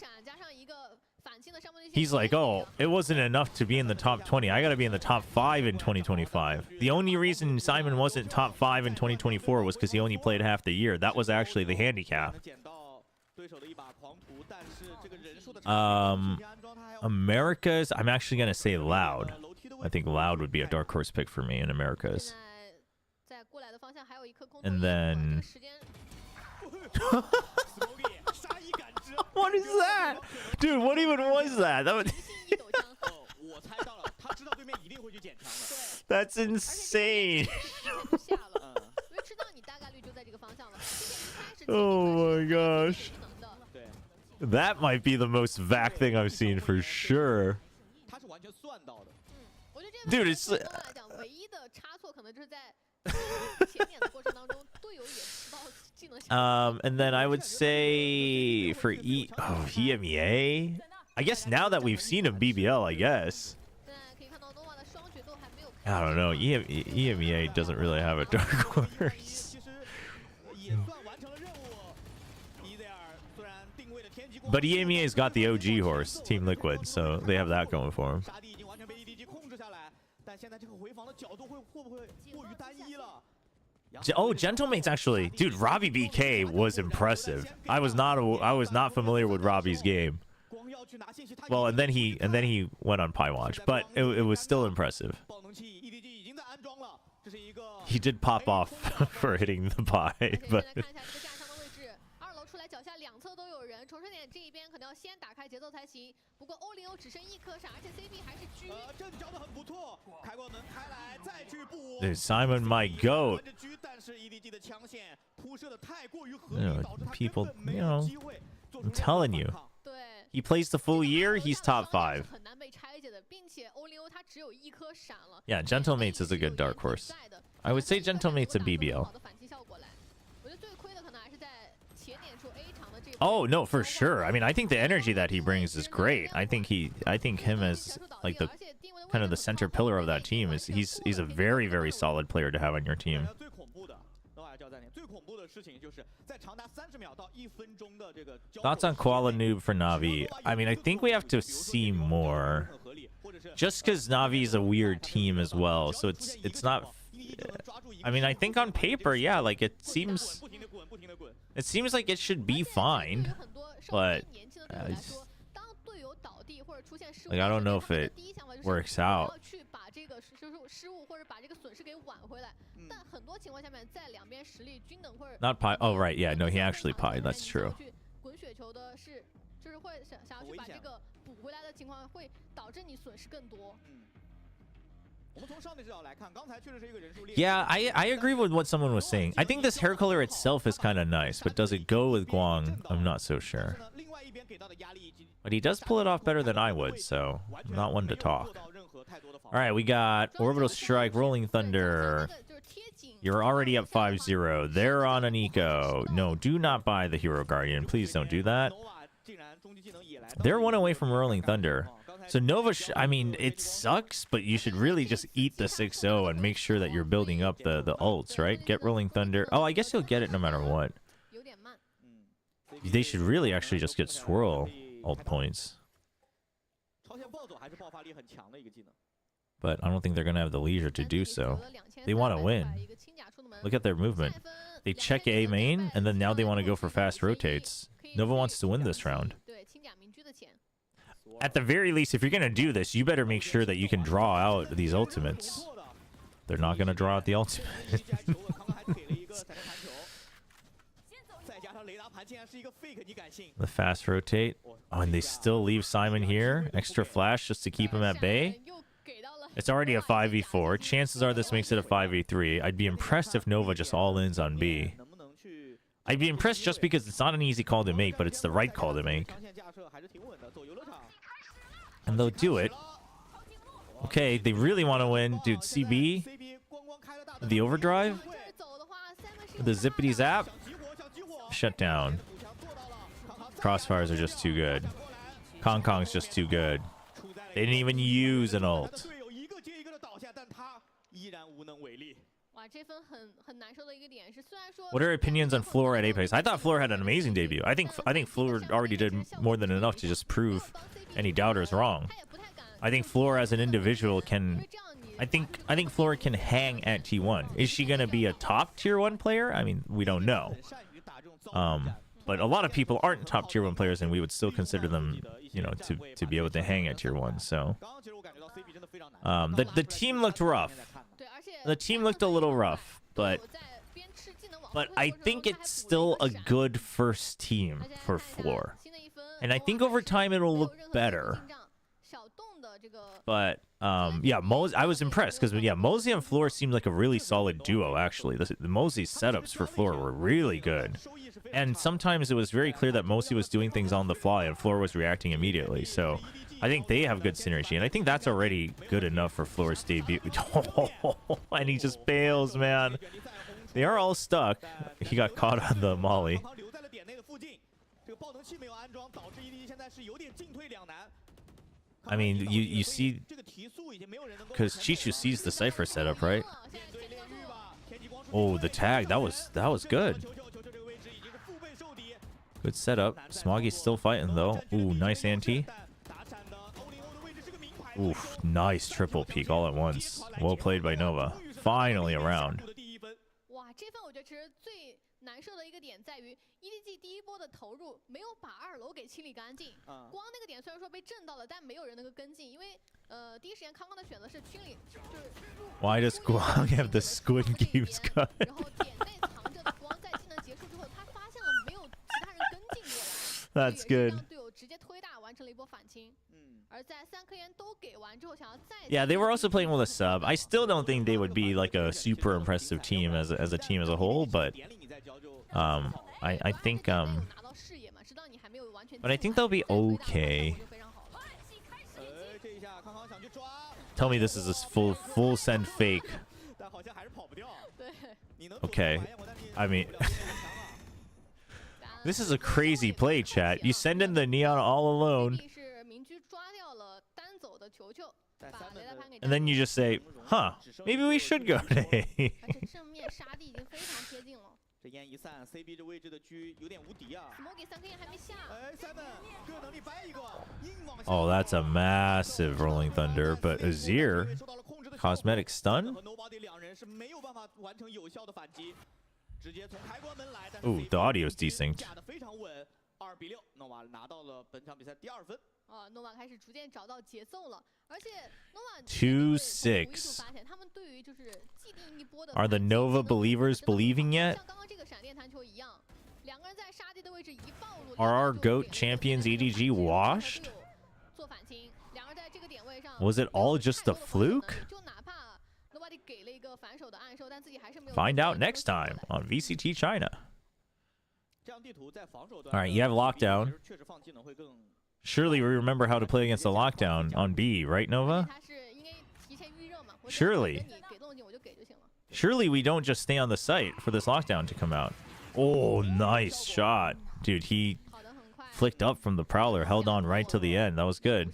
He's like, oh, it wasn't enough to be in the top 20. I got to be in the top 5 in 2025. The only reason Simon wasn't top 5 in 2024 was because he only played half the year. That was actually the handicap. Americas, I'm actually going to say Loud. I think Loud would be a dark horse pick for me in Americas. And then... What is that? Dude, what even was that? That was... That's insane. Oh my gosh. That might be the most vac thing I've seen for sure. Dude, it's... and then I would say for EMEA, I guess now that we've seen him BBL, I guess. I don't know. EMEA doesn't really have a dark horse. But EMEA's got the OG horse, Team Liquid, so they have that going for them. Oh, Gentlemate's actually, dude. Robbie BK was impressive. I was not familiar with Robbie's game. Well, and then he went on Pie Watch, but it was still impressive. He did pop off for hitting the pie, but. Dude, Simon, my goat. You know, people, you know, I'm telling you. He plays the full year, he's top 5. Yeah, Gentlemates is a good dark horse. I would say Gentlemate's a BBL. Oh no, for sure. I mean, I think the energy that he brings is great. I think him as like the kind of the center pillar of that team is he's a very, very solid player to have on your team. Thoughts on Koala Noob for Na'Vi? I mean, I think we have to see more. Just because Na'Vi's a weird team as well, so it's not. I mean, I think on paper, yeah, like it seems like it should be fine, but like I don't know if it works out. Not pie. Oh right, yeah, no, he actually pied. That's true. Yeah, I agree with what someone was saying. I think this hair color itself is kind of nice, but does it go with Guang? I'm not so sure. But he does pull it off better than I would, so I'm not one to talk. All right, we got Orbital Strike, Rolling Thunder. You're already up 5-0. They're on an eco. No, do not buy the Hero Guardian. Please don't do that. They're one away from Rolling Thunder. So Nova, I mean, it sucks, but you should really just eat the 6-0 and make sure that you're building up the ults, right? Get Rolling Thunder. Oh, I guess you'll get it no matter what. They should really actually just get Swirl ult points. But I don't think they're going to have the leisure to do so. They want to win. Look at their movement. They check A main, and then now they want to go for fast rotates. Nova wants to win this round. At the very least, if you're going to do this, you better make sure that you can draw out these ultimates. They're not going to draw out the ultimate. The fast rotate. Oh, and they still leave Simon here. Extra flash just to keep him at bay. It's already a 5v4. Chances are this makes it a 5v3. I'd be impressed if Nova just all-ins on B. I'd be impressed just because it's not an easy call to make, but it's the right call to make. And they'll do it. Okay, they really want to win. Dude, CB. The overdrive. The zippity zap. Shut down. Crossfires are just too good. Kong Kong's just too good. They didn't even use an ult. 队友一个接一个的倒下，但他依然无能为力。 哇，这分很难受的一个点是，虽然说 What are your opinions on Floor at Apex? I thought Floor had an amazing debut. I think Floor already did more than enough to just prove any doubters wrong. I think Floor as an individual can. I think Floor can hang at T1. Is she gonna be a top tier 1 player? I mean, we don't know. But a lot of people aren't top tier 1 players, and we would still consider them, you know, to be able to hang at tier 1. So, the team looked rough. The team looked a little rough, but I think it's still a good first team for Floor. And I think over time it'll look better. But yeah, I was impressed because yeah, Mosey and Floor seemed like a really solid duo actually. The Mosey's setups for Floor were really good. And sometimes it was very clear that Mosey was doing things on the fly and Floor was reacting immediately. So I think they have good synergy, and I think that's already good enough for Floor's debut. And he just bails, man. They are all stuck. He got caught on the molly. I mean, you see, because Chichu sees the Cypher setup, right? Oh, the tag, that was good. Good setup. Smoggy's still fighting though. Ooh, nice anti. Oof, nice triple peek all at once. Well played by Nova. Finally around. 哇，这份我觉得其实最难受的一个点在于 EDG 第一波的投入没有把2楼给清理干净。光那个点虽然说被震到了，但没有人能够跟进，因为第一时间康康的选择是清理，就是。Why does Guang have the Squid Games cut? 然后点内藏着的光在技能结束之后，他发现了没有其他人跟进过来。 That's good. 让队友直接推大完成了一波反清。 Yeah, they were also playing with a sub. I still don't think they would be like a super impressive team as a team as a whole, but I think but I think they'll be okay. Tell me this is a full send fake. Okay, I mean. This is a crazy play, chat. You send in the Neon all alone. And then you just say, huh, maybe we should go to A. Oh, that's a massive Rolling Thunder, but Azir, cosmetic stun? Ooh, the audio's desynced. 2-6. Are the Nova believers believing yet? Are our GOAT champions EDG washed? Was it all just a fluke? Find out next time on VCT China. Alright, you have lockdown. Surely we remember how to play against the lockdown on B, right, Nova? Surely. Surely we don't just stay on the site for this lockdown to come out. Oh, nice shot. Dude, he flicked up from the Prowler, held on right till the end. That was good.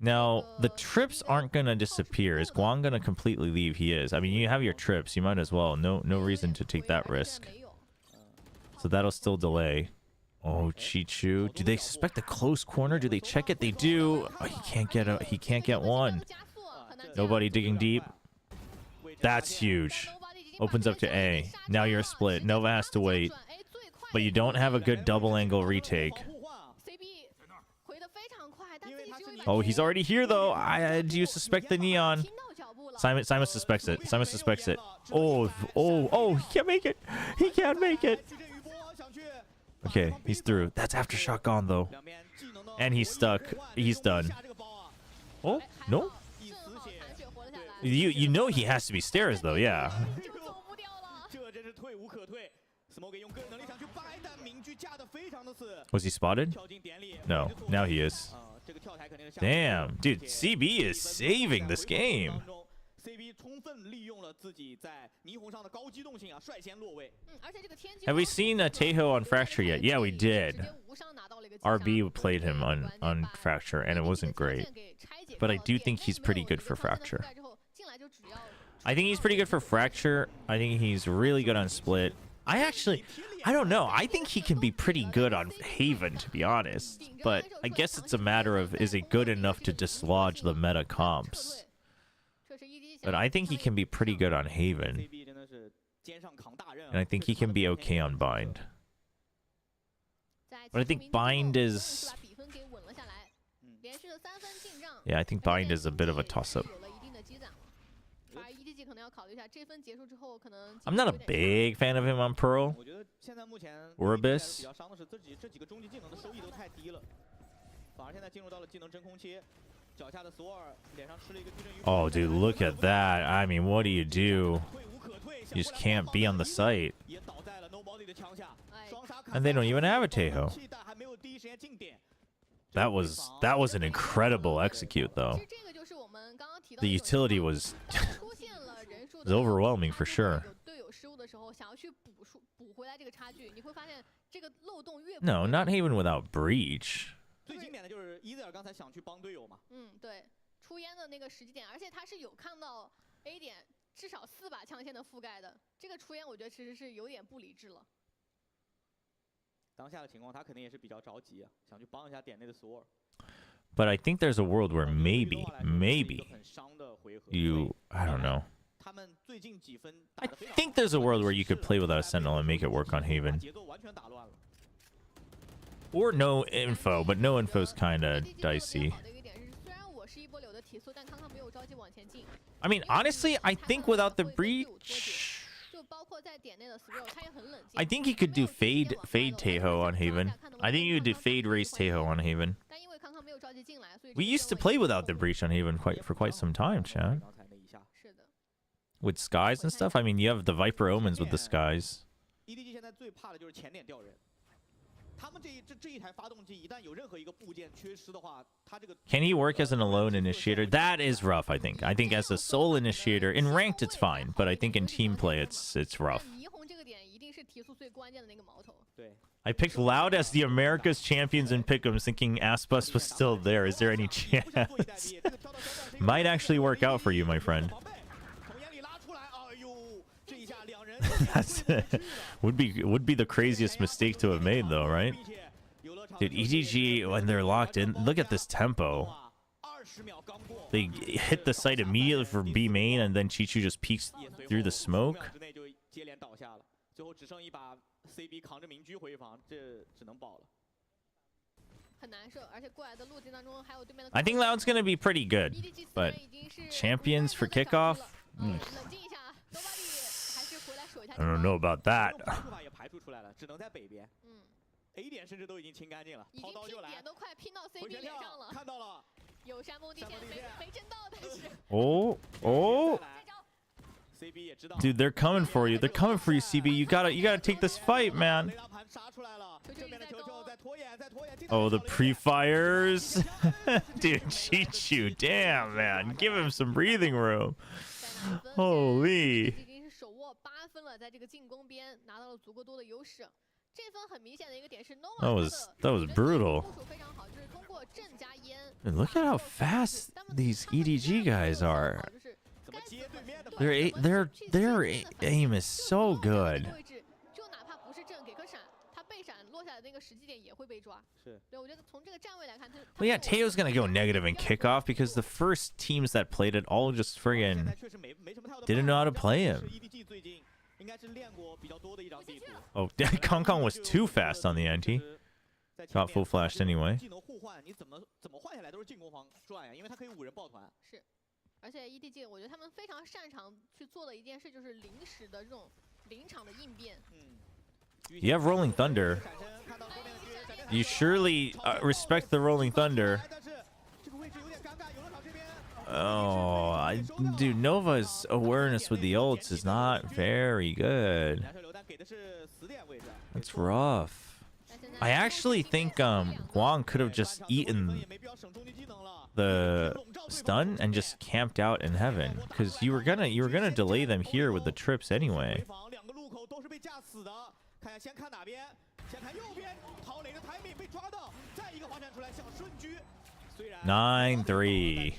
Now, the trips aren't going to disappear. Is Guang going to completely leave? He is. I mean, you have your trips. You might as well. No reason to take that risk. So that'll still delay. Oh, Chichu. Do they suspect a close corner? Do they check it? They do. Oh, he can't get one. Nobody digging deep. That's huge. Opens up to A. Now you're split. Nova has to wait. But you don't have a good double angle retake. Oh, he's already here, though. Do you suspect the Neon? Simon suspects it. Simon suspects it. Oh, he can't make it. He can't make it. Okay, he's through. That's Aftershock gone, though. And he's stuck. He's done. Oh, no? You know he has to be stairs, though, yeah. Was he spotted? No, now he is. Damn, dude, CB is saving this game. CB 充分利用了自己在霓虹上的高机动性啊，率先落位。而且这个天机 Have we seen Tejo on Fracture yet? Yeah, we did. RB played him on Fracture, and it wasn't great. But I do think he's pretty good for Fracture. I think he's pretty good for Fracture. I think he's really good on Split. I don't know. I think he can be pretty good on Haven, to be honest. But I guess it's a matter of, is it good enough to dislodge the meta comps? But I think he can be pretty good on Haven. And I think he can be okay on Bind. But I think Bind is... Yeah, I think Bind is a bit of a toss-up. I'm not a big fan of him on Pearl or Abyss. Oh, dude, look at that. I mean, what do? You just can't be on the site. And they don't even have a Tejo. That was an incredible execute, though. The utility was overwhelming for sure. No, not Haven without Breach. 最经典的就是伊泽尔刚才想去帮队友嘛。对，出烟的那个时机点，而且他是有看到 A 点至少4把枪线的覆盖的，这个出烟我觉得其实是有点不理智了。当下的情况，他肯定也是比较着急啊，想去帮一下点内的索尔。But I think there's a world where maybe you, I don't know. I think there's a world where you could play without a Sentinel and make it work on Haven. Or no info, but no info is kind of dicey. I mean, honestly, I think without the Breach, I think he could do fade Tejo on Haven. I think you could do fade race Tejo on Haven. We used to play without the Breach on Haven for quite some time, Chad. With Skies and stuff. I mean, you have the Viper Omens with the Skies. EDG 现在最怕的就是前点掉人。他们这一台发动机一旦有任何一个部件缺失的话，它这个 Can he work as an alone initiator? That is rough, I think. I think as a sole initiator, in ranked it's fine, but I think in team play it's rough. I picked Loud as the America's champions in Pick'ems, thinking Aspas was still there. Is there any chance? Might actually work out for you, my friend. That's would be the craziest mistake to have made, though, right? Dude, EDG, when they're locked in, look at this tempo. They hit the site immediately for B main, and then Chichu just peeks through the smoke. I think Loud's gonna be pretty good, but champions for kickoff? I don't know about that. Oh. Dude, they're coming for you. They're coming for you, CB. You gotta take this fight, man. Oh, the pre-fires. Dude, Chichu, damn, man. Give him some breathing room. Holy. That was brutal. And look at how fast these EDG guys are. Their aim is so good. Well, yeah, Teo's gonna go negative in kickoff because the first teams that played it all just friggin' didn't know how to play him. Oh, Kong Kong was too fast on the anti. Got full flashed anyway. 而且 EDG 我觉得他们非常擅长去做的一件事就是临时的这种临场的应变。You have Rolling Thunder. You surely respect the Rolling Thunder. Oh, dude, Nova's awareness with the ults is not very good. That's rough. I actually think Guang could have just eaten the stun and just camped out in heaven, because you were gonna delay them here with the trips anyway. 9-3.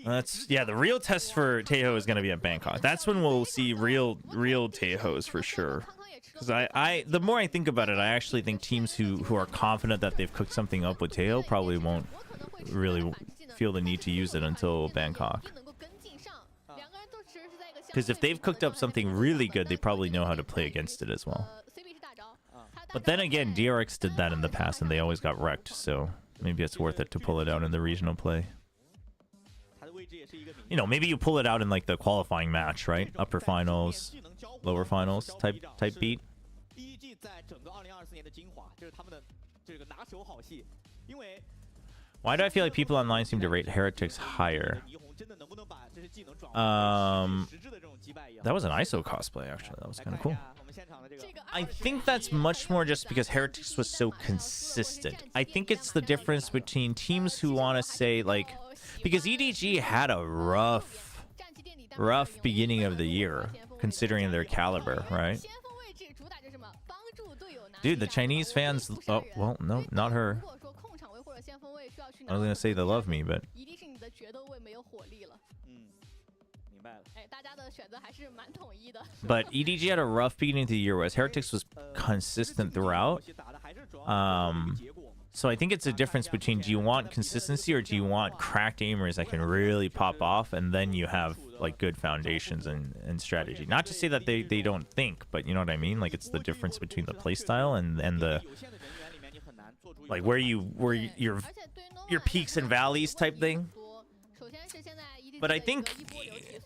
That's the real test for Taeho is gonna be at Bangkok. That's when we'll see real Taehos for sure. Because the more I think about it, I actually think teams who are confident that they've cooked something up with Taeho probably won't really feel the need to use it until Bangkok. Because if they've cooked up something really good, they probably know how to play against it as well. But then again, DRX did that in the past and they always got wrecked, so maybe it's worth it to pull it out in the regional play. You know, maybe you pull it out in like the qualifying match, right? Upper finals, lower finals type beat. Why do I feel like people online seem to rate Heretics higher? That was an ISO cosplay, actually. That was kind of cool. I think that's much more just because Heretics was so consistent. I think it's the difference between teams who want to say, like, because EDG had a rough beginning of the year, considering their caliber, right? Dude, the Chinese fans... Oh, well, no, not her. I was going to say they love me, but... But EDG had a rough beginning to the year, whereas Heretics was consistent throughout. So I think it's a difference between, do you want consistency or do you want cracked aimers that can really pop off, and then you have like good foundations and strategy. Not to say that they don't think, but you know what I mean? Like, it's the difference between the playstyle and the like where your peaks and valleys type thing. But I think,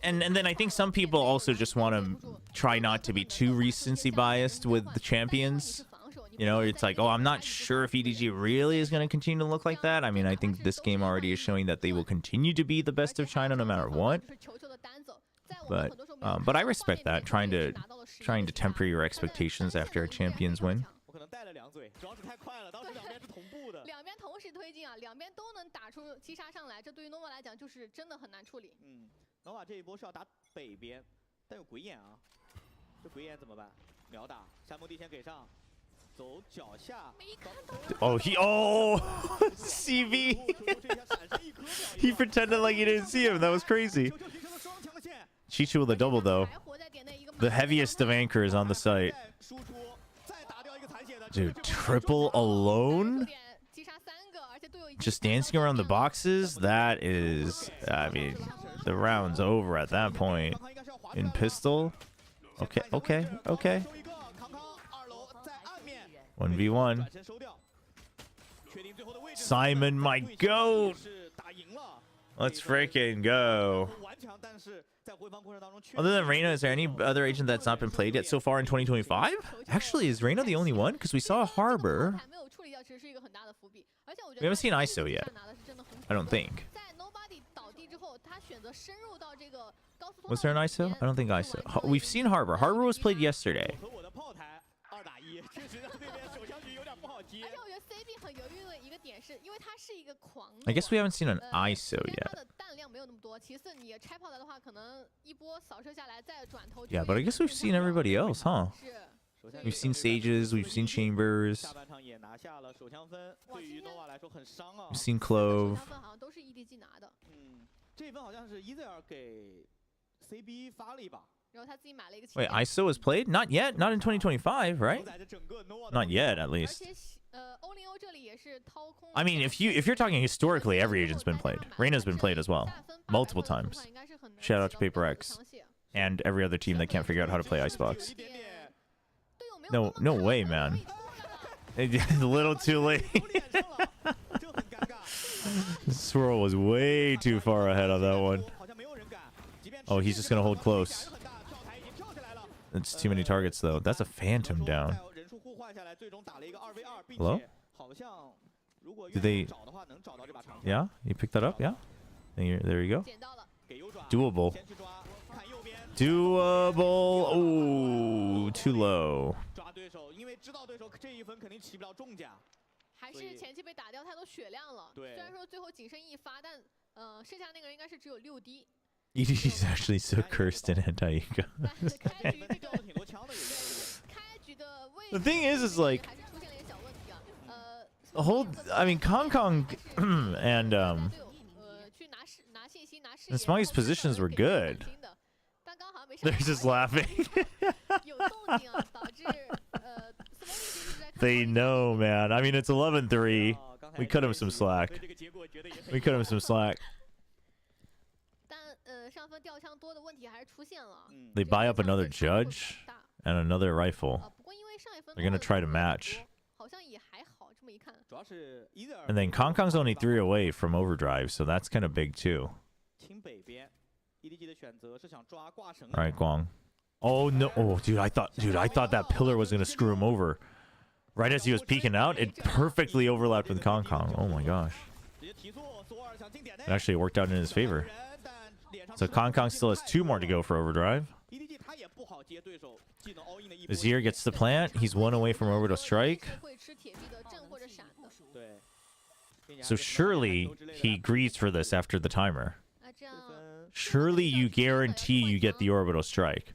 and then I think some people also just want to try not to be too recency biased with the champions. You know, it's like, oh, I'm not sure if EDG really is going to continue to look like that. I mean, I think this game already is showing that they will continue to be the best of China no matter what. But I respect that, trying to temper your expectations after a champions win. CV. He pretended like he didn't see him. That was crazy. Chichu with a double though. The heaviest of anchors on the site. Dude, triple alone? Just dancing around the boxes? That is, I mean, the round's over at that point. In pistol? Okay. 1v1. Simon, my goat! Let's freaking go. Other than Reyna, is there any other agent that's not been played yet so far in 2025? Actually, is Reyna the only one? Because we saw Harbor. We haven't seen ISO yet. I don't think. Was there an ISO? I don't think ISO. We've seen Harbor. Harbor was played yesterday. I guess we haven't seen an ISO yet. Yeah, but I guess we've seen everybody else, huh? We've seen Sages, we've seen Chambers, we've seen Clove. Wait, ISO was played? Not yet? Not in 2025, right? Not yet, at least. I mean, if you're talking historically, every agent's been played. Reyna's been played as well, multiple times. Shout out to Paper X and every other team that can't figure out how to play Icebox. No way, man. A little too late. Swirl was way too far ahead on that one. Oh, he's just gonna hold close. It's too many targets though. That's a phantom down. Hello? Did they? Yeah, you picked that up. Yeah. There you go. Doable. Oh, too low. 还是前期被打掉太多血量了。虽然说最后仅剩1发，但剩下那个人应该是只有6滴。EDG is actually so cursed in anti-eco. The thing is like the whole. I mean, Kong and Smoggy's positions were good. They're just laughing. They know, man. I mean, it's 11-3. We cut him some slack. We cut him some slack. They buy up another judge and another rifle. They're gonna try to match. And then Kong's only 3 away from overdrive, so that's kind of big too. Alright, Guang. Oh no! Oh, dude, I thought that pillar was gonna screw him over. Right as he was peeking out, it perfectly overlapped with Kong. Oh my gosh! It actually worked out in his favor. So Kong still has 2 more to go for overdrive. Azir gets the plant. He's 1 away from orbital strike. So surely he agrees for this after the timer. Surely you guarantee you get the orbital strike.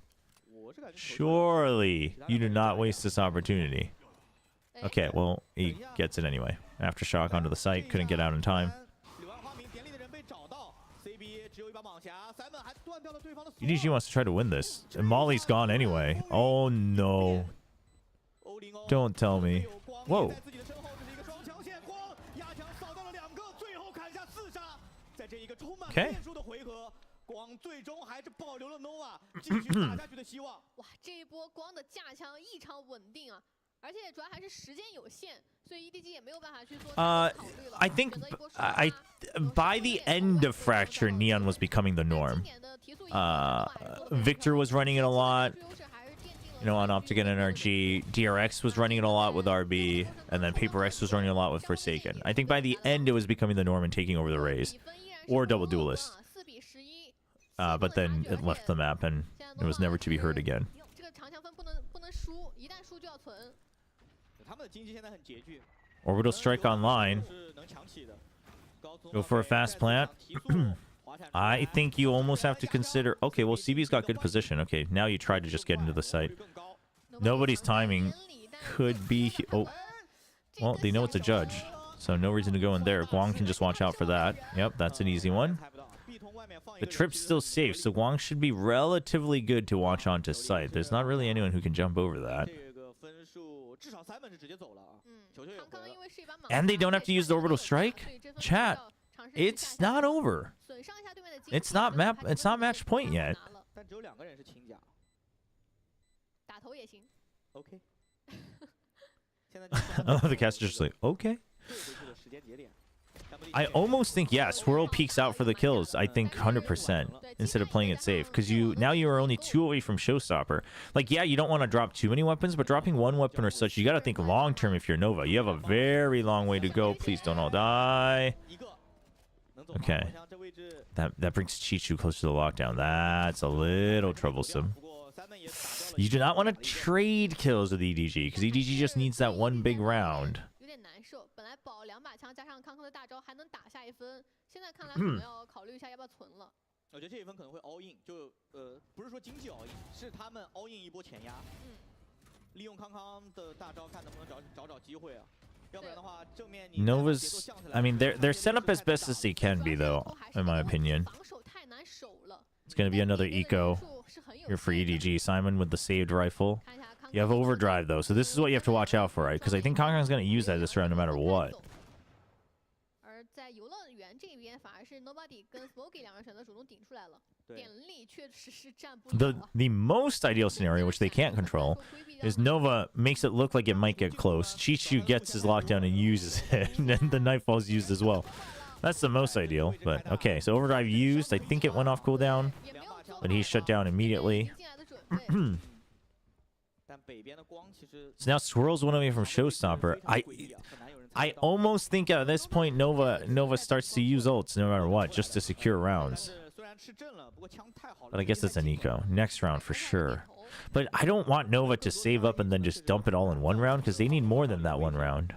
Surely you do not waste this opportunity. Okay, well, he gets it anyway. Aftershock onto the site. Couldn't get out in time. EDG wants to try to win this. And Molly's gone anyway. Oh no. Don't tell me. Whoa. Okay. 光最终还是保留了 nova， 继续打下去的希望。哇，这一波光的架枪异常稳定啊，而且主要还是时间有限，所以 EDG 也没有办法去做考虑了。I think by the end of Fracture, Neon was becoming the norm. Victor was running it a lot. You know, on Optic and NRG, DRX was running it a lot with RB, and then Paper X was running a lot with Forsaken. I think by the end it was becoming the norm and taking over the Raze, or Double Duelist. But then it left the map and it was never to be heard again. Orbital Strike online. Go for a fast plant. I think you almost have to consider... Okay, well, CB's got good position. Okay, now you try to just get into the site. Nobody's timing could be... Oh, well, they know it's a judge, so no reason to go in there. Guang can just watch out for that. Yep, that's an easy one. The trip's still safe, so Guang should be relatively good to watch onto site. There's not really anyone who can jump over that. And they don't have to use the orbital strike? Chat, it's not over. It's not match point yet. The caster's just like, okay. I almost think, yeah, Swirl peeks out for the kills, I think 100%, instead of playing it safe. Because now you are only 2 away from Showstopper. Like, yeah, you don't want to drop too many weapons, but dropping 1 weapon or such, you got to think long-term if you're Nova. You have a very long way to go. Please don't all die. Okay. That brings Chichu closer to the lockdown. That's a little troublesome. You do not want to trade kills with EDG, because EDG just needs that 1 big round. all in， 就不是说经济 all in， 是他们 all in 一波前压，利用康康的大招，看能不能找机会啊。要不然的话，正面你 Nova's, I mean, they're set up as best as they can be, though, in my opinion. It's gonna be another eco here for EDG. Simon with the saved rifle. You have overdrive though, so this is what you have to watch out for, right? Because I think Kong's gonna use that this round no matter what. The most ideal scenario, which they can't control, is Nova makes it look like it might get close. Chichu gets his lockdown and uses it, and then the Nightfall's used as well. That's the most ideal, but okay. So overdrive used. I think it went off cooldown, but he's shut down immediately. So now Swirl's 1 away from Showstopper. I almost think at this point Nova starts to use ults no matter what, just to secure rounds. But I guess that's an eco. Next round for sure. But I don't want Nova to save up and then just dump it all in 1 round, because they need more than that 1 round.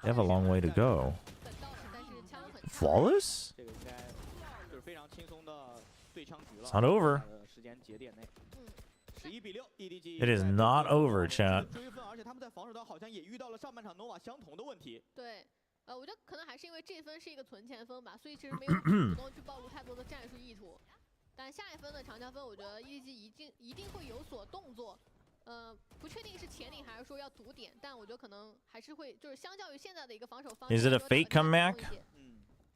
They have a long way to go. Flawless? It's not over. It is not over, chat. 对，我觉得可能还是因为这分是一个存钱分吧，所以其实没有主动去暴露太多的战术意图。但下一分的长枪分，我觉得 EDG 一定会有所动作。不确定是潜力还是说要堵点，但我觉得可能还是会，就是相较于现在的一个防守方式。Is it a fake comeback?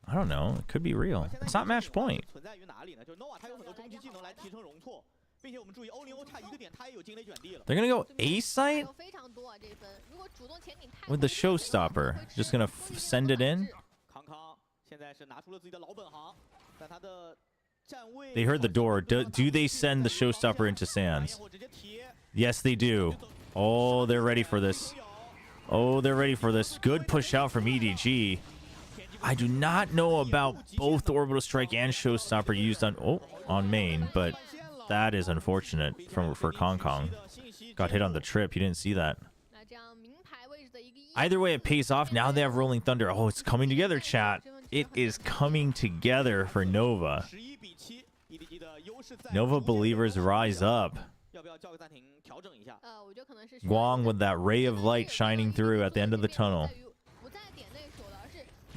I don't know. It could be real. It's not match point. 存在于哪里呢？就是 Nova 他有很多终极技能来提升容错，并且我们注意欧0欧差一个点，他也有惊雷卷地了。They're gonna go A side 非常多啊，这一分。如果主动潜艇太 with the showstopper. Just gonna send it in. 康康现在是拿出了自己的老本行，但他的站位。 They heard the door. Do they send the showstopper into Sands? Yes, they do. Oh, they're ready for this. Oh, they're ready for this. Good push out from EDG. I do not know about both Orbital Strike and Showstopper used on main, but that is unfortunate for Kong Kong. Got hit on the trip. You didn't see that. Either way, it pays off. Now they have Rolling Thunder. Oh, it's coming together, chat. It is coming together for Nova. Nova believers rise up. Guang with that ray of light shining through at the end of the tunnel.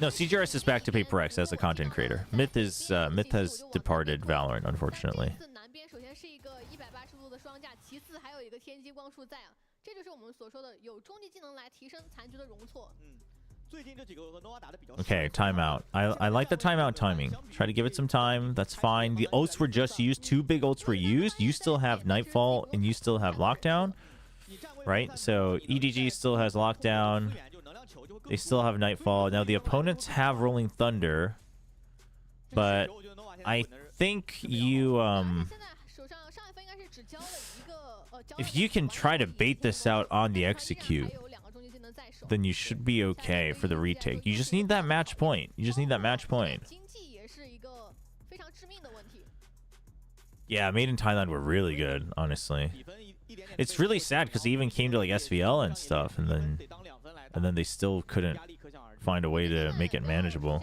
No, CGRS is back to Paper X as a content creator. Myth has departed Valorant, unfortunately. 这就是我们所说的有终极技能来提升残局的容错。Okay, timeout. I like the timeout timing. Try to give it some time. That's fine. The ults were just used. 2 big ults were used. You still have Nightfall and you still have Lockdown, right? So EDG still has Lockdown. They still have Nightfall. Now the opponents have Rolling Thunder, but I think you if you can try to bait this out on the execute, then you should be okay for the retake. You just need that match point. You just need that match point. Yeah, Made in Thailand were really good, honestly. It's really sad because they even came to like SVL and stuff, and then they still couldn't find a way to make it manageable.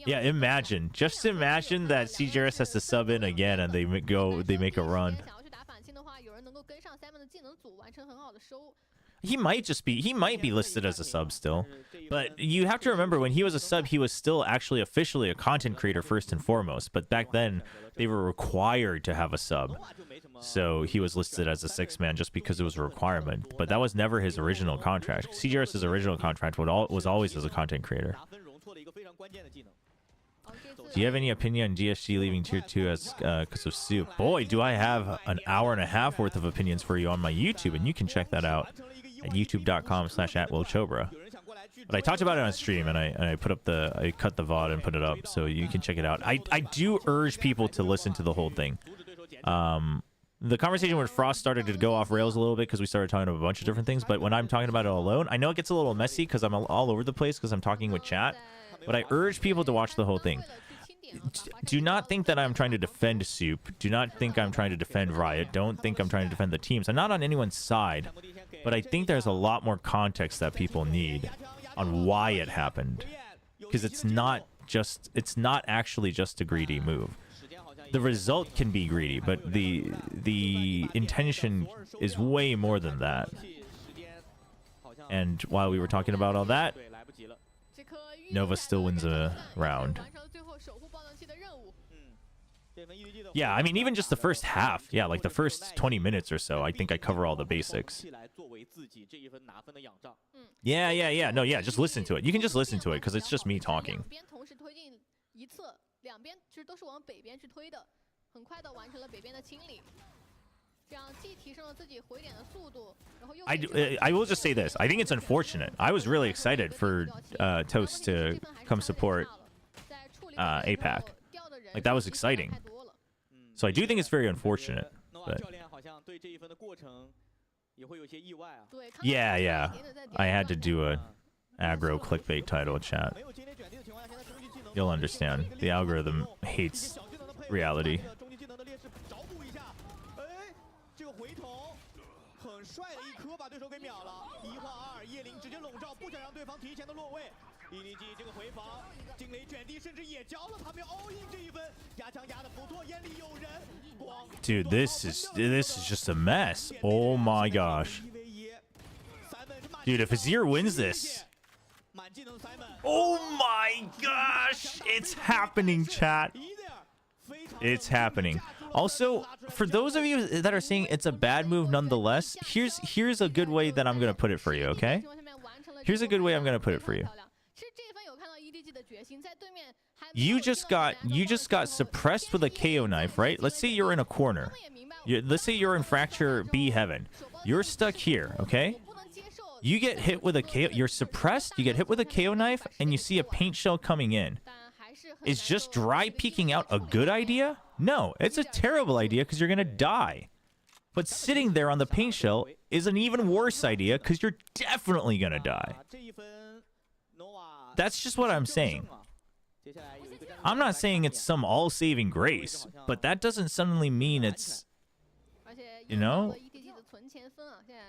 Yeah, imagine. Just imagine that CGRS has to sub in again and they make a run. He might be listed as a sub still. But you have to remember, when he was a sub, he was still actually officially a content creator first and foremost. But back then, they were required to have a sub. So he was listed as a 6-man just because it was a requirement. But that was never his original contract. CGRS's original contract was always as a content creator. Do you have any opinion on DSG leaving tier 2 as because of Soup? Boy, do I have an hour and a half worth of opinions for you on my YouTube, and you can check that out at youtube.com/@WillChobra. But I talked about it on stream, and I cut the VOD and put it up, so you can check it out. I do urge people to listen to the whole thing. The conversation with Frost started to go off rails a little bit because we started talking about a bunch of different things, but when I'm talking about it alone, I know it gets a little messy because I'm all over the place because I'm talking with chat, but I urge people to watch the whole thing. Do not think that I'm trying to defend Soup. Do not think I'm trying to defend Riot. Don't think I'm trying to defend the teams. I'm not on anyone's side, but I think there's a lot more context that people need on why it happened, because it's not actually just a greedy move. The result can be greedy, but the intention is way more than that. And while we were talking about all that, Nova still wins a round. Yeah, I mean, even just the first half. Yeah, like the first 20 minutes or so, I think I cover all the basics. Yeah. No, yeah, just listen to it. You can just listen to it because it's just me talking. I will just say this. I think it's unfortunate. I was really excited for Toast to come support APAC. Like, that was exciting. So I do think it's very unfortunate. But yeah. I had to do a aggro clickbait title, chat. You'll understand. The algorithm hates reality. EDG 这个回防，惊雷卷地，甚至也交了他们 all in 这一分，压枪压的不错，眼里有人。Dude, this is just a mess. Oh my gosh. Dude, if Azir wins this. Oh my gosh, it's happening, chat. It's happening. Also, for those of you that are saying it's a bad move nonetheless, here's a good way that I'm gonna put it for you, okay? Here's a good way I'm gonna put it for you. You just got suppressed with a KO knife, right? Let's say you're in a corner. Let's say you're in Fracture B Heaven. You're stuck here, okay? You get hit with a KO. You're suppressed. You get hit with a KO knife, and you see a paint shell coming in. Is just dry peeking out a good idea? No, it's a terrible idea because you're gonna die. But sitting there on the paint shell is an even worse idea because you're definitely gonna die. That's just what I'm saying. I'm not saying it's some all-saving grace, but that doesn't suddenly mean it's, you know?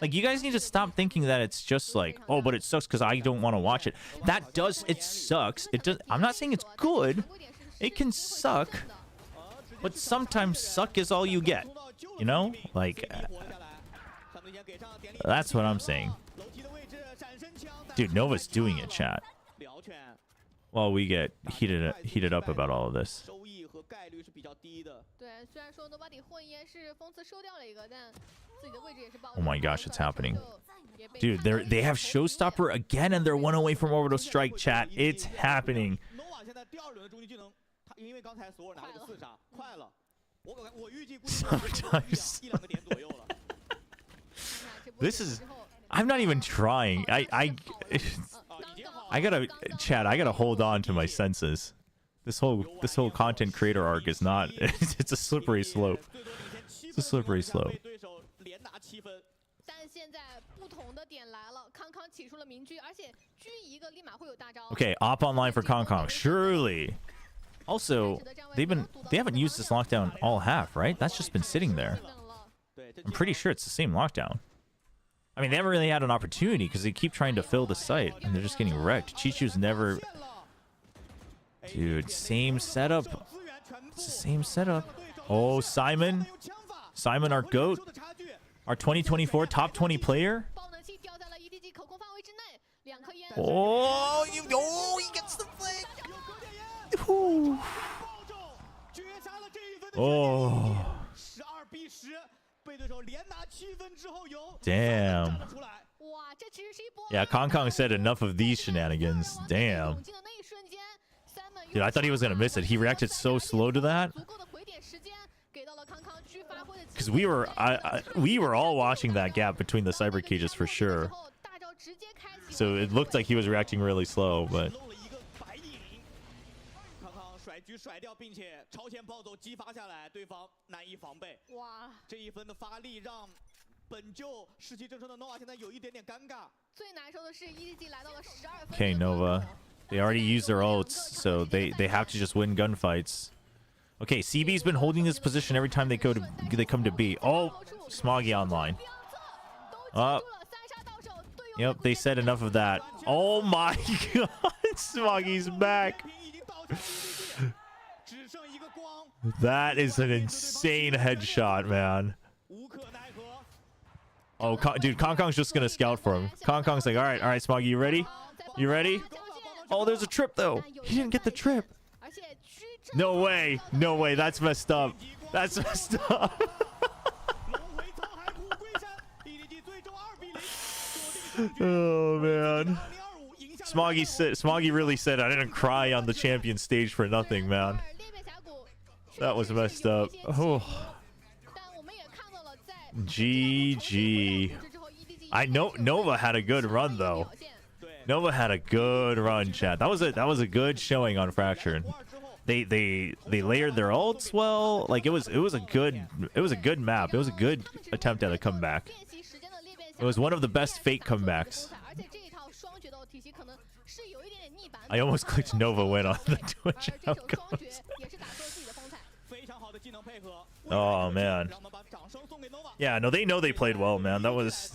Like, you guys need to stop thinking that it's just like, oh, but it sucks because I don't want to watch it. That does, it sucks. It does. I'm not saying it's good. It can suck, but sometimes suck is all you get. You know? Like, that's what I'm saying. Dude, Nova's doing it, chat. While we get heated up about all of this. Oh my gosh, it's happening. Dude, they have Showstopper again and they're 1 away from Orbital Strike, chat. It's happening. Sometimes. This is... I'm not even trying. I gotta... Chat, I gotta hold on to my senses. This whole content creator arc is not... It's a slippery slope. It's a slippery slope. Okay, op online for Kong Kong. Surely. Also, they haven't used this lockdown all half, right? That's just been sitting there. I'm pretty sure it's the same lockdown. I mean, they haven't really had an opportunity because they keep trying to fill the site and they're just getting wrecked. Chichu's never... Dude, same setup. It's the same setup. Oh, Simon. Simon, our GOAT. Our 2024 top 20 player. Oh, he gets the flick. Ooh. Oh. Damn. Yeah, Kong Kong said enough of these shenanigans. Damn. Dude, I thought he was going to miss it. He reacted so slow to that. Because we were all watching that gap between the cyber cages for sure. So it looked like he was reacting really slow, but... Okay, Nova. They already used their ults, so they have to just win gunfights. Okay, CB's been holding this position every time they come to B. Oh, Smoggy online. Yep, they said enough of that. Oh my god, Smoggy's back. That is an insane headshot, man. Oh, dude, Kong Kong's just gonna scout for him. Kong Kong's like, all right, Smoggy, you ready? You ready? Oh, there's a trip though. He didn't get the trip. No way. No way. That's messed up. That's messed up. Oh, man. Smoggy really said, I didn't cry on the champion stage for nothing, man. That was messed up. Oh. GG. I know Nova had a good run, though. Nova had a good run, chat. That was a good showing on Fracture. They layered their ults well. Like it was a good map. It was a good attempt at a comeback. It was one of the best fake comebacks. I almost clicked Nova win on the Twitch outcomes. Oh man. Yeah, no, they know they played well, man. That was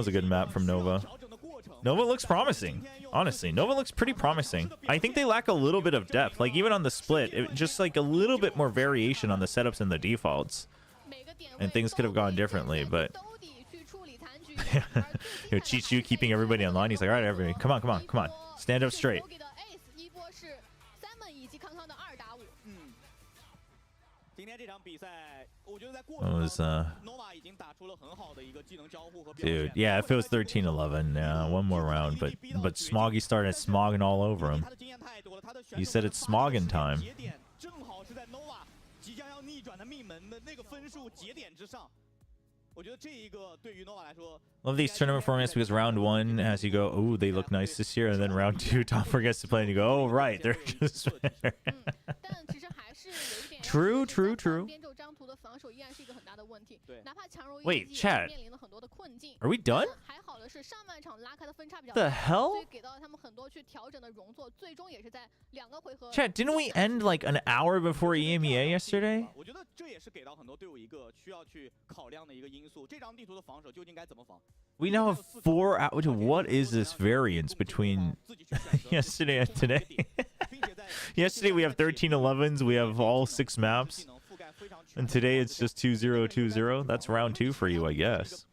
a good map from Nova. Nova looks promising. Honestly, Nova looks pretty promising. I think they lack a little bit of depth. Like even on the split, just like a little bit more variation on the setups and the defaults. And things could have gone differently, but Chichu keeping everybody online. He's like, all right, everybody, come on, stand up straight. Dude, yeah, if it was 13-11, yeah, one more round, but Smoggy started smogging all over him. You said it's smogging time. Love these tournament formats because round 1, as you go, oh, they look nice this year, and then round 2, Tom forgets to play, and you go, oh, right, they're just better. True. Wait, chat. Are we done? The hell? Chat, didn't we end like an hour before EMEA yesterday? We now have 4 hours. What is this variance between yesterday and today? Yesterday we have 13-11s. We have all 6 maps. And today it's just 2-0-2-0. That's round 2 for you, I guess.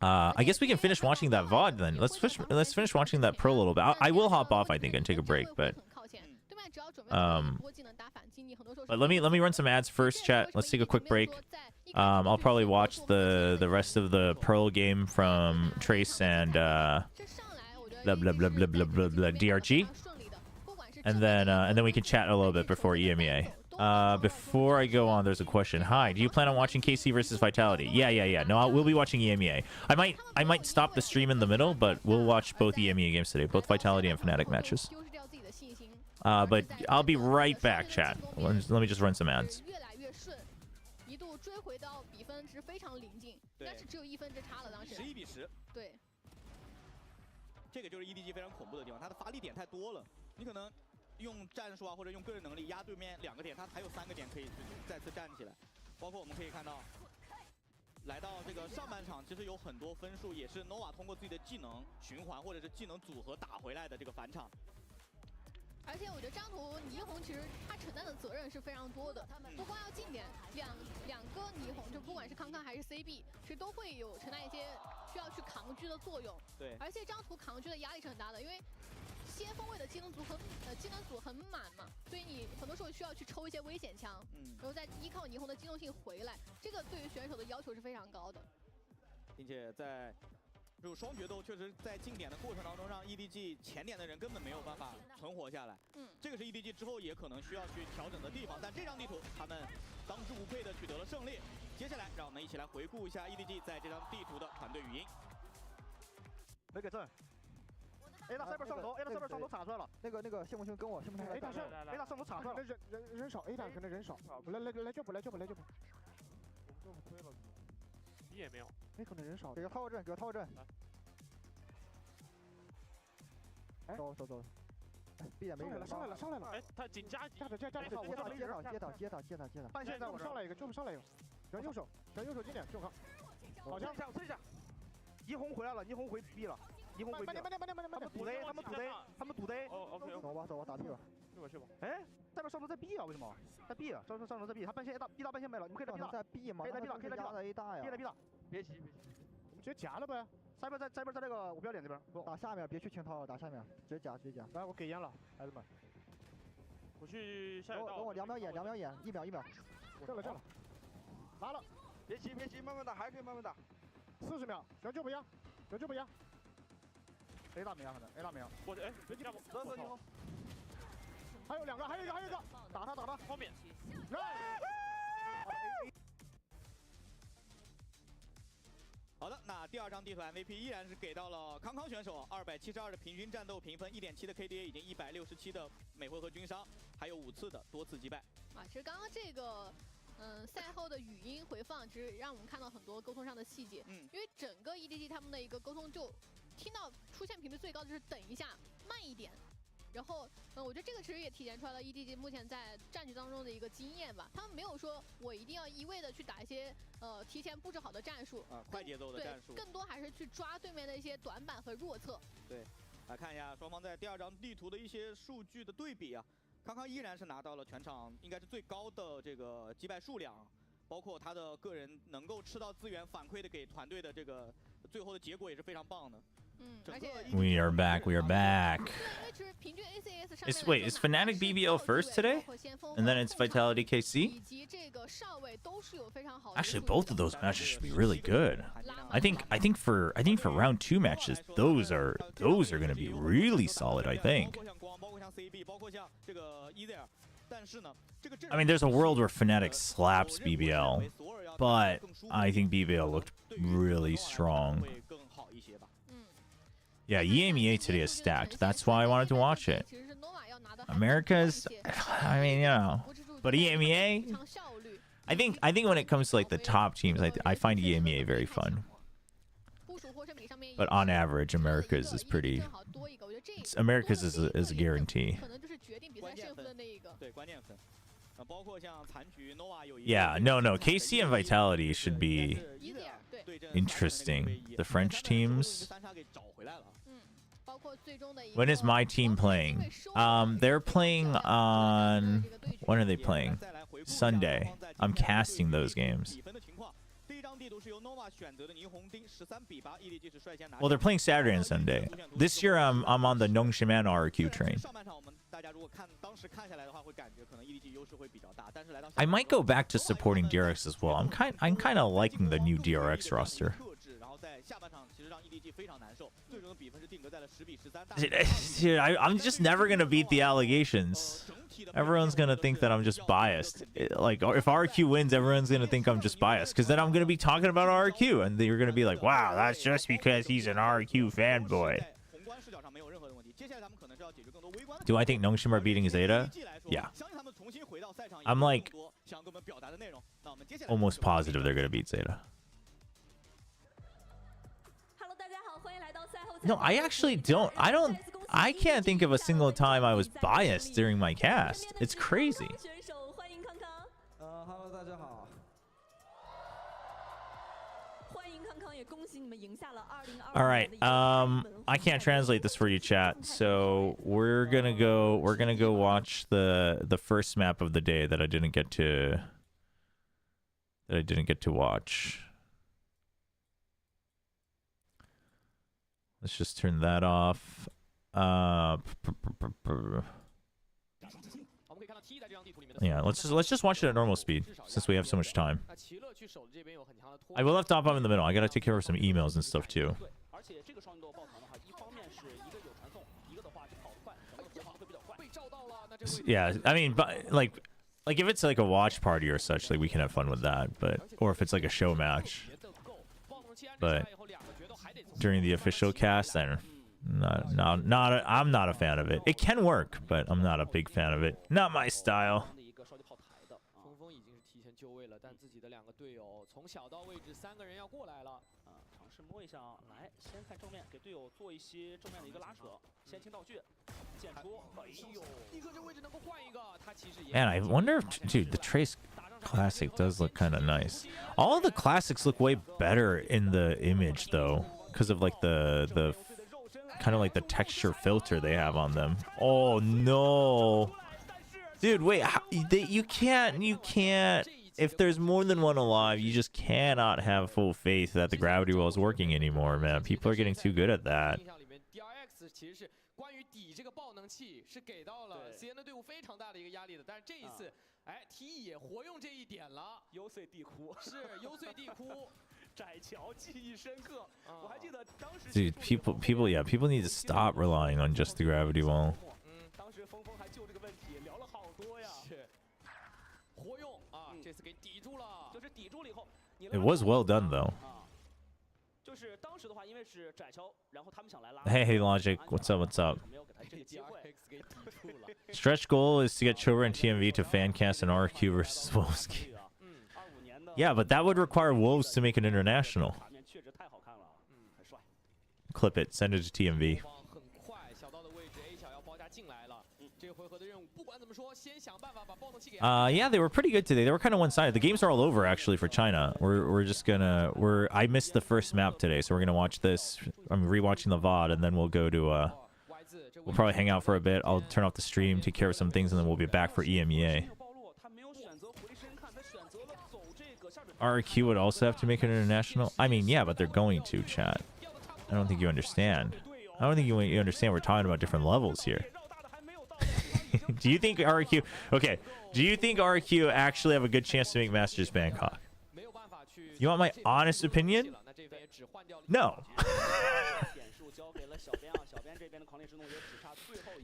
I guess we can finish watching that VOD then. Let's finish watching that pro a little bit. I will hop off, I think, and take a break, but let me run some ads first, chat. Let's take a quick break. I'll probably watch the rest of the Pearl game from Trace and DRG, and then we can chat a little bit before EMEA. Before I go on, there's a question. Hi, do you plan on watching KC versus Vitality? Yeah. No, we'll be watching EMEA. I might stop the stream in the middle, but we'll watch both EMEA games today, both Vitality and Fnatic matches. But I'll be right back, chat. Let me just run some ads. 用战术啊，或者用个人能力压对面2个点，他还有3个点可以再次站起来。包括我们可以看到，来到这个上半场，其实有很多分数也是 Nova 通过自己的技能循环或者是技能组合打回来的这个返场。而且我觉得张图霓虹其实他承担的责任是非常多的，不光要近点，两个霓虹就不管是康康还是 CB， 其实都会有承担一些需要去扛狙的作用。对，而且张图扛狙的压力是很大的，因为 先锋位的技能组很满嘛，所以你很多时候需要去抽一些危险枪，然后再依靠霓虹的机动性回来，这个对于选手的要求是非常高的。并且在这种双决斗，确实在进点的过程当中，让 EDG 前点的人根本没有办法存活下来。这个是 EDG 之后也可能需要去调整的地方。但这张地图他们当之无愧的取得了胜利。接下来让我们一起来回顾一下 EDG 在这张地图的团队语音。没给正。 A 大 cyber 上头 ，A 大 cyber 上头插出来了。那个谢梦兄跟我，谢梦兄 A 大上头插出来了。人少 ，A 大可能人少。来脚步。我们都推了，你也没有。哎，可能人少。给个套阵，哎，走。哎 ，B 点没人了，上来了。哎，他紧加着，接他。半线在我这儿。上来一个，就是上来一个。选右手近点，就看。好像这样，推一下。霓虹回来了，霓虹回 B 了。 霓虹回避，他们堵的。哦 ，OK， 走吧，打 B 吧，去吧。哎，代表上头在 B 啊？为什么？在 B 啊，上头在 B， 他半线 B 大半线没了，你们可以在 B 大。在 B 吗？可以在 B 大，可以在 A 大呀。B 大，别急，我们直接夹了呗。在那个5标点这边，打下面，别去清套，打下面，直接夹。来，我给烟了，孩子们。我去下一道。等我2秒眼，1秒。这了，拉了。别急，慢慢打，还可以慢慢打。40秒，小就不一样。A 大没啊？可能 A 大没有。我哎，别急，得霓虹。还有一个，打他，后面。好的，那第2张地图 MVP 依然是给到了康康选手，272的平均战斗评分，1.7的 KDA， 已经167的每回合均伤，还有5次的多次击败。啊，其实刚刚这个。 赛后的语音回放，其实让我们看到很多沟通上的细节。因为整个 EDG 他们的一个沟通就听到出现频率最高的就是等一下，慢一点，然后，我觉得这个其实也体现出来了 EDG 目前在战局当中的一个经验吧。他们没有说我一定要一味的去打一些提前布置好的战术快节奏的战术，更多还是去抓对面的一些短板和弱侧。对，来看一下双方在第2张地图的一些数据的对比啊。康康依然是拿到了全场应该是最高的这个击败数量，包括他的个人能够吃到资源反馈的给团队的这个最后的结果也是非常棒的。We are back. We are back. Wait, is Fnatic BBL first today? And then it's Vitality KC? Actually, both of those matches should be really good. I think for round 2 matches, those are going to be really solid, I think. I mean, there's a world where Fnatic slaps BBL, but I think BBL looked really strong. Yeah, EMEA today is stacked. That's why I wanted to watch it. America's, I mean, you know, but EMEA, I think when it comes to like the top teams, I find EMEA very fun. But on average, America's is pretty. America's is a guarantee. Yeah, no, KC and Vitality should be interesting. The French teams. When is my team playing? They're playing on... When are they playing? Sunday. I'm casting those games. Well, they're playing Saturday and Sunday. This year, I'm on the Nongximan RQ train. I might go back to supporting DRX as well. I'm kind of liking the new DRX roster. Dude, I'm just never gonna beat the allegations. Everyone's gonna think that I'm just biased. Like, if RQ wins, everyone's gonna think I'm just biased, because then I'm gonna be talking about RQ, and you're gonna be like, wow, that's just because he's an RQ fanboy. Do I think Nongshim are beating Zeta? Yeah. I'm like almost positive they're gonna beat Zeta. No, I actually don't. I can't think of a single time I was biased during my cast. It's crazy. All right. I can't translate this for you, chat. So we're gonna go watch the first map of the day that I didn't get to watch. Let's just turn that off. Yeah, let's just watch it at normal speed since we have so much time. I will have top up in the middle. I gotta take care of some emails and stuff too. Yeah, I mean, but like if it's like a watch party or such, like we can have fun with that. But or if it's like a show match. But during the official cast, I'm not a fan of it. It can work, but I'm not a big fan of it. Not my style. Man, I wonder if, dude, the Trace Classic does look kind of nice. All the classics look way better in the image though, because of like the kind of like the texture filter they have on them. Oh no, dude, wait, you can't. If there's more than one alive, you just cannot have full faith that the gravity well is working anymore, man. People are getting too good at that. Dude, people need to stop relying on just the gravity well. It was well done though. Hey Logic, what's up? Stretch goal is to get Chobra and TMV to fancast an RQ versus Wolski. Yeah, but that would require Wolves to make an international. Clip it, send it to TMV. Yeah, they were pretty good today. They were kind of one-sided. The games are all over actually for China. We're just gonna I missed the first map today, so we're gonna watch this. I'm rewatching the VOD, and then we'll go to we'll probably hang out for a bit. I'll turn off the stream, take care of some things, and then we'll be back for EMEA. RRQ would also have to make it international. I mean, yeah, but they're going to, chat. I don't think you understand. I don't think you understand. We're talking about different levels here. Do you think RRQ... Okay, do you think RRQ actually have a good chance to make Masters Bangkok? You want my honest opinion? No.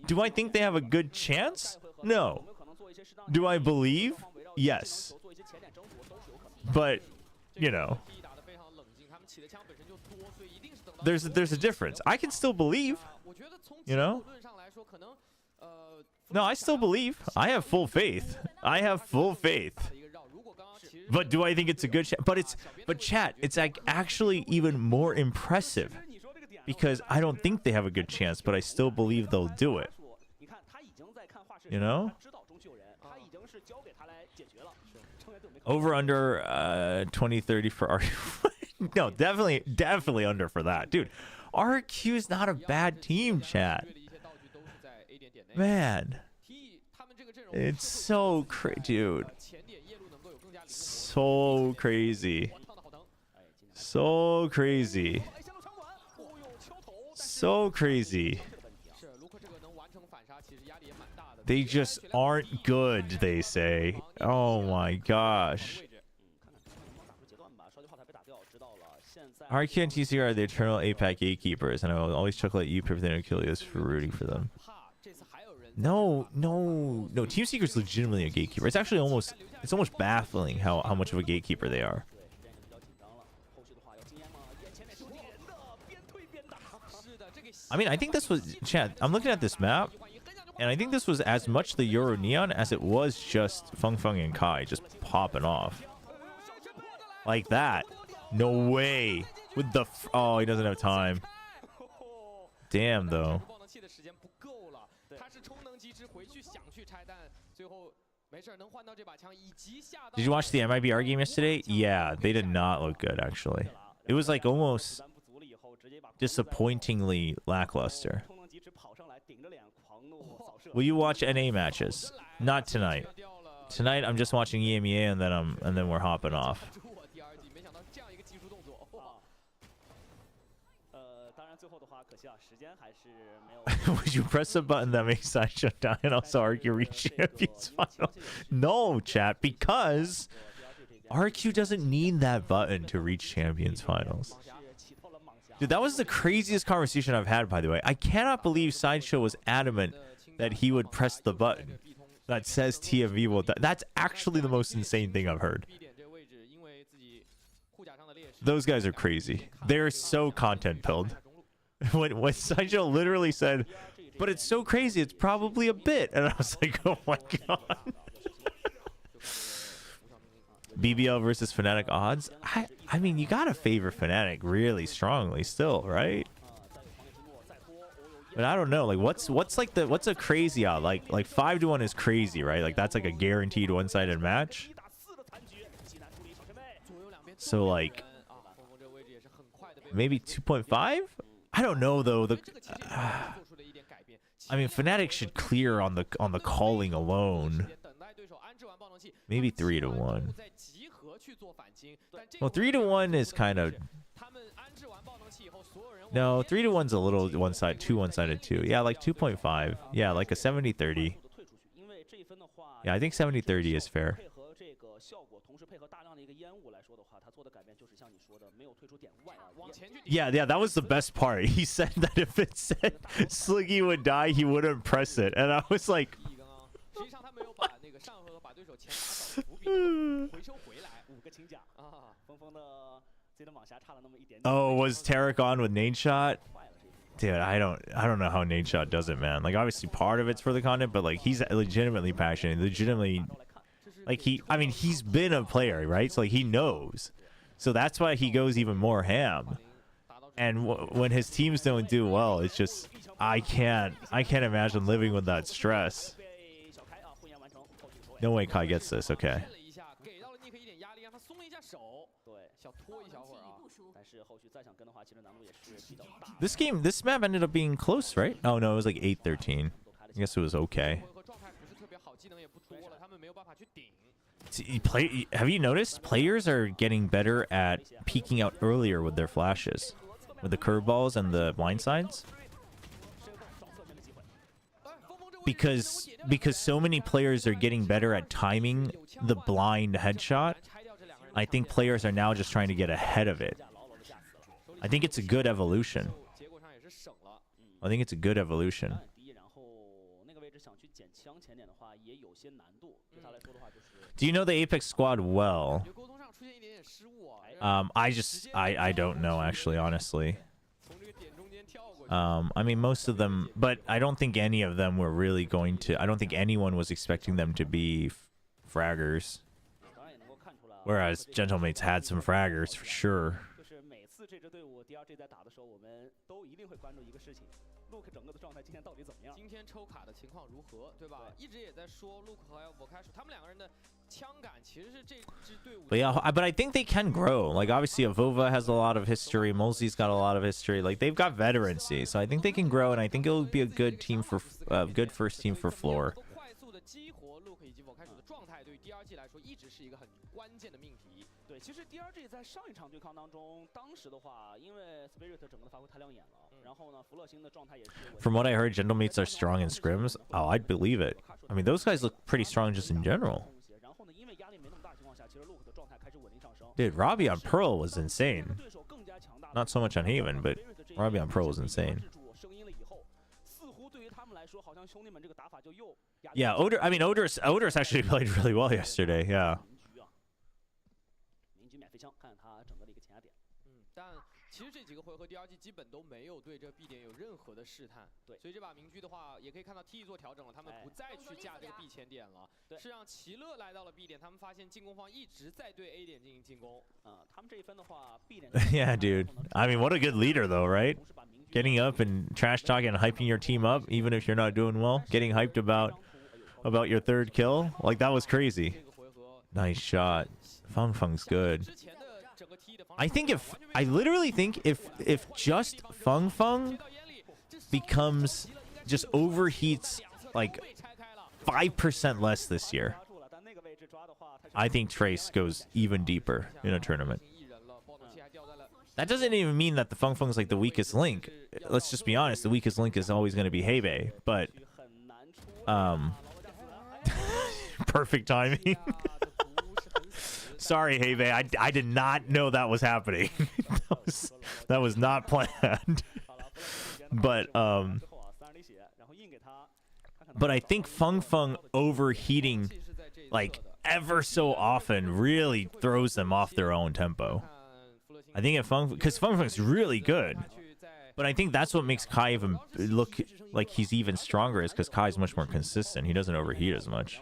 Do I think they have a good chance? No. Do I believe? Yes. But, you know, there's a difference. I can still believe, you know? No, I still believe. I have full faith. I have full faith. But do I think it's a good chat? But chat, it's like actually even more impressive because I don't think they have a good chance, but I still believe they'll do it. You know? Over under 20-30 for RQ. No, definitely under for that. Dude, RQ is not a bad team, chat. Man. It's so crazy, dude. So crazy. So crazy. So crazy. They just aren't good, they say. Oh my gosh. RQ and TC are the eternal APAC gatekeepers, and I will always chuckle at you, Pivot and Achilles, for rooting for them. No. Team Secret's legitimately a gatekeeper. It's actually almost baffling how much of a gatekeeper they are. I mean, I think this was... Chat, I'm looking at this map, and I think this was as much the Euro Neon as it was just Feng and Kai just popping off. Like that. No way. With the... Oh, he doesn't have time. Damn, though. Did you watch the MIBR game yesterday? Yeah, they did not look good, actually. It was like almost disappointingly lackluster. Will you watch NA matches? Not tonight. Tonight I'm just watching EMEA, and then we're hopping off. Would you press a button that makes side shut down and also RQ reach champions final? No, chat, because RQ doesn't need that button to reach champions finals. Dude, that was the craziest conversation I've had, by the way. I cannot believe Sideshow was adamant that he would press the button that says TFV will die. That's actually the most insane thing I've heard. Those guys are crazy. They're so content-pilled. When Sideshow literally said, but it's so crazy, it's probably a bit. And I was like, oh my god. BBL versus Fnatic odds? I mean, you gotta favor Fnatic really strongly still, right? But I don't know, like what's a crazy odd? Like 5-1 is crazy, right? Like that's like a guaranteed one-sided match. So like maybe 2.5? I don't know though. I mean, Fnatic should clear on the calling alone. Maybe 3-1. Well, 3-1 is kind of... No, 3-1's a little one-sided too. Yeah, like 2.5. Yeah, like a 70-30. Yeah, I think 70-30 is fair. Yeah, that was the best part. He said that if it said Sliggy would die, he wouldn't press it. And I was like... Oh, was Tarek on with Nade Shot? Dude, I don't know how Nade Shot does it, man. Like, obviously part of it's for the content, but like he's legitimately passionate, legitimately, like he's been a player, right? So like he knows. So that's why he goes even more ham. And when his teams don't do well, it's just I can't imagine living with that stress. No way Kai gets this. Okay. This map ended up being close, right? Oh no, it was like 8-13. I guess it was okay. Have you noticed players are getting better at peeking out earlier with their flashes, with the curveballs and the blindsides? Because so many players are getting better at timing the blind headshot. I think players are now just trying to get ahead of it. I think it's a good evolution. I think it's a good evolution. Do you know the Apex squad well? I don't know actually, honestly. I mean, most of them, but I don't think any of them were really going to. I don't think anyone was expecting them to be fraggers. Whereas Gentlemates had some fraggers for sure. But yeah, but I think they can grow. Like obviously Avova has a lot of history, Molsey's got a lot of history. Like they've got veterancy, so I think they can grow, and I think it'll be a good team for good first team for Floor. From what I heard, Gentlemates are strong in scrims. Oh, I'd believe it. I mean, those guys look pretty strong just in general. Dude, Robbie on Pearl was insane. Not so much on Haven, but Robbie on Pearl was insane. Yeah, Odorous actually played really well yesterday, yeah. Yeah, dude. I mean, what a good leader, though, right? Getting up and trash talking and hyping your team up, even if you're not doing well. Getting hyped about your third kill, like that was crazy. Nice shot. Feng Feng's good. I literally think if just Feng Feng becomes just overheats like 5% less this year, I think Trace goes even deeper in a tournament. That doesn't even mean that the Feng Feng's like the weakest link. Let's just be honest, the weakest link is always going to be Hebei, but perfect timing. Sorry, Hebei, I did not know that was happening. that was not planned. But I think Feng Feng overheating like ever so often really throws them off their own tempo. I think because Feng Feng's really good, but I think that's what makes Kai even look like he's even stronger, is because Kai's much more consistent. He doesn't overheat as much.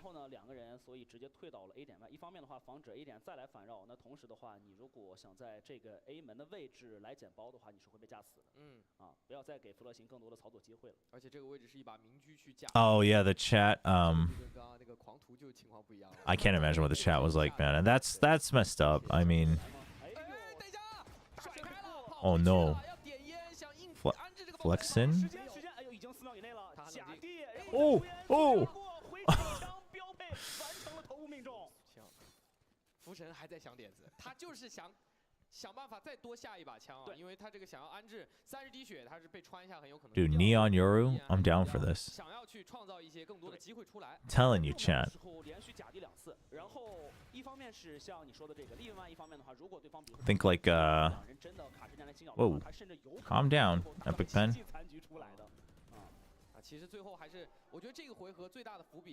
Oh yeah, the chat. I can't imagine what the chat was like, man, and that's messed up. I mean, oh no, Flexin. Oh. 福神还在想点子，他就是想办法再多下一把枪啊，因为他这个想要安置30滴血，他是被穿一下很有可能。Dude, Neon Yoru, I'm down for this. 想要去创造一些更多的机会出来。Telling you, chat. 连续假地2次，然后一方面是像你说的这个，另外一方面的话，如果对方比如 Think like whoa, calm down, Epic Pen.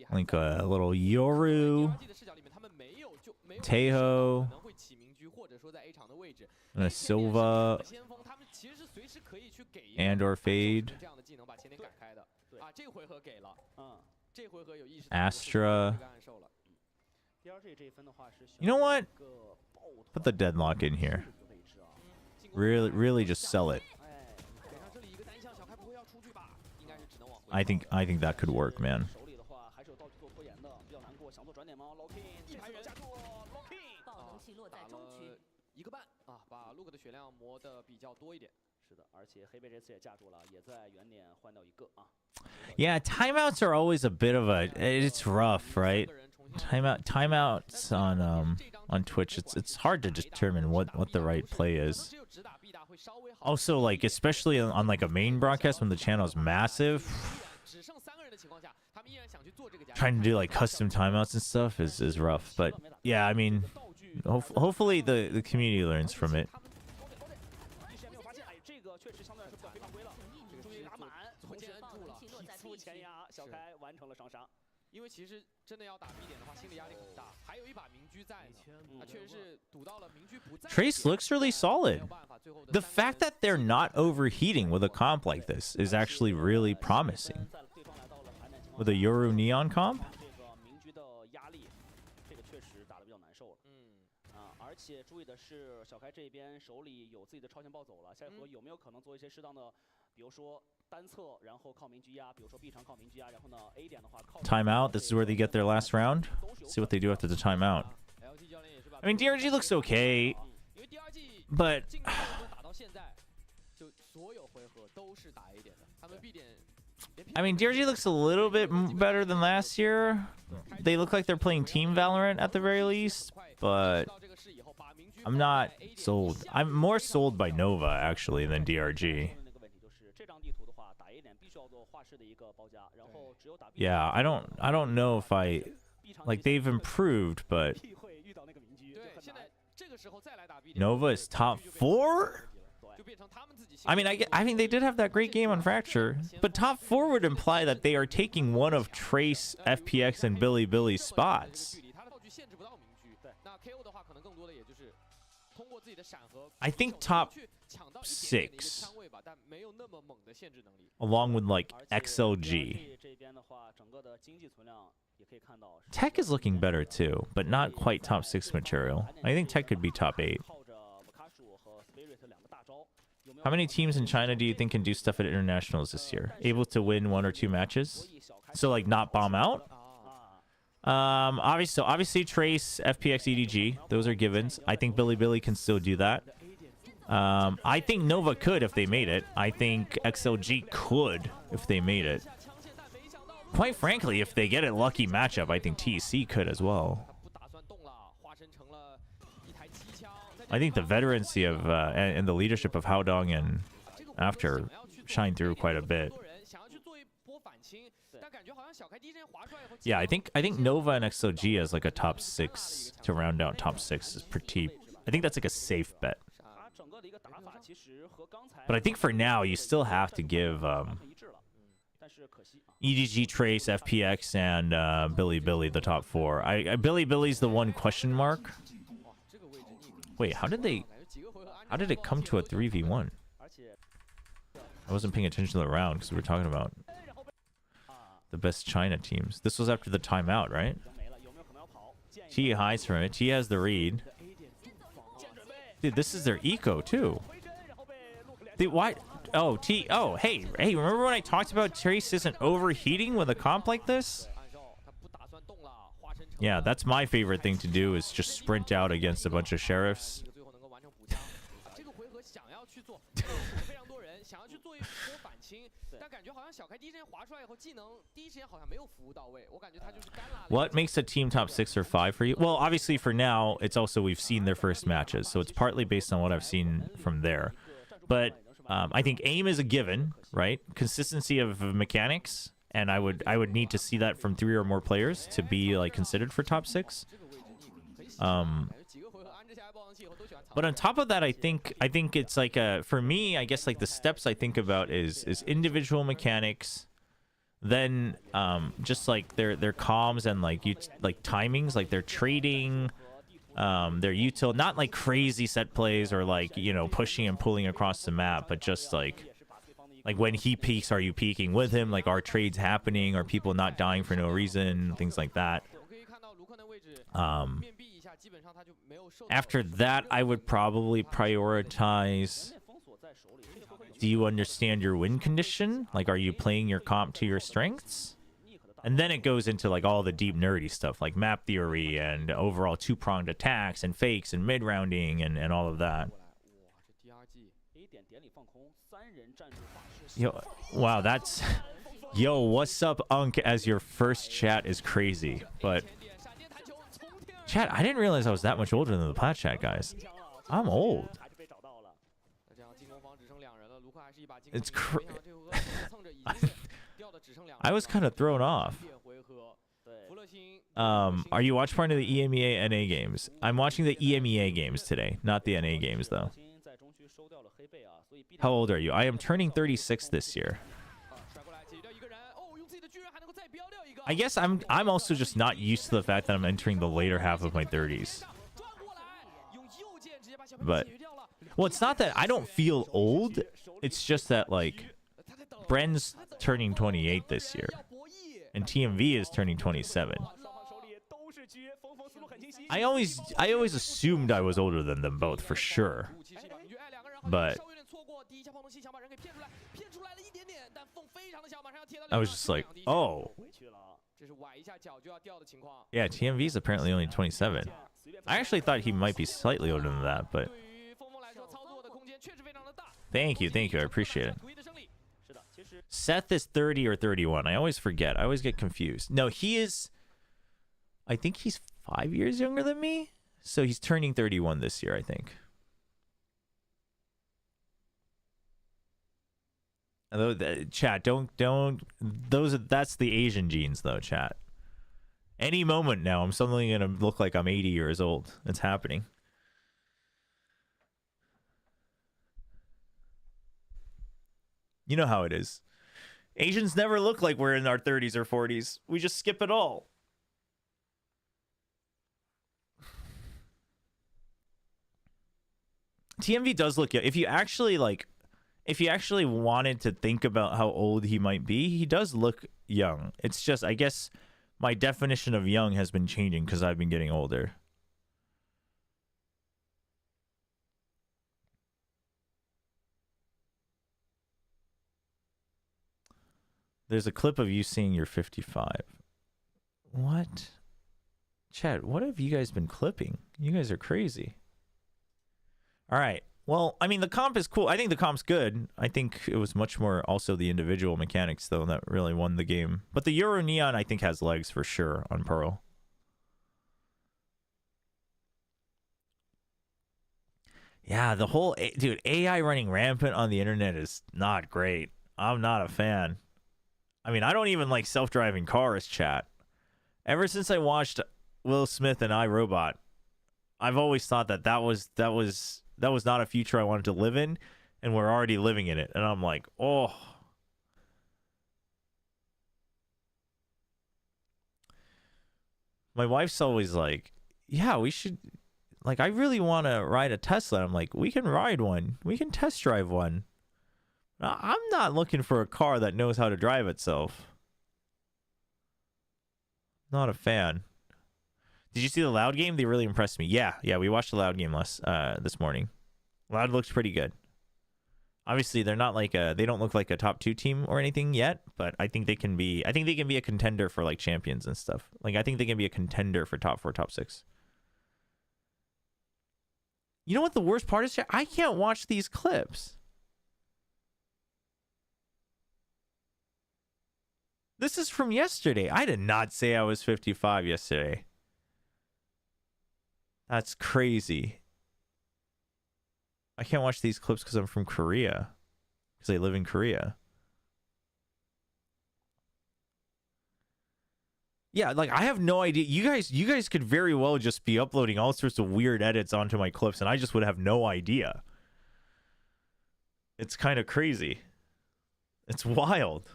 Like a little Yoru, Teho, and a Silva, and/or Fade, Astra. You know what? Put the deadlock in here. Really just sell it. I think that could work, man. Yeah, timeouts are always a bit of a, it's rough, right? Timeouts on Twitch, it's hard to determine what the right play is. Also, like, especially on like a main broadcast when the channel is massive, trying to do like custom timeouts and stuff is rough. But yeah, I mean, hopefully the community learns from it. Trace looks really solid. The fact that they're not overheating with a comp like this is actually really promising. With a Yoru Neon comp? Timeout. This is where they get their last round. See what they do after the timeout. I mean, DRG looks okay, but I mean, DRG looks a little bit better than last year. They look like they're playing Team Valorant at the very least, but I'm not sold. I'm more sold by Nova actually than DRG. Yeah, I don't know if I like, they've improved, but Nova is top 4? I mean, I mean, they did have that great game on Fracture, but top 4 would imply that they are taking one of Trace, FPX, and Billy's spots. I think top 6, along with like XLG. Tech is looking better too, but not quite top 6 material. I think Tech could be top 8. How many teams in China do you think can do stuff at internationals this year? Able to win 1 or 2 matches? So like not bomb out? Obviously Trace, FPX, EDG, those are givens. I think Billy can still do that. I think Nova could if they made it. I think XLG could if they made it. Quite frankly, if they get a lucky matchup, I think TEC could as well. I think the veterancy of and the leadership of Haodong and After shine through quite a bit. Yeah, I think Nova and XOG as like a top 6 to round out top 6 is pretty. I think that's like a safe bet. But I think for now you still have to give EDG, Trace, FPX, and Billy the top 4. Billy's the one question mark. Wait, how did it come to a 3v1? I wasn't paying attention to the round because we were talking about the best China teams. This was after the timeout, right? T hides from it. T has the read. Dude, this is their eco too. Dude, why? Oh, T. Oh, hey, remember when I talked about Trace isn't overheating with a comp like this? Yeah, that's my favorite thing to do, is just sprint out against a bunch of sheriffs. What makes a team top 6 or 5 for you? Well, obviously for now, it's also we've seen their first matches, so it's partly based on what I've seen from there. But I think aim is a given, right? Consistency of mechanics, and I would need to see that from 3 or more players to be like considered for top 6. But on top of that, I think it's like for me, I guess like the steps I think about is individual mechanics, then just like their comms and like timings, like their trading, their util, not like crazy set plays or like, you know, pushing and pulling across the map, but just like when he peaks, are you peaking with him? Like, are trades happening? Are people not dying for no reason? Things like that. After that, I would probably prioritize. Do you understand your win condition? Like, are you playing your comp to your strengths? And then it goes into like all the deep nerdy stuff like map theory and overall two-pronged attacks and fakes and mid-rounding and all of that. Yo, wow, that's... Yo, what's up, Unk, as your first chat is crazy. But... Chat, I didn't realize I was that much older than the plat chat, guys. I'm old. It's I was kind of thrown off. Are you watching part of the EMEA NA games? I'm watching the EMEA games today, not the NA games, though. How old are you? I am turning 36 this year. I guess I'm also just not used to the fact that I'm entering the later half of my 30s. But, well, it's not that I don't feel old. It's just that, like, Bren's turning 28 this year. And TMV is turning 27. I always assumed I was older than them both, for sure. But I was just like, oh. Yeah, TMV is apparently only 27. I actually thought he might be slightly older than that, but... Thank you, I appreciate it. Seth is 30 or 31. I always forget. I always get confused. No, he is... I think he's 5 years younger than me. So he's turning 31 this year, I think. Although, chat, don't... That's the Asian genes, though, chat. Any moment now, I'm suddenly going to look like I'm 80 years old. It's happening. You know how it is. Asians never look like we're in our 30s or 40s. We just skip it all. TMV does look young. If you actually wanted to think about how old he might be, he does look young. It's just, I guess my definition of young has been changing because I've been getting older. There's a clip of you saying you're 55. What? Chat, what have you guys been clipping? You guys are crazy. All right. Well, I mean, the comp is cool. I think the comp's good. I think it was much more also the individual mechanics, though, that really won the game. But the Euro Neon, I think, has legs for sure on Pearl. Yeah, the whole... Dude, AI running rampant on the internet is not great. I'm not a fan. I mean, I don't even like self-driving cars, chat. Ever since I watched Will Smith and iRobot, I've always thought that was not a future I wanted to live in, and we're already living in it. And I'm like, oh. My wife's always like, yeah, we should, like, I really want to ride a Tesla. I'm like, we can ride one. We can test drive one. I'm not looking for a car that knows how to drive itself. Not a fan. Did you see the Loud game? They really impressed me. Yeah, we watched the Loud game this morning. Loud looks pretty good. Obviously, they're not like they don't look like a top 2 team or anything yet, but I think they can be. I think they can be a contender for like champions and stuff. Like I think they can be a contender for top 4, top 6. You know what the worst part is? I can't watch these clips. This is from yesterday. I did not say I was 55 yesterday. That's crazy. I can't watch these clips because I'm from Korea. Because I live in Korea. Yeah, like I have no idea. You guys could very well just be uploading all sorts of weird edits onto my clips and I just would have no idea. It's kind of crazy. It's wild.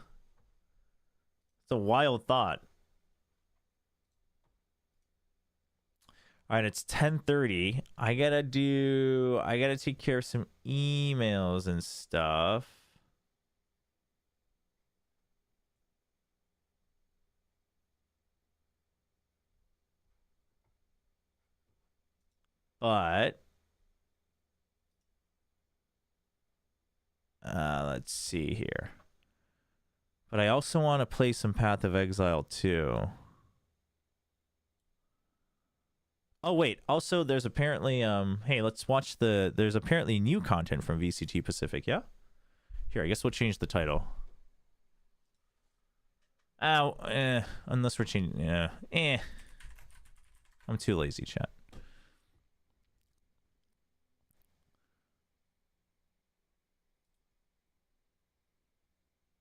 It's a wild thought. All right, it's 10:30. I gotta take care of some emails and stuff. But let's see here. But I also want to play some Path of Exile too. Oh wait, also there's apparently hey, let's watch there's apparently new content from VCT Pacific, yeah? Here, I guess we'll change the title. Unless we're changing I'm too lazy, chat.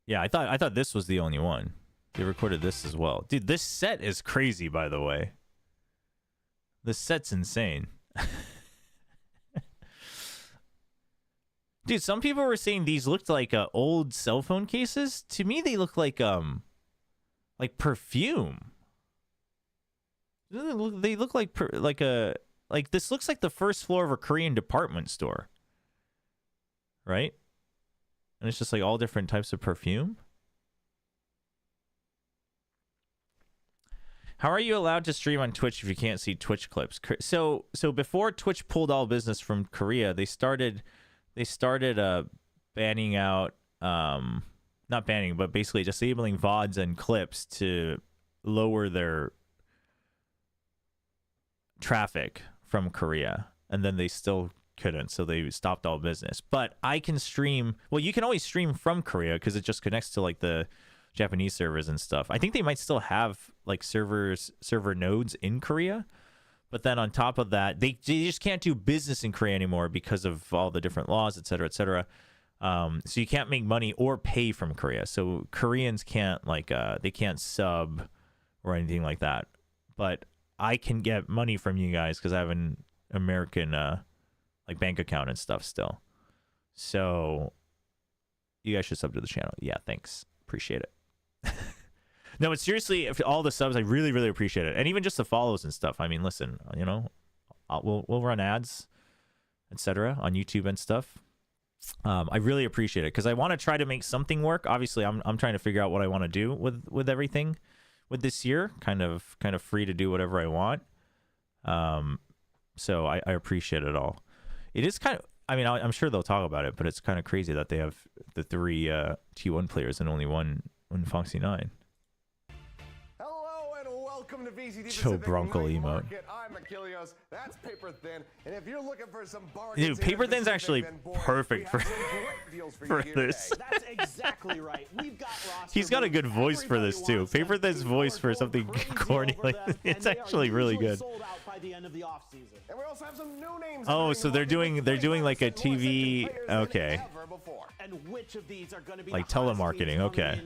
Yeah, I thought this was the only one. They recorded this as well. Dude, this set is crazy, by the way. This set's insane. Dude, some people were saying these looked like old cell phone cases. To me, they look like perfume. They look like this looks like the first floor of a Korean department store, right? And it's just like all different types of perfume. How are you allowed to stream on Twitch if you can't see Twitch clips? So before Twitch pulled all business from Korea, they started banning out, not banning, but basically disabling VODs and clips to lower their traffic from Korea. And then they still couldn't, so they stopped all business. But I can stream, well, you can always stream from Korea because it just connects to like the Japanese servers and stuff. I think they might still have like server nodes in Korea, but then on top of that, they just can't do business in Korea anymore because of all the different laws, etc., etc. So you can't make money or pay from Korea. So Koreans can't they can't sub or anything like that. But I can get money from you guys because I have an American like bank account and stuff still. So you guys should sub to the channel. Yeah, thanks. Appreciate it. No, but seriously, if all the subs, I really, really appreciate it. And even just the follows and stuff. I mean, listen, you know, we'll run ads, etc. on YouTube and stuff. I really appreciate it because I want to try to make something work. Obviously, I'm trying to figure out what I want to do with everything with this year. Kind of free to do whatever I want. So I appreciate it all. It is kind of, I mean, I'm sure they'll talk about it, but it's kind of crazy that they have the 3 T1 players and only one Foxy 9. Hello and welcome to VCT Chobra emote. I'm Achilles. That's Paper Thin. And if you're looking for some Dude, Paper Thin's actually perfect for this. That's exactly right. We've got He's got a good voice for this too. Paper Thin's voice for something corny like this, it's actually really good. And we also have some new names. Oh, so they're doing like a TV, okay. And which of these are going to be like telemarketing, okay.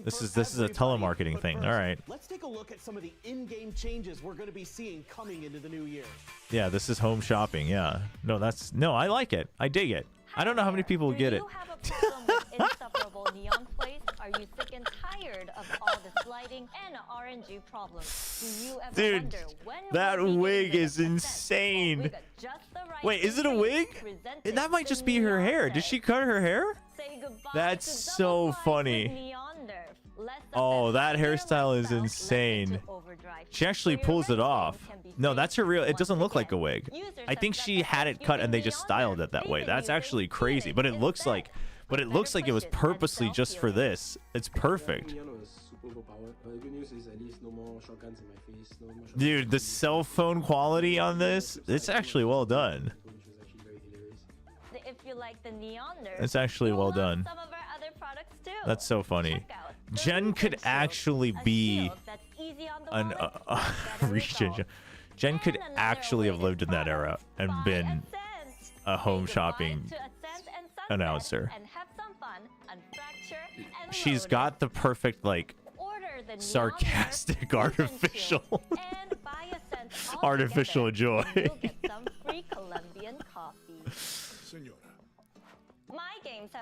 This is a telemarketing thing. All right. Let's take a look at some of the in-game changes we're going to be seeing coming into the new year. Yeah, this is home shopping. Yeah. No, I like it. I dig it. I don't know how many people will get it. Do you have a problem with insufferable neon plays? Are you sick and tired of all the sliding and RNG problems? Do you ever Dude, wonder when that we'll wig is insane. Wait, is it a wig? That might just be her hair. Did she cut her hair? That's so funny. Oh, that hairstyle is insane. She actually pulls it off. No, that's her real. It doesn't look like a wig. I think she had it cut and they just styled it that way. That's actually crazy. But it looks like it was purposely just for this. It's perfect. Dude, the cell phone quality on this, it's actually well done. It's actually well done. That's so funny. Jen could actually be an Jen could actually have lived in that era and been a home shopping announcer. She's got the perfect like sarcastic artificial joy.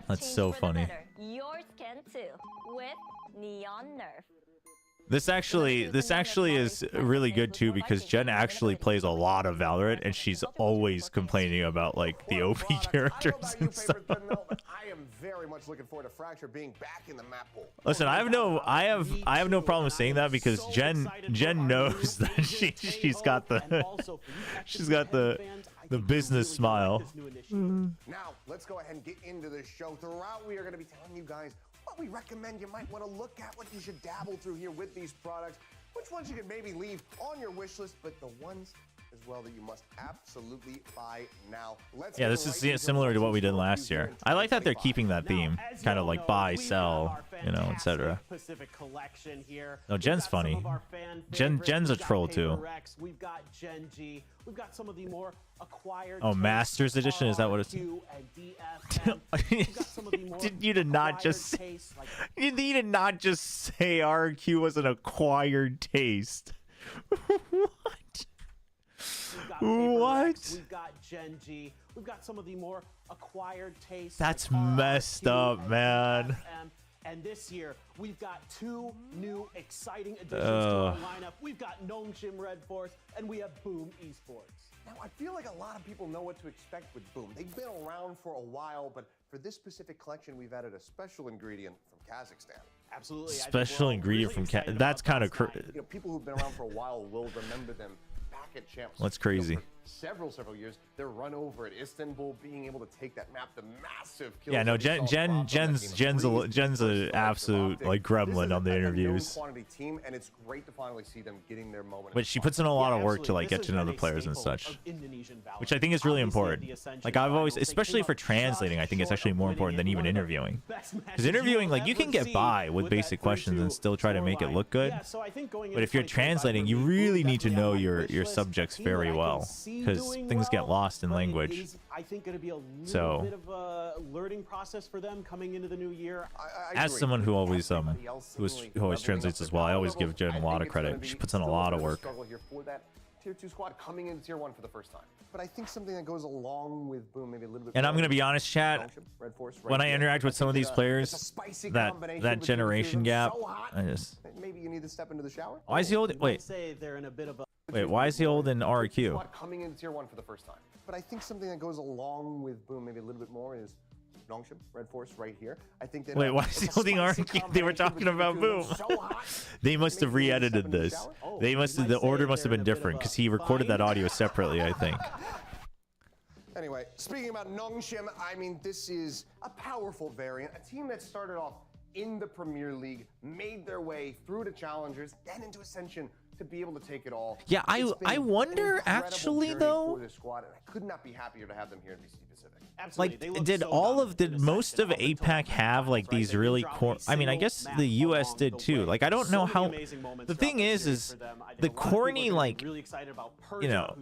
That's so funny. Yours can too with Neon Nerf. This actually is really good too, because Jen actually plays a lot of Valorant and she's always complaining about like the OP characters and stuff. I am very much looking forward to Fracture being back in the map pool. Listen, I have no problem saying that, because Jen knows that she's got the business smile. Now let's go ahead and get into this show. Throughout, we are going to be telling you guys what we recommend you might want to look at, what you should dabble through here with these products, which ones you could maybe leave on your wish list, but the ones as well that you must absolutely buy now. Yeah, this is similar to what we did last year. I like that they're keeping that theme, kind of like buy, sell, you know, etc. No, Jen's funny. Jen's a troll too. We've got Gen G. We've got some of the more acquired. Oh, Masters Edition, is that what it's? You did not just say RQ was an acquired taste. What? We've got Gen G. We've got some of the more acquired tastes. That's messed up, man. And this year, we've got 2 new exciting additions to our lineup. We've got Gnome Gym Red Force, and we have Boom Esports. Now, I feel like a lot of people know what to expect with Boom. They've been around for a while, but for this specific collection, we've added a special ingredient from Kazakhstan. Absolutely. Special ingredient from Kazakhstan. That's kind of crazy. You know, people who've been around for a while will remember them back at Champs. That's crazy. Several years, their run over at Istanbul, being able to take that map, the massive kills. Yeah, no, Jen's an absolute like gremlin on the interviews. Team, and it's great to finally see them getting their moment. But she puts in a lot of work to like get to know the players and such, which I think is really important. Like I've always, especially for translating, I think it's actually more important than even interviewing. Because interviewing, like you can get by with basic questions and still try to make it look good. But if you're translating, you really need to know your subjects very well, because things get lost in language. I think going to be a little bit of a learning process for them coming into the new year. As someone who always translates as well, I always give Jen a lot of credit. She puts in a lot of work. Tier 2 squad coming into Tier 1 for the first time. But I think something that goes along with Boom maybe a little bit. And I'm gonna be honest, chat. When I interact with some of these players, that generation gap, I just. Maybe you need to step into the shower. Why is he old? Wait. Wait, why is he old in RQ? Coming into Tier 1 for the first time. But I think something that goes along with Boom maybe a little bit more is Nongshim, Red Force right here. I think that. Wait, why is he holding RQ? They were talking about Boom. They must have re-edited this. They must have, the order must have been different, because he recorded that audio separately, I think. Anyway, speaking about Nongshim, I mean, this is a powerful variant. A team that started off in the Premier League, made their way through to Challengers, then into Ascension, to be able to take it all. Yeah, I wonder actually though. For this squad, and I could not be happier to have them here in VCT Pacific. Absolutely. Like, did most of APAC have like these really core? I mean, I guess the US did too. Like, I don't know how. The thing is the corny, like, you know,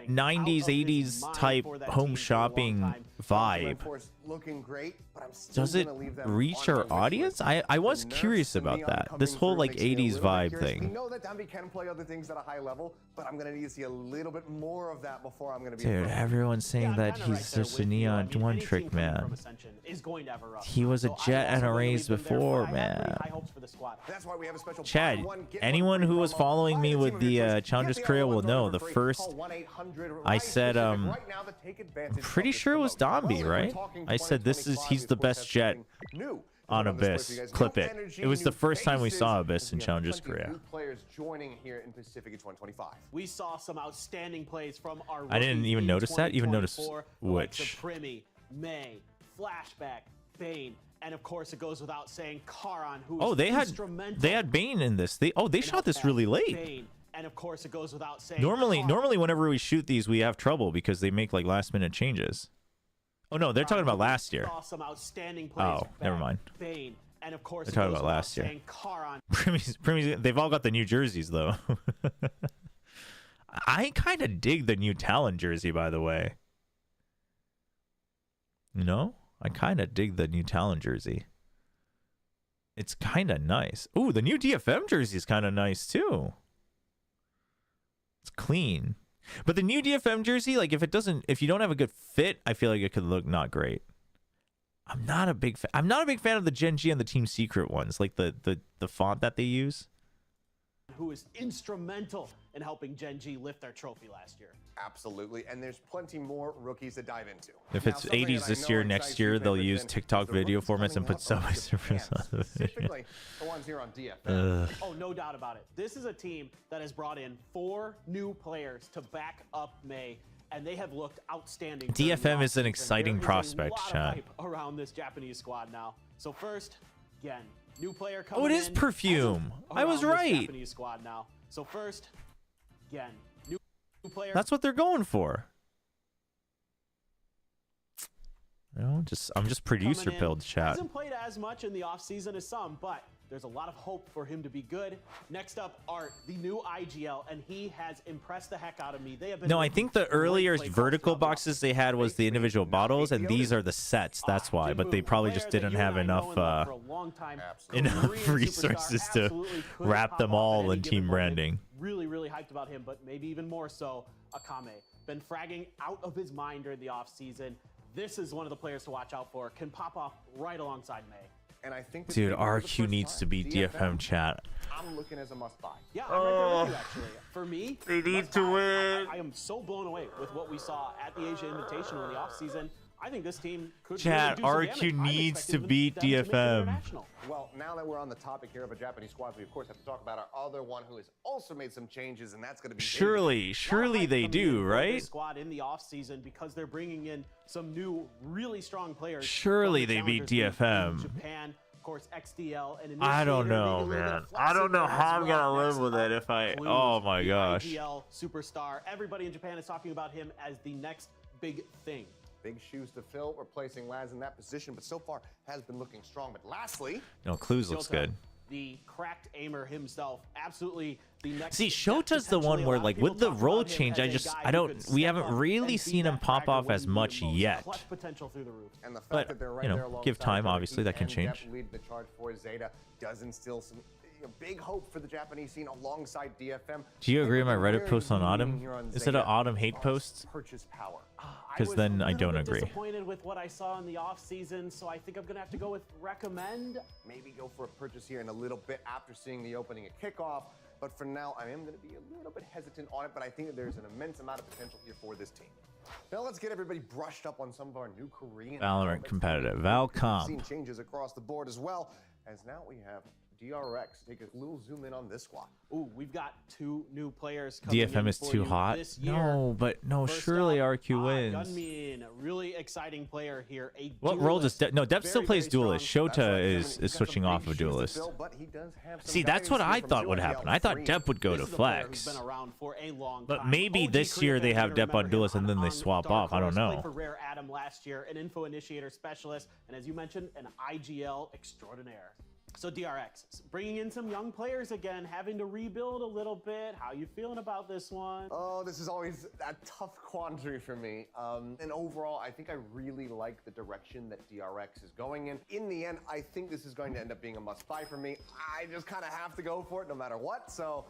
90s, 80s type home shopping vibe. Looking great, but I'm still does it reach our audience? I was curious about that. This whole like 80s vibe thing. We know that Dambi can play other things at a high level, but I'm gonna need to see a little bit more of that before I'm gonna be. Dude, everyone's saying that he's just a neon one trick man. He was a Jet and a Raze before, man. Chad, anyone who was following me with the Challengers career will know the first I said I'm pretty sure it was Dambi, right? I said he's the best Jet on Abyss. Clip it. It was the first time we saw Abyss in Challengers Korea. Players joining here in Pacific in 2025. We saw some outstanding plays from our. I didn't even notice that. Even notice which. May, Flashback, Bane, and of course it goes without saying Karan, who. Oh, they had Bane in this. They shot this really late. And of course it goes without saying. Normally whenever we shoot these, we have trouble because they make like last minute changes. Oh no, they're talking about last year. Oh, never mind. And of course, they're talking about last year. They've all got the new jerseys though. I kind of dig the new Talon jersey, by the way. You know, I kind of dig the new Talon jersey. It's kind of nice. Ooh, the new DFM jersey is kind of nice too. It's clean. But the new DFM jersey, like if you don't have a good fit, I feel like it could look not great. I'm not a big fan of the Gen G and the Team Secret ones, like the font that they use. who is instrumental in helping Gen G lift their trophy last year. Absolutely, and there's plenty more rookies to dive into. If it's 80s this year, next year they'll use TikTok video formats and put Subway Surfers on the video. Specifically, the ones here on DFM. Oh, no doubt about it. This is a team that has brought in 4 new players to back up May, and they have looked outstanding. DFM is an exciting prospect, chat. Around this Japanese squad now. So first, again, new player coming in. Oh, it is Perfume. I was right. Japanese squad now. So first, again, new player. That's what they're going for. You know, I'm just producer build, chat. Hasn't played as much in the offseason as some, but there's a lot of hope for him to be good. Next up, Art, the new IGL, and he has impressed the heck out of me. They have been No, I think the earlier vertical boxes they had was the individual bottles, and these are the sets. That's why. But they probably just didn't have enough resources to wrap them all in team branding. Really, really hyped about him, but maybe even more so, Akame. Been fragging out of his mind during the offseason. This is one of the players to watch out for. Can pop off right alongside May. And I think dude, RQ needs to be DFM, chat. I'm looking as a must-buy. Yeah, I'm right there with you, actually. For me, they need to win. I am so blown away with what we saw at the Asia Invitational in the offseason. I think this team could chat, really do RQ needs to beat DFM. Well, now that we're on the topic here of a Japanese squad, we of course have to talk about our other one who has also made some changes, and that's going to be surely they do, right? Squad in the offseason because they're bringing in some new, really strong players. Surely they beat DFM. Japan, of course, XDL, and I don't know, man. I don't know how I'm gonna live with it if I. Oh my gosh. XDL superstar. Everybody in Japan is talking about him as the next big thing. Big shoes to fill, replacing Laz in that position, but so far has been looking strong. But lastly, no, Clues looks good. The cracked aimer himself, absolutely the next. See, Shota's the one where, like, with the role change, we haven't really seen him pop off as much yet. But, you know, give time, obviously, that can change. Lead the charge for Zeta does instill some big hope for the Japanese scene alongside DFM. Do you agree with my Reddit post on Autumn? Is it an Autumn hate post? Purchase power. Because then I don't agree. Disappointed with what I saw in the off season, so I think I'm gonna have to go with recommend. Maybe go for a purchase here in a little bit after seeing the opening at kickoff. But for now, I am going to be a little bit hesitant on it. But I think that there's an immense amount of potential here for this team. Now let's get everybody brushed up on some of our new Korean Valorant competitive. Valcom. Seen changes across the board as well, as now we have DRX. Take a little zoom in on this squad. Ooh, we've got 2 new players coming DFM is too hot. No, but no, surely RQ wins. Gunmin, a really exciting player here. What role does Depp? No, Depp still plays Duelist. Shota is switching off of Duelist. See, that's what I thought would happen. I thought Depp would go to Flex. But maybe this year they have Depp on Duelist and then they swap off. I don't know. For Rare Adam last year, an info initiator specialist, and as you mentioned, an IGL extraordinaire. So DRX, bringing in some young players again, having to rebuild a little bit. How you feeling about this one? Oh, this is always a tough quandary for me. And overall, I think I really like the direction that DRX is going in. In the end, I think this is going to end up being a must-buy for me. I just kind of have to go for it no matter what, so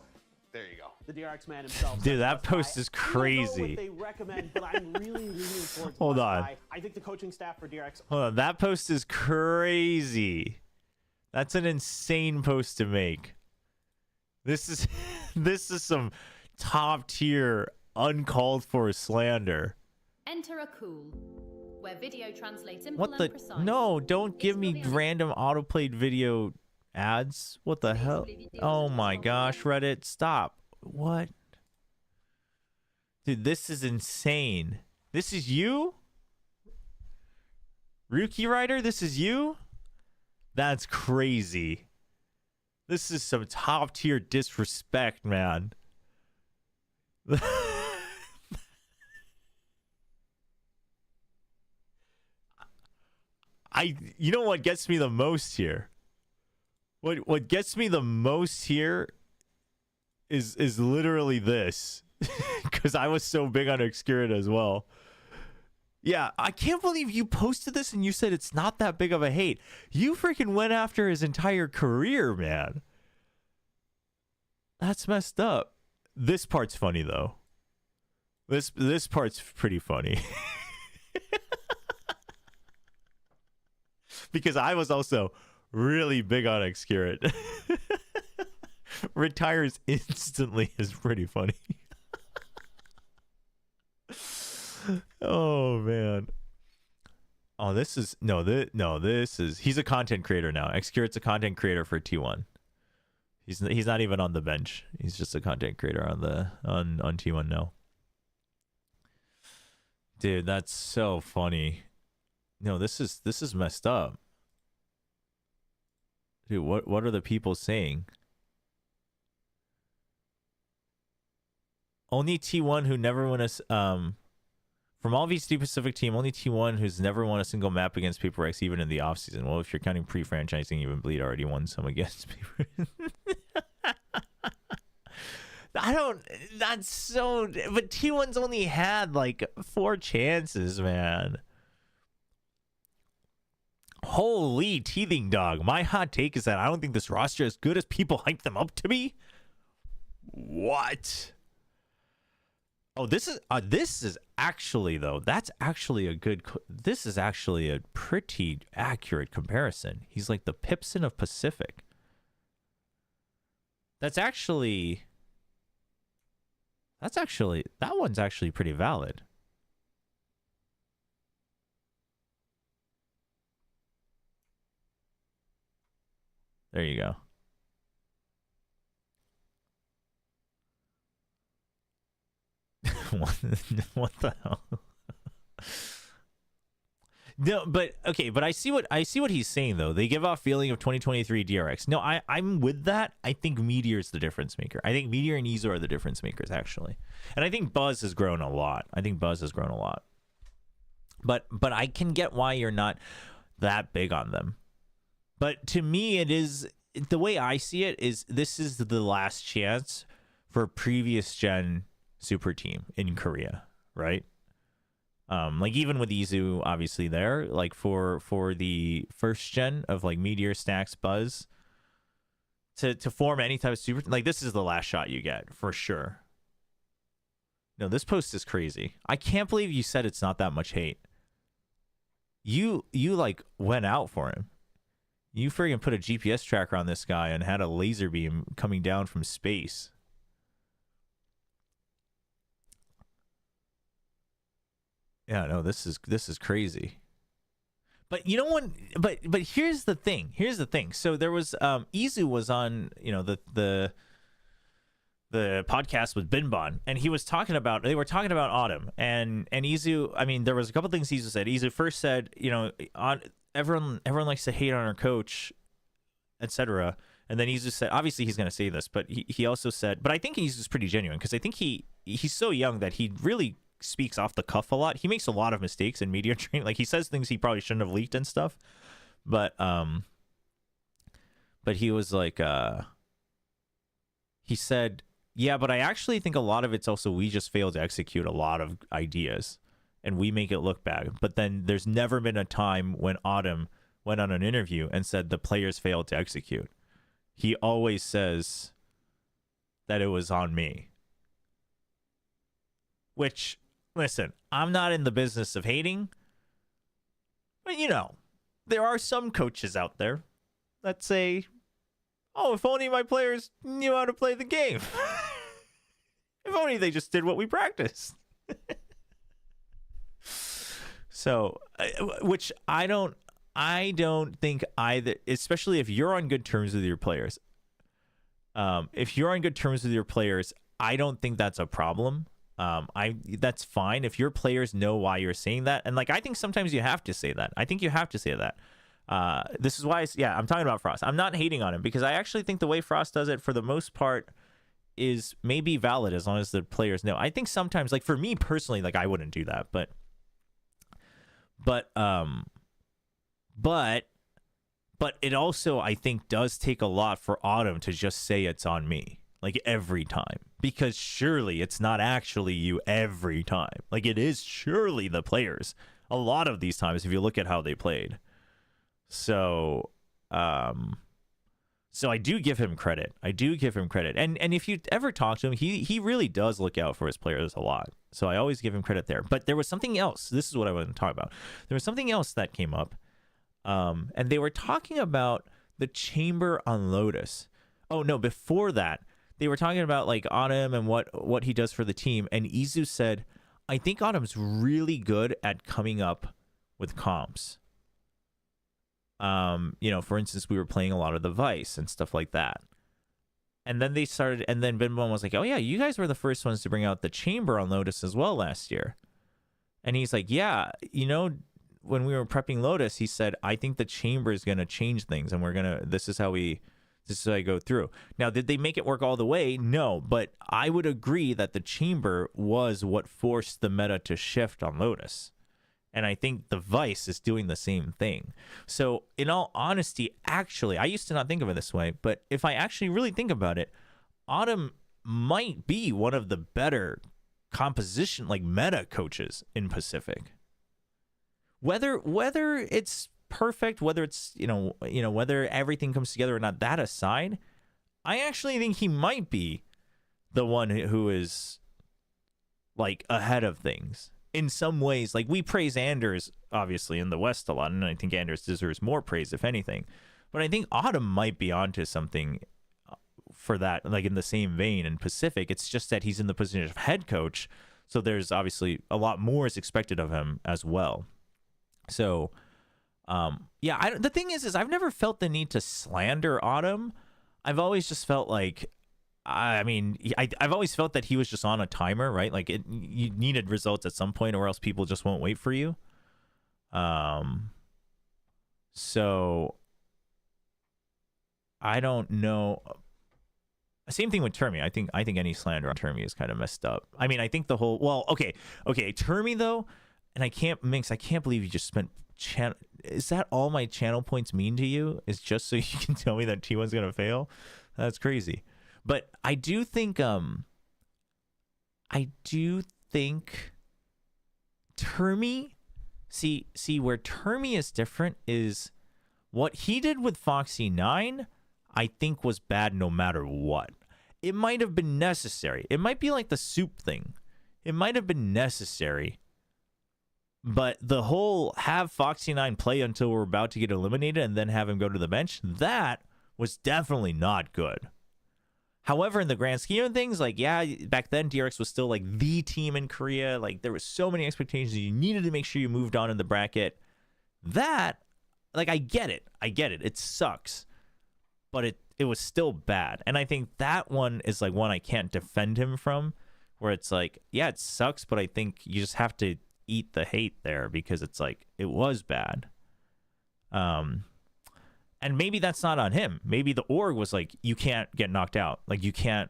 there you go. The DRX man himself. Dude, that post is crazy. I don't know what they recommend, but I'm really leaning towards Hold on. I think the coaching staff for DRX. Hold on, that post is crazy. That's an insane post to make. This is some top tier uncalled for slander. Enter a cool, where video translates simple What the? and precise. No, don't give me random autoplayed video ads. What the hell? Oh my gosh, Reddit, stop. What? Dude, this is insane. This is you? Rookie Rider, this is you? That's crazy. This is some top tier disrespect, man. You know what gets me the most here? What gets me the most here is literally this. Because I was so big on Obscurity as well. Yeah, I can't believe you posted this and you said it's not that big of a hate. You freaking went after his entire career, man. That's messed up. This part's funny, though. This part's pretty funny. Because I was also really big on Obscurity. retires instantly is pretty funny. Oh man. Oh, this is this is he's a content creator now. Xcurit's a content creator for T1. He's not even on the bench. He's just a content creator on T1 now. Dude, that's so funny. No, this is messed up. Dude, what are the people saying? Only T1 who never won a from all VCT Pacific team, only T1 who's never won a single map against Paper X even in the offseason. Well, if you're counting pre-franchising, even Bleed already won some against Paper. That's so, but T1's only had like 4 chances, man. Holy teething dog. My hot take is that I don't think this roster is as good as people hype them up to be. What? Oh, this is actually, though, that's actually a good, this is actually a pretty accurate comparison. He's like the Pipson of Pacific. That one's actually pretty valid. There you go. What the hell? No, but okay, but I see what he's saying though. They give off feeling of 2023 DRX. No, I'm with that. I think Meteor's the difference maker. I think Meteor and Ezo are the difference makers actually. And I think Buzz has grown a lot. But I can get why you're not that big on them. But to me, it is, the way I see it is, this is the last chance for previous gen super team in Korea, right? Like even with Izu obviously there, like for the first gen of like Meteor, Stacks, Buzz to form any type of super, like this is the last shot you get for sure. No, this post is crazy. I can't believe you said it's not that much hate. You like went out for him. You friggin' put a GPS tracker on this guy and had a laser beam coming down from space. Yeah, no, this is crazy. But you know what? But here's the thing. So there was Izu was on, you know, the podcast with Binbon, and they were talking about Autumn and Izu. I mean, there was a couple things Izu said. Izu first said, you know, everyone likes to hate on our coach, etc. And then Izu said, obviously he's going to say this, but he also said, but I think Izu's pretty genuine because I think he's so young that he really speaks off the cuff a lot. He makes a lot of mistakes in media training. Like he says things he probably shouldn't have leaked and stuff. But he was like, he said, yeah, but I actually think a lot of it's also we just failed to execute a lot of ideas and we make it look bad. But then there's never been a time when Autumn went on an interview and said the players failed to execute. He always says that it was on me. Which, listen, I'm not in the business of hating, but you know, there are some coaches out there that say, oh, if only my players knew how to play the game. If only they just did what we practiced. So, which I don't think either, especially if you're on good terms with your players. If you're on good terms with your players, I don't think that's a problem. That's fine if your players know why you're saying that. And like, I think sometimes you have to say that. I think you have to say that. This is why, I'm talking about Frost. I'm not hating on him because I actually think the way Frost does it for the most part is maybe valid as long as the players know. I think sometimes, like for me personally, like I wouldn't do that, but it also, I think, does take a lot for Autumn to just say it's on me, like every time, because surely it's not actually you every time. Like it is surely the players a lot of these times if you look at how they played. So I do give him credit. And if you ever talk to him, he really does look out for his players a lot. So I always give him credit there. But there was something else. This is what I want to talk about. There was something else that came up. And they were talking about the chamber on Lotus. Oh no, before that, they were talking about like Autumn and what he does for the team, and Izu said, I think Autumn's really good at coming up with comps. You know, for instance, we were playing a lot of the Vice and stuff like that. And then they started, and then Binbon was like, oh yeah, you guys were the first ones to bring out the Chamber on Lotus as well last year. And he's like, yeah, you know, when we were prepping Lotus, he said, I think the Chamber is going to change things, and this is how I go through. Now, did they make it work all the way? No, but I would agree that the Chamber was what forced the meta to shift on Lotus. And I think the Vice is doing the same thing. So in all honesty, actually, I used to not think of it this way, but if I actually really think about it, Autumn might be one of the better composition, like meta coaches in Pacific. Whether it's perfect, whether it's, you know, whether everything comes together or not, that aside, I actually think he might be the one who is like ahead of things. In some ways, like we praise Anders obviously in the West a lot, and I think Anders deserves more praise if anything. But I think Autumn might be onto something for that, like in the same vein in Pacific. It's just that he's in the position of head coach, so there's obviously a lot more is expected of him as well. So, yeah, the thing is I've never felt the need to slander Autumn. I've always just felt like, I mean, I've always felt that he was just on a timer, right? Like you needed results at some point, or else people just won't wait for you. So I don't know. Same thing with Termi. I think any slander on Termi is kind of messed up. I mean, I think the whole okay, Termi though, and I can't believe you just spent is that all my channel points mean to you? Is just so you can tell me that T1's gonna fail? That's crazy. But I do think Termi, see where Termi is different is what he did with Foxy 9, I think was bad no matter what. It might have been necessary. It might be like the soup thing. It might have been necessary. But the whole have Foxy 9 play until we're about to get eliminated and then have him go to the bench, that was definitely not good. However, in the grand scheme of things, like, yeah, back then DRX was still like the team in Korea. Like, there was so many expectations. You needed to make sure you moved on in the bracket. That, like, I get it. It sucks. But it was still bad. And I think that one is like one I can't defend him from, where it's like, yeah, it sucks, but I think you just have to eat the hate there because it's like, it was bad. And maybe that's not on him. Maybe the org was like, you can't get knocked out. Like, you can't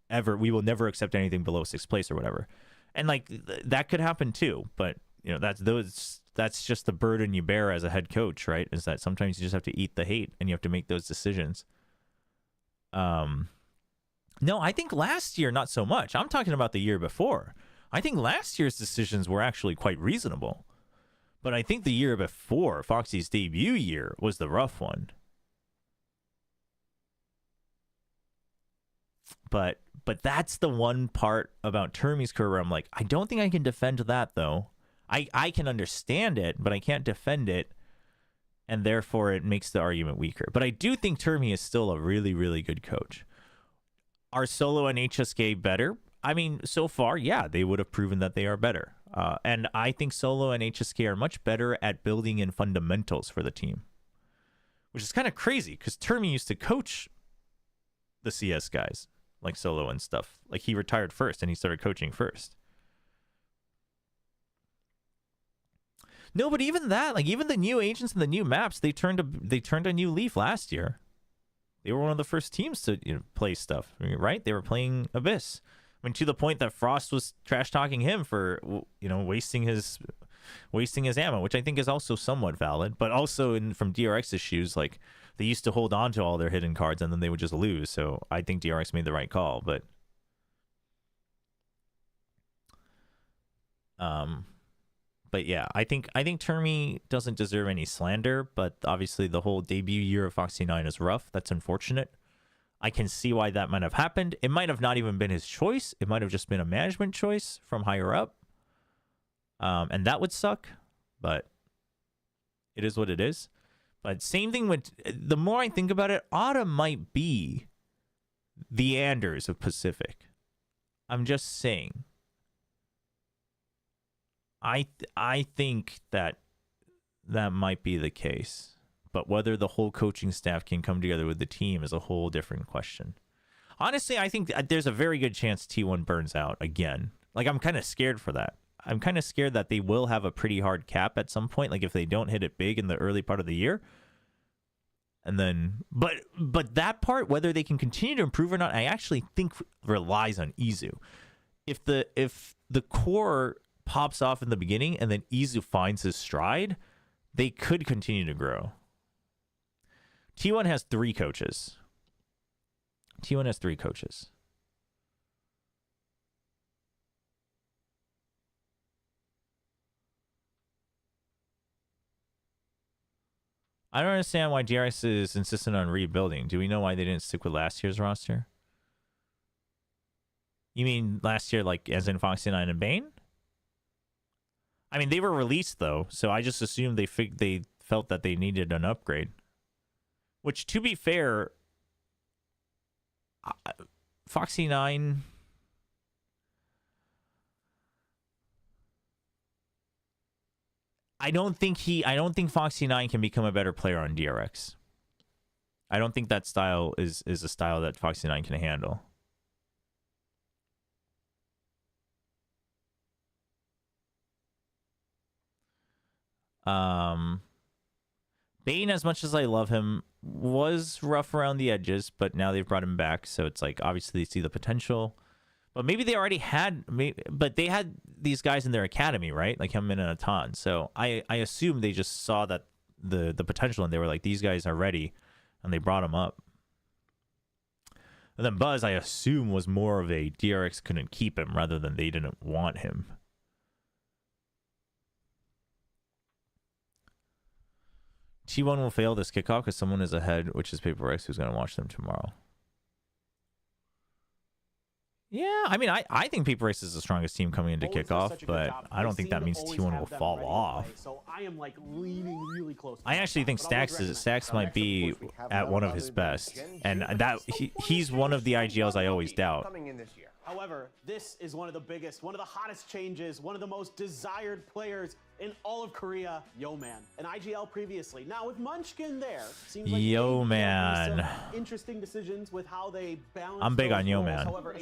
ever, we will never accept anything below 6th place or whatever. And like, that could happen too. But, you know, that's just the burden you bear as a head coach, right? Is that sometimes you just have to eat the hate and you have to make those decisions. No, I think last year, not so much. I'm talking about the year before. I think last year's decisions were actually quite reasonable. But I think the year before, Foxy's debut year, was the rough one. But that's the one part about Termi's career where I'm like, I don't think I can defend that, though. I can understand it, but I can't defend it, and therefore it makes the argument weaker. But I do think Termi is still a really, really good coach. Are Solo and HSK better? I mean, so far, yeah, they would have proven that they are better. And I think Solo and HSK are much better at building in fundamentals for the team, which is kind of crazy because Termi used to coach the CS guys like Solo and stuff. Like, he retired first and he started coaching first. No, but even that, like, even the new agents and the new maps, they turned a new leaf last year. They were one of the first teams to, you know, play stuff, right? They were playing Abyss. I mean, to the point that Frost was trash talking him for, you know, wasting his ammo, which I think is also somewhat valid. But also from DRX's shoes, like, they used to hold on to all their hidden cards and then they would just lose. So I think DRX made the right call. But yeah, I think Termi doesn't deserve any slander. But obviously, the whole debut year of Foxy 9 is rough. That's unfortunate. I can see why that might have happened. It might have not even been his choice. It might have just been a management choice from higher up. And that would suck, but it is what it is. But same thing with, the more I think about it, Autumn might be the Anders of Pacific. I'm just saying. I think that might be the case. But whether the whole coaching staff can come together with the team is a whole different question. Honestly, I think there's a very good chance T1 burns out again. Like, I'm kind of scared for that. I'm kind of scared that they will have a pretty hard cap at some point. Like, if they don't hit it big in the early part of the year. And then, but that part, whether they can continue to improve or not, I actually think relies on Izu. If the core pops off in the beginning and then Izu finds his stride, they could continue to grow. T1 has 3 coaches. T1 has 3 coaches. I don't understand why DRX is insistent on rebuilding. Do we know why they didn't stick with last year's roster? You mean last year, like, as in Foxy9 and Bane? I mean, they were released, though, so I just assumed they felt that they needed an upgrade. Which, to be fair, Foxy9... I don't think Foxy9 can become a better player on DRX. I don't think that style is a style that Foxy9 can handle. Bane, as much as I love him, was rough around the edges, but now they've brought him back, so it's like obviously they see the potential. But maybe they already had, but they had these guys in their academy, right? Like him and Atan. So I assume they just saw that the potential, and they were like, these guys are ready, and they brought him up. And then Buzz, I assume, was more of a DRX couldn't keep him rather than they didn't want him. T1 will fail this kickoff because someone is ahead, which is Paper Rex, who's going to watch them tomorrow. Yeah, I mean, I think Paper Race is the strongest team coming into kickoff, but I don't think that means T1 will fall off. So I am like leaning really close. I actually think Stax might be at one of his best, and that he's one of the IGLs I always doubt. However, this is one of the biggest, one of the hottest changes, one of the most desired players in all of Korea, Yo Man. An IGL previously. Now with Munchkin there, seems like Yo Man. Interesting decisions with how they balance. I'm big on Yo Man. However,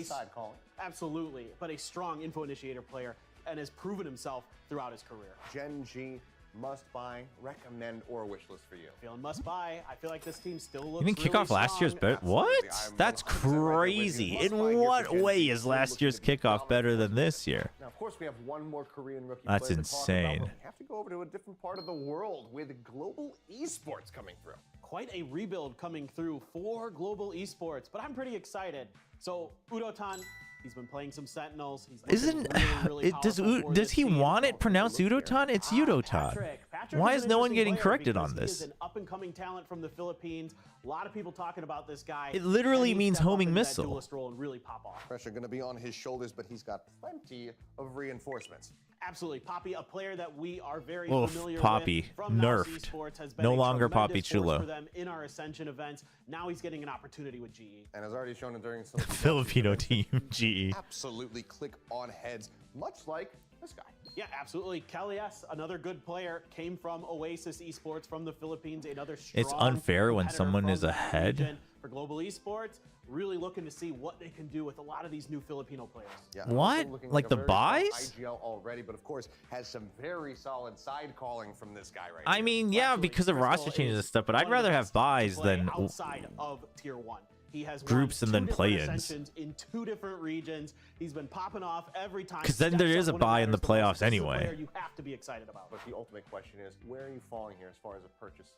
absolutely, but a strong info initiator player and has proven himself throughout his career. Gen G, must buy, recommend, or wish list for you. Feeling must buy. I feel like this team still looks. You mean kick off last year's bet? What? That's crazy. In what way is last year's kickoff better than this year? Now, of course, we have one more Korean rookie. That's insane. We have to go over to a different part of the world with global esports coming through. Quite a rebuild coming through for global esports, but I'm pretty excited. So Udotan, he's been playing some Sentinels. Isn't really does he want it pronounced Udotan? It's Udotan. Patrick Why is no one getting corrected on this? He is an up-and-coming talent from the Philippines. A lot of people talking about this guy. It literally means homing missile. Duelist role and really pop off. Pressure going to be on his shoulders, but he's got plenty of reinforcements. Absolutely, Poppy, a player that we are very familiar Poppy, with from nerfed. Esports, has been no a longer Poppy tremendous force Chulo. for them in our Ascension events. Now he's getting an opportunity with GE. And has already shown it during some Filipino team, GE. Absolutely click on heads, much like this guy. Yeah, absolutely. Kalias, another good player, came from Oasis Esports from the Philippines. Another strong It's unfair when someone is from ahead. For global esports, really looking to see what they can do with a lot of these new Filipino players. Yeah, what? Like the buys? IGL already, but of course has some very solid side calling from this guy right I mean, yeah, because of roster changes and stuff, but I'd rather have buys than outside of tier 1. He has groups and then play-ins. In 2 different regions. He's been popping off every time. Because then there is a buy in the playoffs anyway. You have to be excited about. But the ultimate question is, where are you falling here as far as a purchase?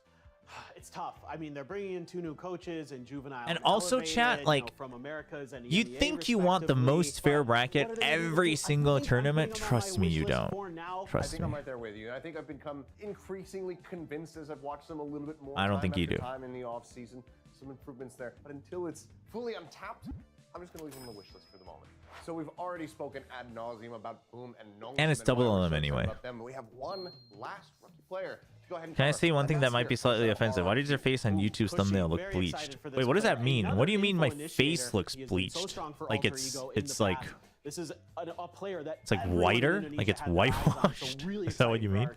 It's tough. I mean, they're bringing in 2 new coaches and Juvenile. And also, Elevated, chat, like, from Americas and you think you want the most fair bracket every single tournament? Trust me, you don't. Trust I think me. I'm right there with you. I think I've become increasingly convinced as I've watched them a little bit more. I don't think you do. Time in the off season, some improvements there, but until it's fully untapped, I'm just going to leave them on the wish list for the moment. So we've already spoken ad nauseum about Boom and Nong. And it's double on them anyway. We have one last rookie player. Go ahead and Can I say one thing that might be slightly offensive? Why does your face on YouTube's thumbnail look bleached? Wait, what does that mean? What do you mean my face looks bleached? Like it's like this is a player that it's like whiter? Like it's whitewashed? Is that what you mean?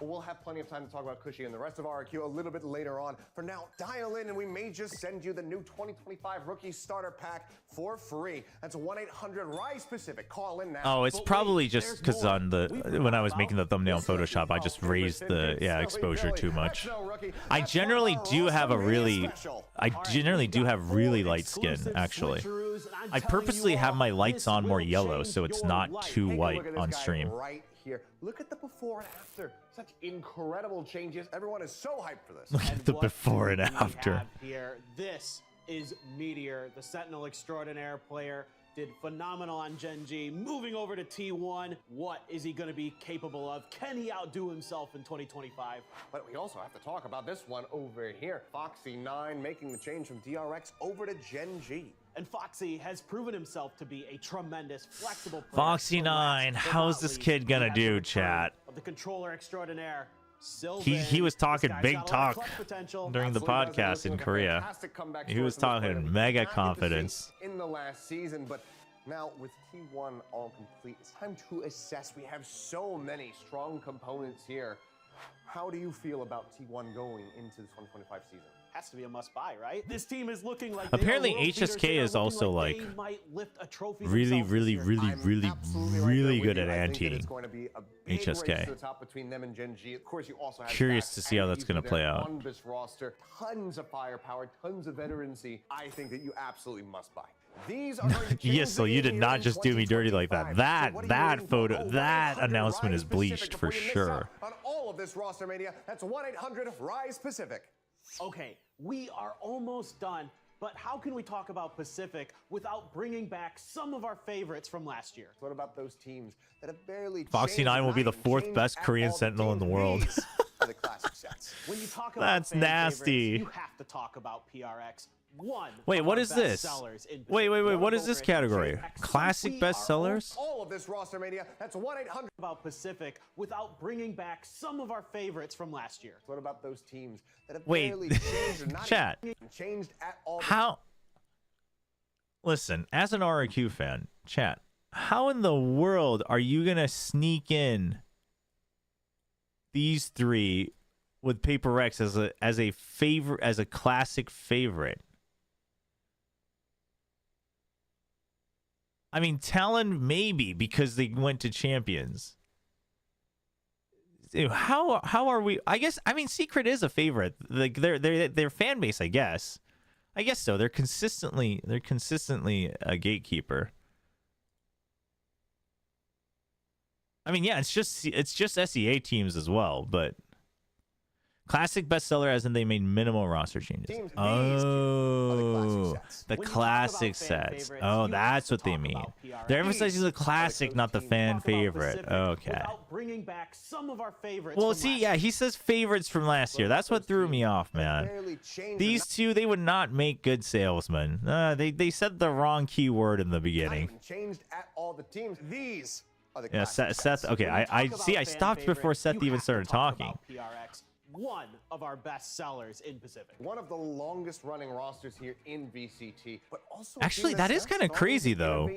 We'll have plenty of time to talk about Cushy and the rest of RRQ a little bit later on. For now, dial in and we may just send you the new 2025 Rookie Starter Pack for free. That's 1-800-RISE Pacific. Call in now. Oh, it's probably just because on the when I was making the thumbnail in Photoshop, I just raised the exposure too much. I generally do have really light skin, actually. I purposely have my lights on more yellow so it's not too white on stream. Right here. Look at the before and after. Such incredible changes. Everyone is so hyped for this. Look at the before and after. Here, this is Meteor, the Sentinel Extraordinaire player. Did phenomenal on Gen G, moving over to T1. What is he going to be capable of? Can he outdo himself in 2025? But we also have to talk about this one over here. Foxy9 making the change from DRX over to Gen G. And Foxy has proven himself to be a tremendous, flexible player. Foxy9, how's this kid gonna do, chat? Of the controller extraordinaire. He was talking big talk during the podcast in Korea. He was talking mega confidence. In the last season, but now with T1 all complete, it's time to assess. We have so many strong components here. How do you feel about T1 going into the 2025 season? Has to be a must-buy, right? This team is looking like apparently HSK is also like really good at anti-ing HSK. Curious to see how that's going to play out. Roster, tons of firepower, tons of veterancy. I think that you absolutely must buy. These are yes, so you did not just do me dirty like that. That announcement is bleached for sure. On all of this roster mania, that's 1-800-RISE Pacific. Okay, we are almost done, but how can we talk about Pacific without bringing back some of our favorites from last year? What about those teams that have barely Foxy9 will be the 4th best Korean Sentinel in the world. The classic sets. When you talk about that's nasty. You have to talk about PRX. Wait, what is this? Wait, what is this category? Classic bestsellers? All of this roster mania, that's 1-800 about Pacific without bringing back some of our favorites from last year. What about those teams that have barely changed or not chat. Changed at all? How? Listen, as an RRQ fan, chat, how in the world are you gonna sneak in these three with Paper X as a favorite, as a classic favorite? I mean, Talon maybe because they went to Champions. How are we? I mean, Secret is a favorite. Like their fan base, I guess so. They're consistently a gatekeeper. I mean, yeah, it's just SEA teams as well, but classic bestseller as in they made minimal roster changes. Oh, the classic sets. Oh, that's what they mean. They're emphasizing the classic, not the fan favorite. Okay. Bringing back some of our favorites. Well, see, yeah, he says favorites from last year. That's what threw me off, man. These two, they would not make good salesmen. They said the wrong keyword in the beginning. Changed at all the teams. These are the yeah, Seth. Okay, I see. I stopped before Seth even started talking. One of our best sellers in Pacific. One of the longest running rosters here in VCT, but also actually that is kind of crazy though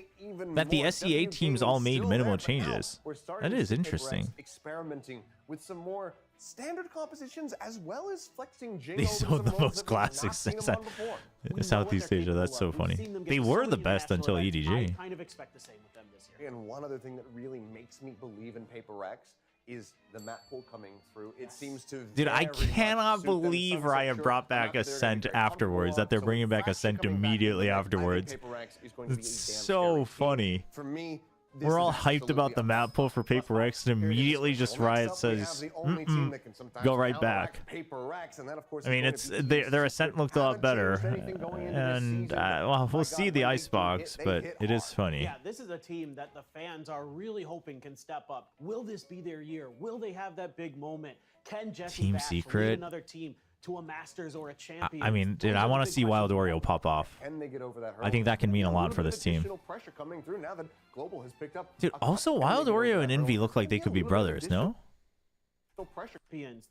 that the SEA teams all made minimal changes. That is interesting. Experimenting with some more standard compositions as well as flexing they sold the most classic sets in Southeast Asia. That's so funny. They were the best until EDG. I kind of expect the same with them this year. And one other thing that really makes me believe in Paper X is the map pool coming through. It seems to dude, I cannot believe Riot brought back Ascent afterwards, that they're bringing back Ascent immediately afterwards. It's so funny. For me, we're all hyped about the map pool for Paper X, and immediately just Riot says, go right back. I mean, it's their Ascent looked a lot better, and well, we'll see the Icebox, but it is funny. Yeah, this is a team that the fans are really hoping can step up. Will this be their year? Will they have that big moment? Can Jesse Team Bash Secret lead another team to a Masters or a champion. I mean, dude, I want to see Wild Oreo pop off. Can they get over that hurdle? I think that can mean a lot for this team. Additional pressure coming through now that Global has picked up. Dude, also Wild Oreo and Envy look like they could be brothers, no? Pressure.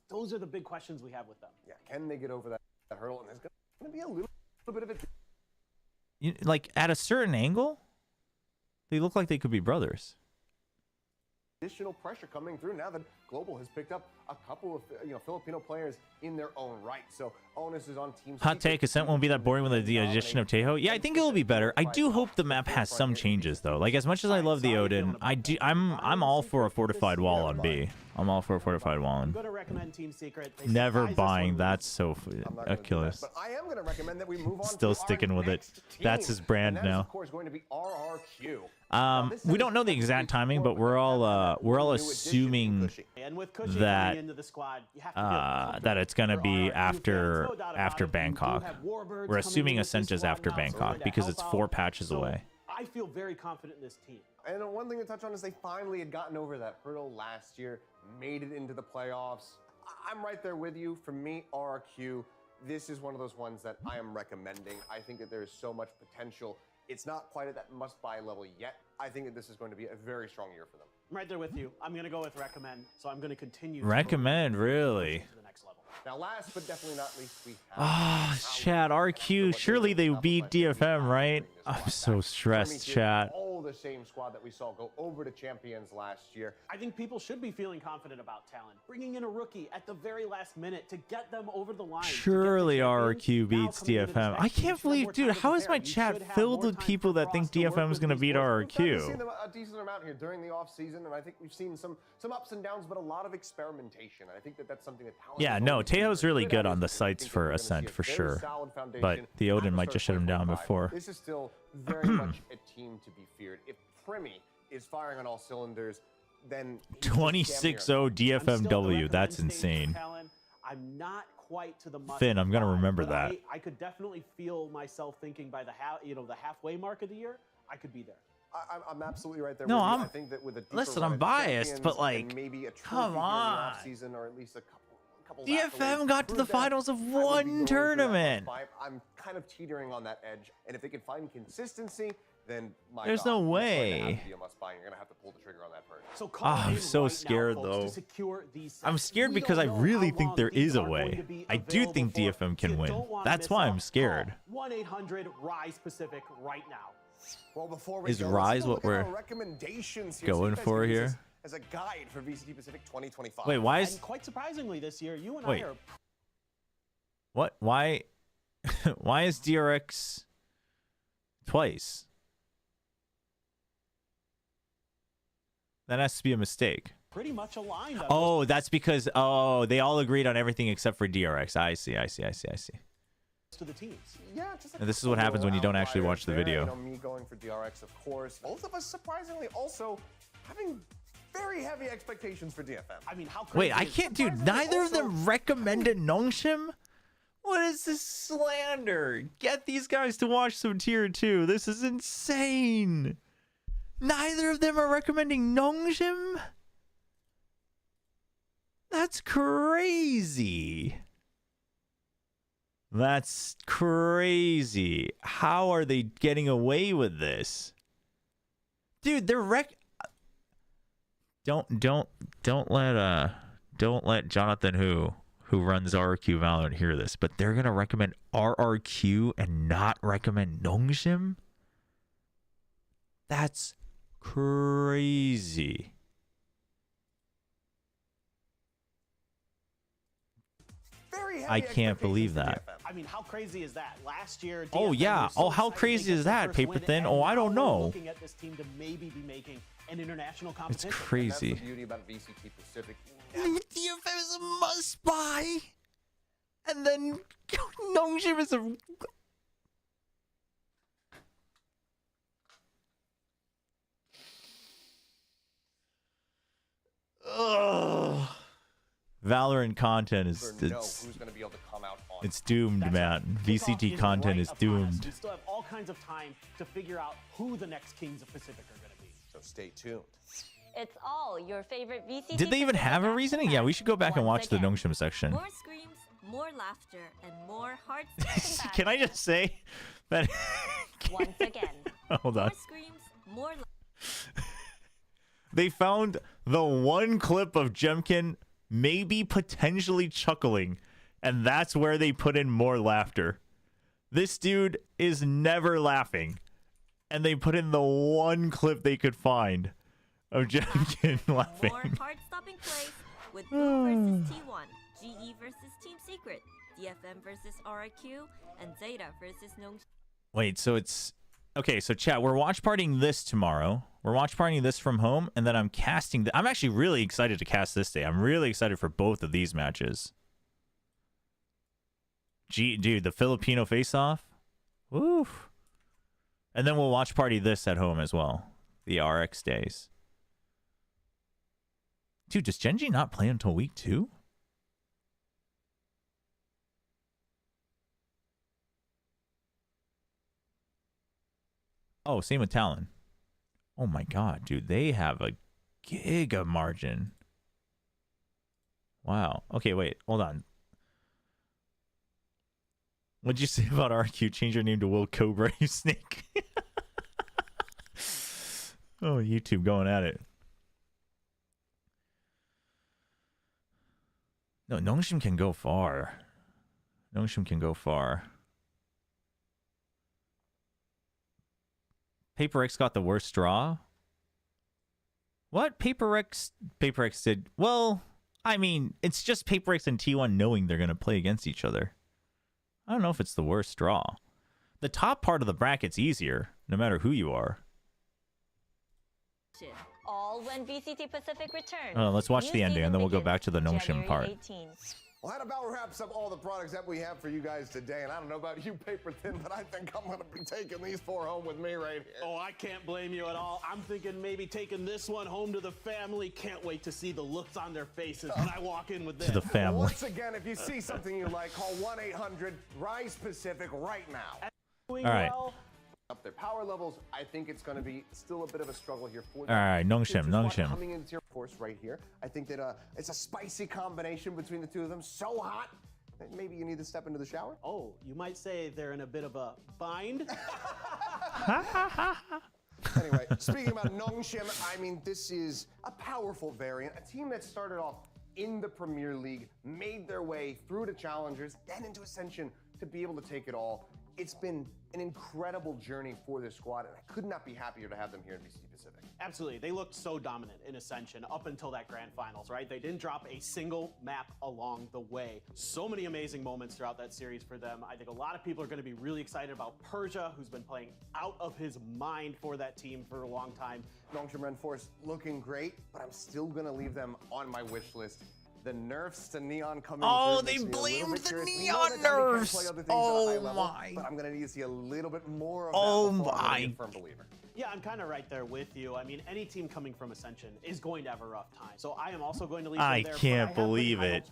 Those are the big questions we have with them. Yeah, can they get over that hurdle? And there's going to be a little bit of a... Like, at a certain angle, they look like they could be brothers. Additional pressure coming through now that Global has picked up a couple of Filipino players in their own right. So onus is on Team Hot take, Ascent won't be that boring with the addition of Tejo. Yeah, I think it will be better. I do hope the map has some changes though. Like, as much as I love the Odin, I'm all for a fortified wall on B. I'm all for a fortified wall on. I'm going to recommend Team Secret. Never buying. That's so Achilles. But I am going to recommend that we move on. Still sticking with it. That's his brand now. Of course, going to be RRQ. We don't know the exact timing, but we're all assuming that that it's gonna be after Bangkok. We're assuming Ascent is after Bangkok because it's 4 patches away. I feel very confident in this team. And one thing to touch on is they finally had gotten over that hurdle last year, made it into the playoffs. I'm right there with you. For me, RRQ, this is one of those ones that I am recommending. I think that there is so much potential. It's not quite at that must-buy level yet. I think that this is going to be a very strong year for them. I'm right there with you. I'm going to go with recommend, so I'm going to continue. Recommend, really? To the next level. Now, last but definitely not least, we have... Ah, chat, RQ. Surely they beat DFM, right? I'm so stressed, chat. All the same squad that we saw go over to champions last year. I think people should be feeling confident about Talon. Bringing in a rookie at the very last minute to get them over the line. Surely RQ beats DFM. I can't believe, dude, how is my chat filled with people that think DFM is going to beat RQ? We've seen a decent amount here during the offseason, and I think we've seen some ups and downs, but a lot of experimentation. I think that that's something that Talon... Yeah, no, Tejo's really good on the sites for Ascent, for sure. But the Odin might just shut him down before. This is still very much a team to be feared. If Primi is firing on all cylinders, then 26-0 DFMW. That's insane. I'm not quite to the Finn, I'm gonna remember that. I could definitely feel myself thinking by the halfway mark of the year, I could be there. I'm absolutely right there. No, with you. I think that with a listen, I'm biased, but like, maybe a come on. Season or at least a couple DFM got to the finals of one tournament. I'm kind of teetering on that edge, and if they can find consistency, then there's no way. You're gonna have to pull the trigger on that first. So I'm so scared though. I'm scared because I really think there is a way. I do think DFM can win. That's why I'm scared. 1-800-RISE Pacific right now. Well, before we is go, Rise what we're going for here? As a guide for VCT Pacific 2025. Wait, why is... And quite surprisingly this year, you and I are... What? Why? Why is DRX twice? That has to be a mistake. Pretty much aligned. Oh, that's because they all agreed on everything except for DRX. I see. To the teams. Yeah, just and this is what happens when you don't actually watch the video. You know, me going for DRX, of course. Both of us surprisingly also having very heavy expectations for DFM. I mean, how wait, I can't, dude. Neither of them recommended Nongshim? What is this slander? Get these guys to watch some tier 2. This is insane. Neither of them are recommending Nongshim? That's crazy. That's crazy. How are they getting away with this? Dude, they're Don't let Jonathan who runs RRQ Valorant hear this, but they're gonna recommend RRQ and not recommend Nongshim? That's crazy. I can't believe that. I mean, how crazy is that? Last year, oh yeah. Oh, how crazy is that, Paper Thin? Oh, I don't know. Looking at this team to maybe be making an international competition. It's crazy. That's the beauty about VCT Pacific. DFM is a must buy, and then Nongshim is a. Ugh. Valorant content is it's doomed, man. VCT content is doomed. We still have all kinds of time to figure out who the next Kings of Pacific are going to be. So stay tuned. It's all your favorite VCT. Did they even have a reasoning? Yeah, we should go back and watch the Nongshim section. More screams, more laughter, and more hearts. Can I just say that? Once again. Hold on. More screams, more. They found the one clip of Jemkin maybe potentially chuckling, and that's where they put in more laughter. This dude is never laughing, and they put in the one clip they could find of Jemkin laughing. More heart-stopping plays with Blue versus T1, GE versus Team Secret, DFM versus RIQ, and Zeta versus Nong. Wait, so it's okay. So chat, we're watch partying this tomorrow. We're watch partying this from home, and then I'm casting. I'm actually really excited to cast this day. I'm really excited for both of these matches. Dude, the Filipino face-off. Woo. And then we'll watch party this at home as well. The RX days. Dude, does Genji not play until week 2? Oh, same with Talon. Oh my god, dude. They have a giga margin. Wow. Okay, wait. Hold on. What'd you say about RQ? Change your name to WillChobra, you snake. Oh, YouTube going at it. No, Nongshim can go far. Nongshim can go far. Paper X got the worst straw? What? Paper X did... Well, I mean, it's just Paper X and T1 knowing they're going to play against each other. I don't know if it's the worst draw. The top part of the bracket's easier, no matter who you are. All when VCT Pacific returns. Let's watch the ending, and then we'll go back to the Nongshim part. 18. Well, that about wraps up all the products that we have for you guys today. And I don't know about you, Paper Thin, but I think I'm going to be taking these 4 home with me right here. Oh, I can't blame you at all. I'm thinking maybe taking this one home to the family. Can't wait to see the looks on their faces when I walk in with this. To the family. Once again, if you see something you like, call 1-800-RISE Pacific right now. All right. Up their power levels, I think it's going to be still a bit of a struggle here for them. All right, Nongshim. Coming into your course right here. I think that it's a spicy combination between the two of them. So hot, that maybe you need to step into the shower. Oh, you might say they're in a bit of a bind. Anyway, speaking about Nongshim, I mean, this is a powerful variant. A team that started off in the Premier League, made their way through to Challengers, then into Ascension to be able to take it all. It's been an incredible journey for this squad, and I could not be happier to have them here in VCT Pacific. Absolutely. They looked so dominant in Ascension up until that grand finals, right? They didn't drop a single map along the way. So many amazing moments throughout that series for them. I think a lot of people are going to be really excited about Persia, who's been playing out of his mind for that team for a long time. Nongshim Reinforce looking great, but I'm still going to leave them on my wish list. The nerfs to Neon coming through. They blamed the Neon nerfs. Oh my. But I'm going to need to see a little bit more of that before I'm a firm believer. Yeah, I'm kind of right there with you. I mean, any team coming from Ascension is going to have a rough time. So I am also going to leave them there. I can't believe it.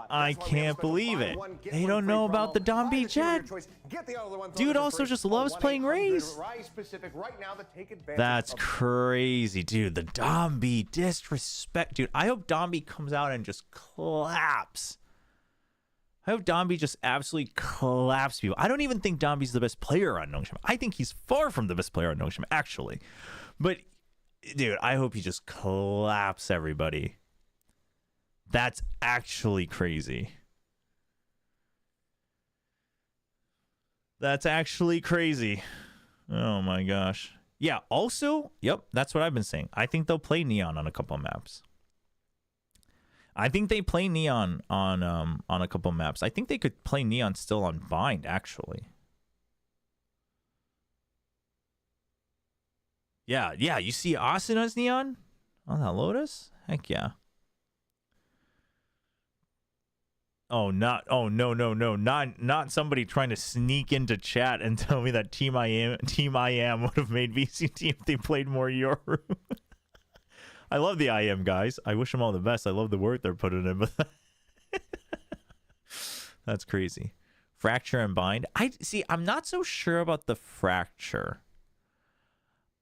I can't believe it. They don't know about the Dom B Jet. Dude also just loves playing Raze. That's crazy, dude. The Dom B disrespect. Dude, I hope Dom B comes out and just claps. I hope Domby just absolutely collapses people. I don't even think Domby's the best player on Nongshim. I think he's far from the best player on Nongshim, actually. But, dude, I hope he just collapses everybody. That's actually crazy. That's actually crazy. Oh, my gosh. Yeah, also, yep, that's what I've been saying. I think they'll play Neon on a couple maps. I think they play Neon on a couple maps. I think they could play Neon still on Bind, actually. Yeah, you see Asina's Neon on that Lotus? Heck yeah. Oh no, not somebody trying to sneak into chat and tell me that Team I Am would have made VCT if they played more Yoru. I love the IM guys. I wish them all the best. I love the work they're putting in, but that's crazy. Fracture and Bind. I'm not so sure about the Fracture.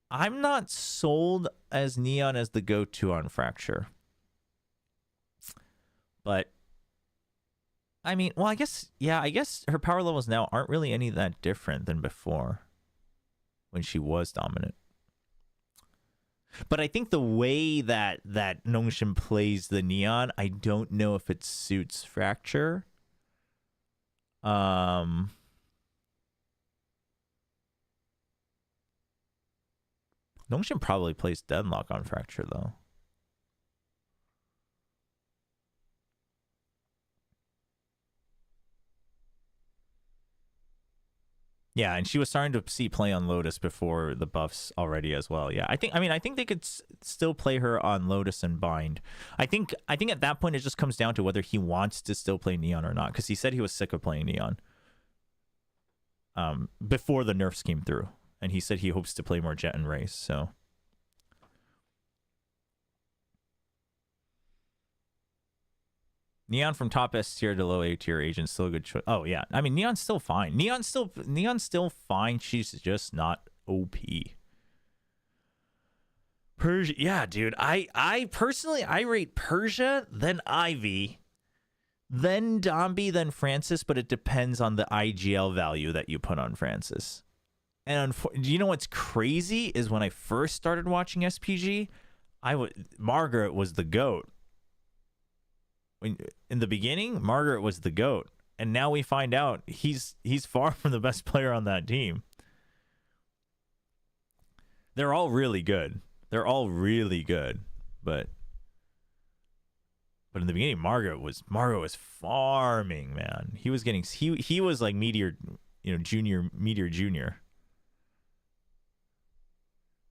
I'm not sold as Neon as the go-to on Fracture. But I mean, well, I guess her power levels now aren't really any that different than before when she was dominant. But I think the way that Nongshim plays the Neon, I don't know if it suits Fracture. Nongshim probably plays Deadlock on Fracture though. Yeah, and she was starting to see play on Lotus before the buffs already as well. Yeah, I think they could still play her on Lotus and Bind. I think at that point it just comes down to whether he wants to still play Neon or not, because he said he was sick of playing Neon before the nerfs came through, and he said he hopes to play more Jet and Race. So Neon from top S tier to low A tier agent, still a good choice. Oh yeah, I mean Neon's still fine. Neon's still fine. She's just not OP. Persia, yeah, dude. I personally rate Persia, then Ivy, then Dombey, then Francis. But it depends on the IGL value that you put on Francis. And you know what's crazy is when I first started watching SPG, Margaret was the GOAT. In the beginning, Margaret was the GOAT, and now we find out he's far from the best player on that team. They're all really good. They're all really good, but in the beginning, Margaret was farming, man. He was getting he was like Meteor, Meteor Junior.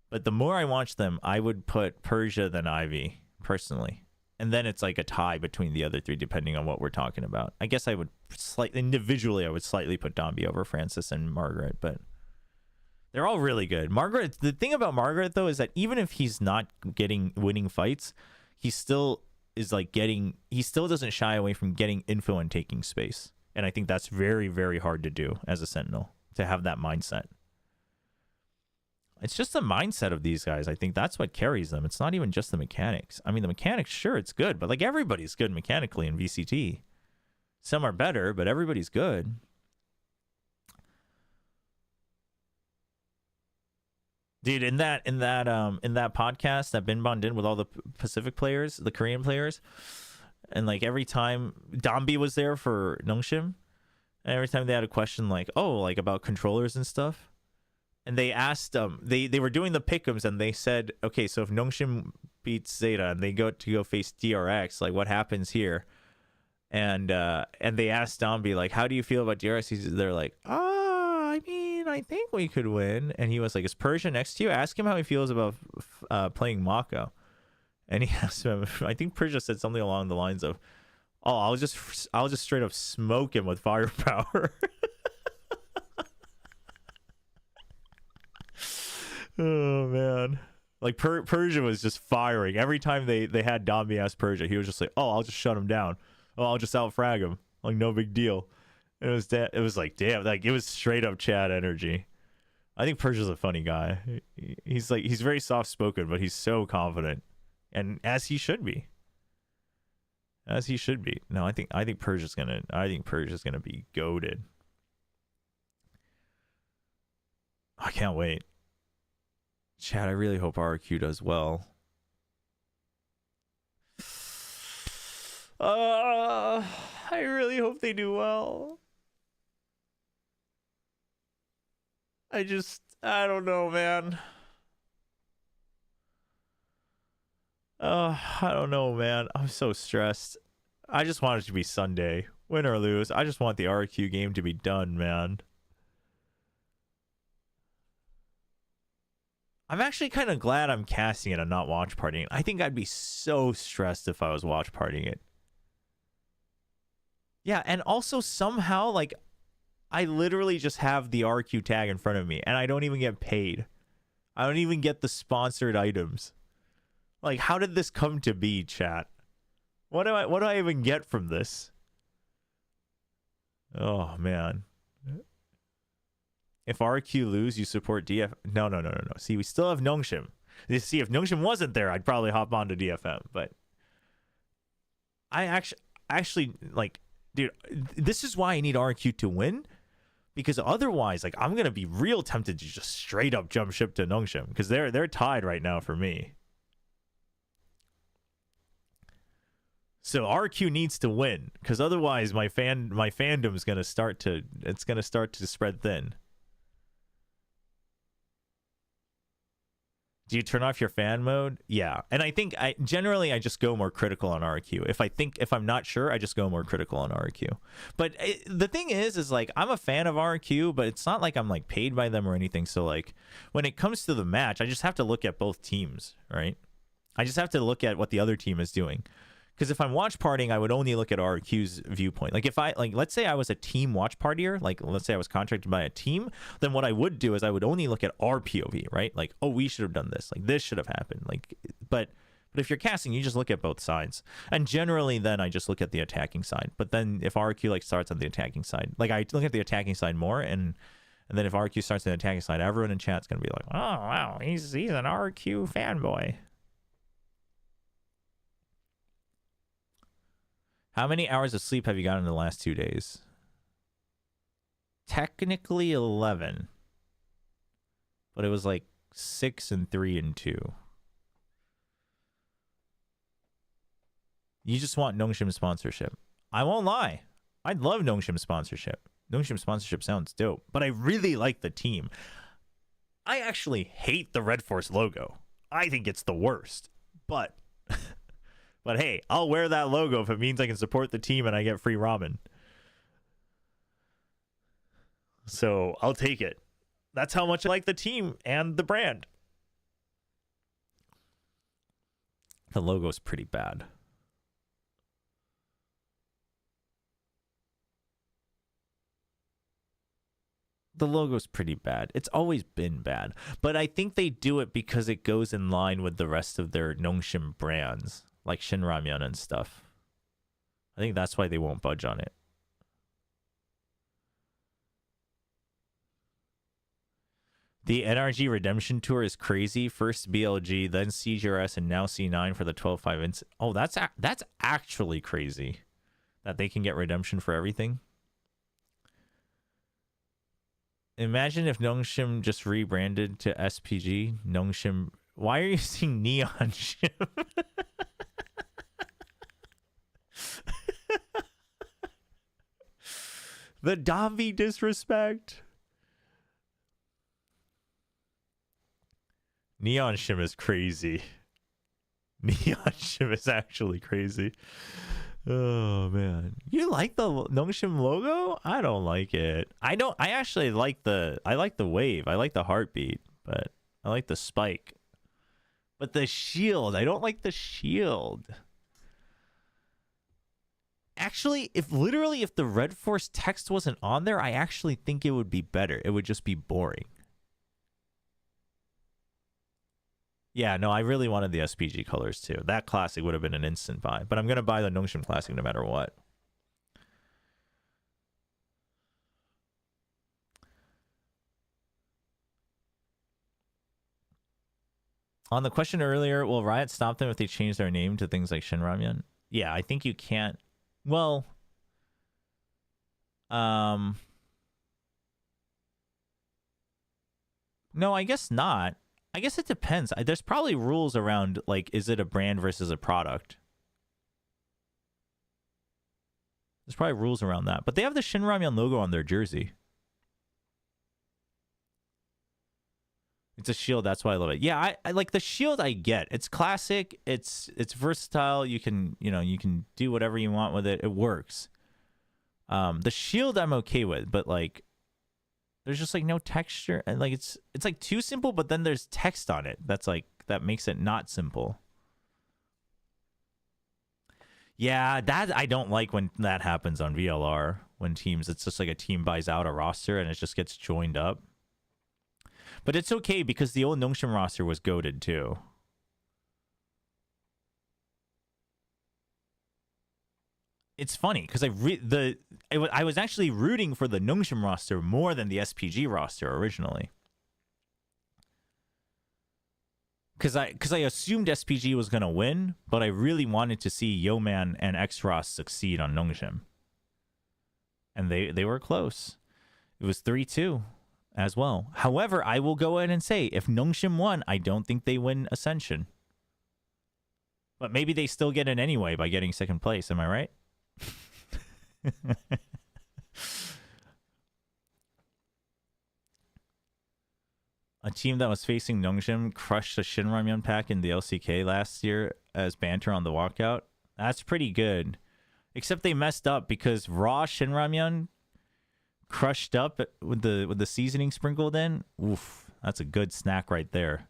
But the more I watch them, I would put Persia than Ivy personally. And then it's like a tie between the other three, depending on what we're talking about. I guess I would individually put Dombey over Francis and Margaret, but they're all really good. Margaret, the thing about Margaret though is that even if he's not winning fights, he still doesn't shy away from getting info and taking space. And I think that's very, very hard to do as a Sentinel, to have that mindset. It's just the mindset of these guys. I think that's what carries them. It's not even just the mechanics. I mean, the mechanics, sure, it's good, but like everybody's good mechanically in VCT. Some are better, but everybody's good. Dude, in that podcast that Binbon did with all the Pacific players, the Korean players, and like every time Dombey was there for Nongshim, and every time they had a question like, oh, like about controllers and stuff. And they asked they were doing the pick'ems, and they said, okay, so if Nongshim beats Zeta and they go face DRX, like what happens here? And they asked Dombey, like, how do you feel about DRX? They're like, I mean, I think we could win. And he was like, is Persia next to you? Ask him how he feels about playing Mako. And he asked him, I think Persia said something along the lines of, oh, I'll just straight up smoke him with firepower. Oh man, like Persia was just firing every time they had Dombey ask Persia. He was just like, oh, I'll just shut him down. Oh, I'll just out frag him. Like no big deal. And it was like, damn, like it was straight up Chad energy. I think Persia's a funny guy. He's very soft spoken, but he's so confident, and as he should be. As he should be. No, I think Persia's gonna be goated. I can't wait. Chad, I really hope RQ does well. I really hope they do well. I don't know, man. I don't know, man. I'm so stressed. I just want it to be Sunday. Win or lose. I just want the RQ game to be done, man. I'm actually kind of glad I'm casting it and not watch partying. I think I'd be so stressed if I was watch partying it. Yeah, and also somehow, like, I literally just have the RQ tag in front of me, and I don't even get paid. I don't even get the sponsored items. Like, how did this come to be, chat? What do I even get from this? Oh, man. If RQ lose, you support DF. No. See, we still have Nongshim. See, if Nongshim wasn't there, I'd probably hop onto DFM. But I actually like Dude, this is why I need RQ to win. Because otherwise, like, I'm going to be real tempted to just straight up jump ship to Nongshim. Because they're tied right now for me. So RQ needs to win. Because otherwise, my fandom is going to start to spread thin. Do you turn off your fan mode? Yeah. And I think generally I just go more critical on RQ. If I'm not sure, I just go more critical on RQ. But the thing is like, I'm a fan of RQ, but it's not like I'm like paid by them or anything. So like when it comes to the match, I just have to look at both teams, right? I just have to look at what the other team is doing. Because if I'm watch partying, I would only look at RQ's viewpoint. Like if let's say I was a team watch partier, like let's say I was contracted by a team, then what I would do is I would only look at our POV, right? Like, oh, we should have done this. Like this should have happened. Like, but if you're casting, you just look at both sides. And generally then I just look at the attacking side. But then if RQ like starts on the attacking side, like I look at the attacking side more, and then if RQ starts on the attacking side, everyone in chat's gonna be like, oh wow, he's an RQ fanboy. How many hours of sleep have you gotten in the last 2 days? Technically 11. But it was like 6 and 3 and 2. You just want Nongshim sponsorship. I won't lie. I'd love Nongshim sponsorship. Nongshim sponsorship sounds dope. But I really like the team. I actually hate the Red Force logo. I think it's the worst. But... But hey, I'll wear that logo if it means I can support the team and I get free ramen. So I'll take it. That's how much I like the team and the brand. The logo's pretty bad. The logo's pretty bad. It's always been bad. But I think they do it because it goes in line with the rest of their Nongshim brands. Like Shin Ramyun and stuff. I think that's why they won't budge on it. The NRG Redemption Tour is crazy. First BLG, then CGRS, and now C9 for the 12-5 ins. Oh, that's actually crazy. That they can get redemption for everything. Imagine if Nongshim just rebranded to SPG. Nongshim. Why are you using Neon Shim? The Davi disrespect. Neon Shim is crazy. Neon Shim is actually crazy. Oh man, you like the Nongshim logo? I don't like it. I actually like the wave. I like the heartbeat, but I like the spike. But the shield, I don't like the shield. Actually, if the Red Force text wasn't on there, I actually think it would be better. It would just be boring. Yeah, no, I really wanted the SPG colors too. That classic would have been an instant buy. But I'm going to buy the Nongshim classic no matter what. On the question earlier, will Riot stop them if they change their name to things like Shin Ramyun? Yeah, I think you can't. Well, no, I guess not. I guess it depends. There's probably rules around, like, is it a brand versus a product? There's probably rules around that. But they have the Shin Ramyun logo on their jersey. It's a shield, that's why I love it. Yeah, I like the shield. I get it's classic. It's versatile. You can do whatever you want with it. It works. The shield I'm okay with, but like there's just like no texture, and like it's like too simple. But then there's text on it. That makes it not simple. Yeah, that I don't like when that happens on VLR. When teams, it's just like a team buys out a roster and it just gets joined up. But it's okay because the old Nongshim roster was goated too. It's funny because I was actually rooting for the Nongshim roster more than the SPG roster originally. Because I assumed SPG was gonna win, but I really wanted to see Yeoman and X-Ross succeed on Nongshim. And they were close. It was 3-2 as well. However, I will go ahead and say, if Nongshim won, I don't think they win Ascension. But maybe they still get it anyway by getting second place. Am I right? A team that was facing Nongshim crushed the Shinramyeon pack in the LCK last year as banter on the walkout. That's pretty good. Except they messed up because raw Shinramyeon crushed up with the seasoning sprinkled in. Oof, that's a good snack right there.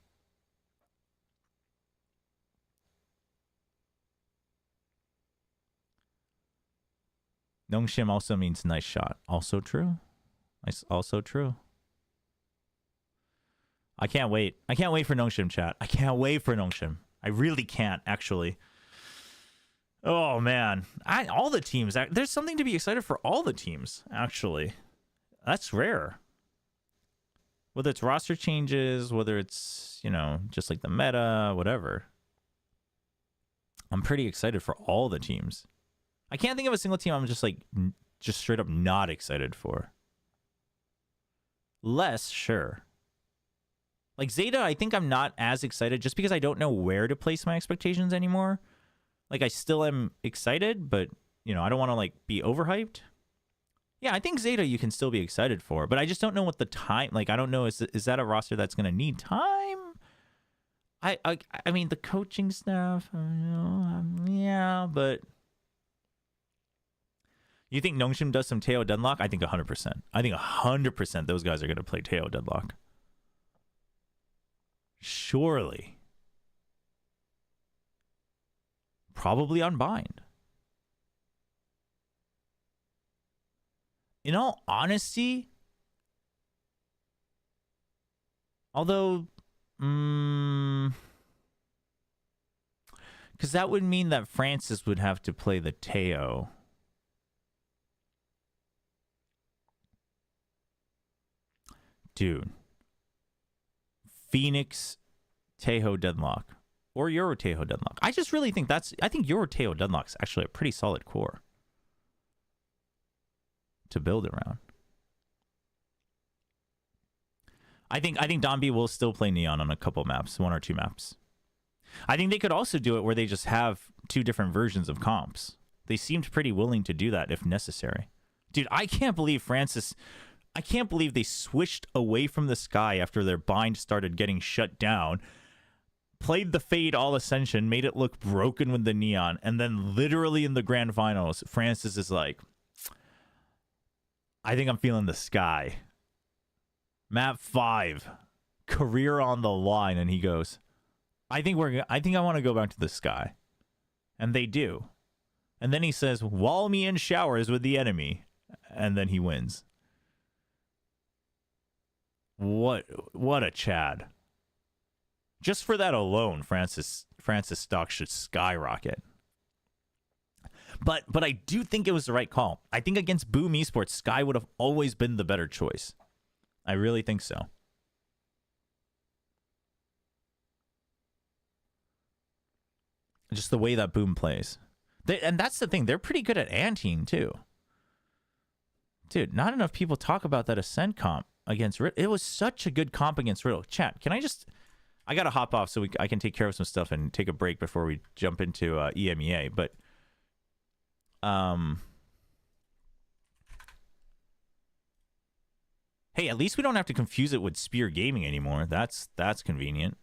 Nongshim also means nice shot. Also true. Also true. I can't wait. I can't wait for Nongshim, chat. I can't wait for Nongshim. I really can't, actually. Oh, man. All the teams. There's something to be excited for all the teams, actually. That's rare. Whether it's roster changes, whether it's, you know, just like the meta, whatever. I'm pretty excited for all the teams. I can't think of a single team I'm just like, just straight up not excited for. Less, sure. Like Zeta, I think I'm not as excited just because I don't know where to place my expectations anymore. Like I still am excited, but you know, I don't want to like be overhyped. Yeah, I think Zeta you can still be excited for, but I just don't know what the time, like I don't know, is that a roster that's going to need time? I mean, the coaching staff, yeah, but you think Nongshim does some Teo Deadlock? I think 100%. I think 100% those guys are going to play Teo Deadlock. Surely. Probably unbind. In all honesty, although, because that would mean that Francis would have to play the Teo. Dude. Phoenix Tejo Deadlock. Or Euro Tejo Deadlock. I just really think I think Euro Tejo Deadlock's actually a pretty solid core to build around. I think Donby will still play Neon on a couple maps, 1 or 2 maps. I think they could also do it where they just have 2 different versions of comps. They seemed pretty willing to do that if necessary. Dude, I can't believe I can't believe they switched away from the Sky after their bind started getting shut down, played the Fade all Ascension, made it look broken with the Neon, and then literally in the grand finals, Francis is like, I think I'm feeling the Sky. Map 5, career on the line, and he goes, I think I want to go back to the Sky. And they do. And then he says, wall me in showers with the enemy. And then he wins. What a Chad. Just for that alone, Francis stock should skyrocket. But I do think it was the right call. I think against Boom Esports, Sky would have always been the better choice. I really think so. Just the way that Boom plays. And that's the thing. They're pretty good at Anteing, too. Dude, not enough people talk about that Ascent comp against Riddle. It was such a good comp against Riddle. Chat, can I got to hop off so I can take care of some stuff and take a break before we jump into EMEA. But, hey, at least we don't have to confuse it with Spear Gaming anymore. That's convenient.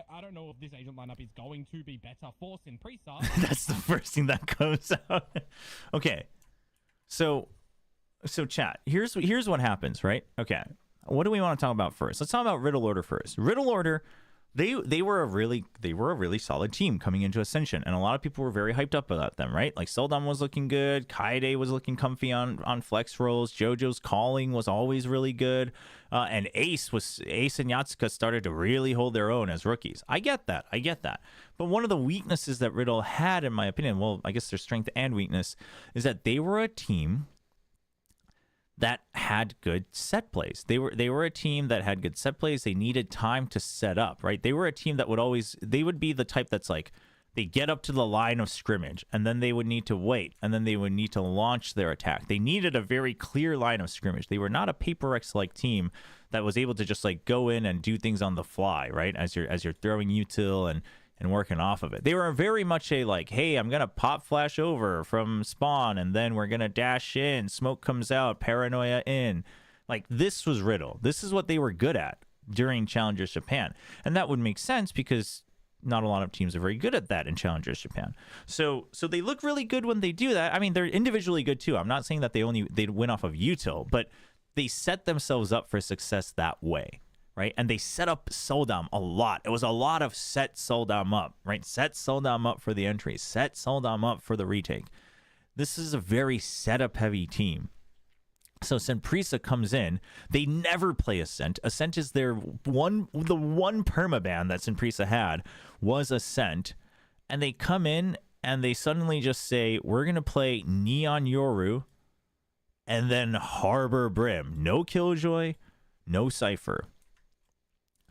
I don't know if this agent lineup is going to be better. Forcing pre-start. That's the first thing that comes out. Okay. So chat, here's what happens, right? Okay. What do we want to talk about first? Let's talk about Riddle Order first. Riddle Order, they were a really solid team coming into Ascension, and a lot of people were very hyped up about them, right? Like Seldon was looking good, Kaede was looking comfy on flex rolls, JoJo's calling was always really good, and Ace and Yatsuka started to really hold their own as rookies. I get that. But one of the weaknesses that Riddle had, in my opinion, well, I guess their strength and weakness, is that they were a team that had good set plays. They were a team that had good set plays. They needed time to set up, right? They were a team that would be the type that's like, they get up to the line of scrimmage, and then they would need to wait, and then they would need to launch their attack. They needed a very clear line of scrimmage. They were not a Paper X-like team that was able to just like go in and do things on the fly, right? As you're throwing util and working off of it. They were very much a like, hey, I'm gonna pop flash over from spawn, and then we're gonna dash in, smoke comes out, paranoia in. Like, this was Riddle. This is what they were good at during Challengers Japan, and that would make sense because not a lot of teams are very good at that in Challengers Japan. So they look really good when they do that. I mean, they're individually good too. I'm not saying that they'd win off of util, but they set themselves up for success that way, right? And they set up Soldam a lot. It was a lot of set Soldam up, right? Set Soldam up for the entry, set Soldam up for the retake. This is a very setup heavy team. So Senprisa comes in. They never play Ascent. Ascent is the one permaban that Senprisa had was Ascent. And they come in and they suddenly just say, we're going to play Neon Yoru and then Harbor Brim. No Killjoy, no Cypher.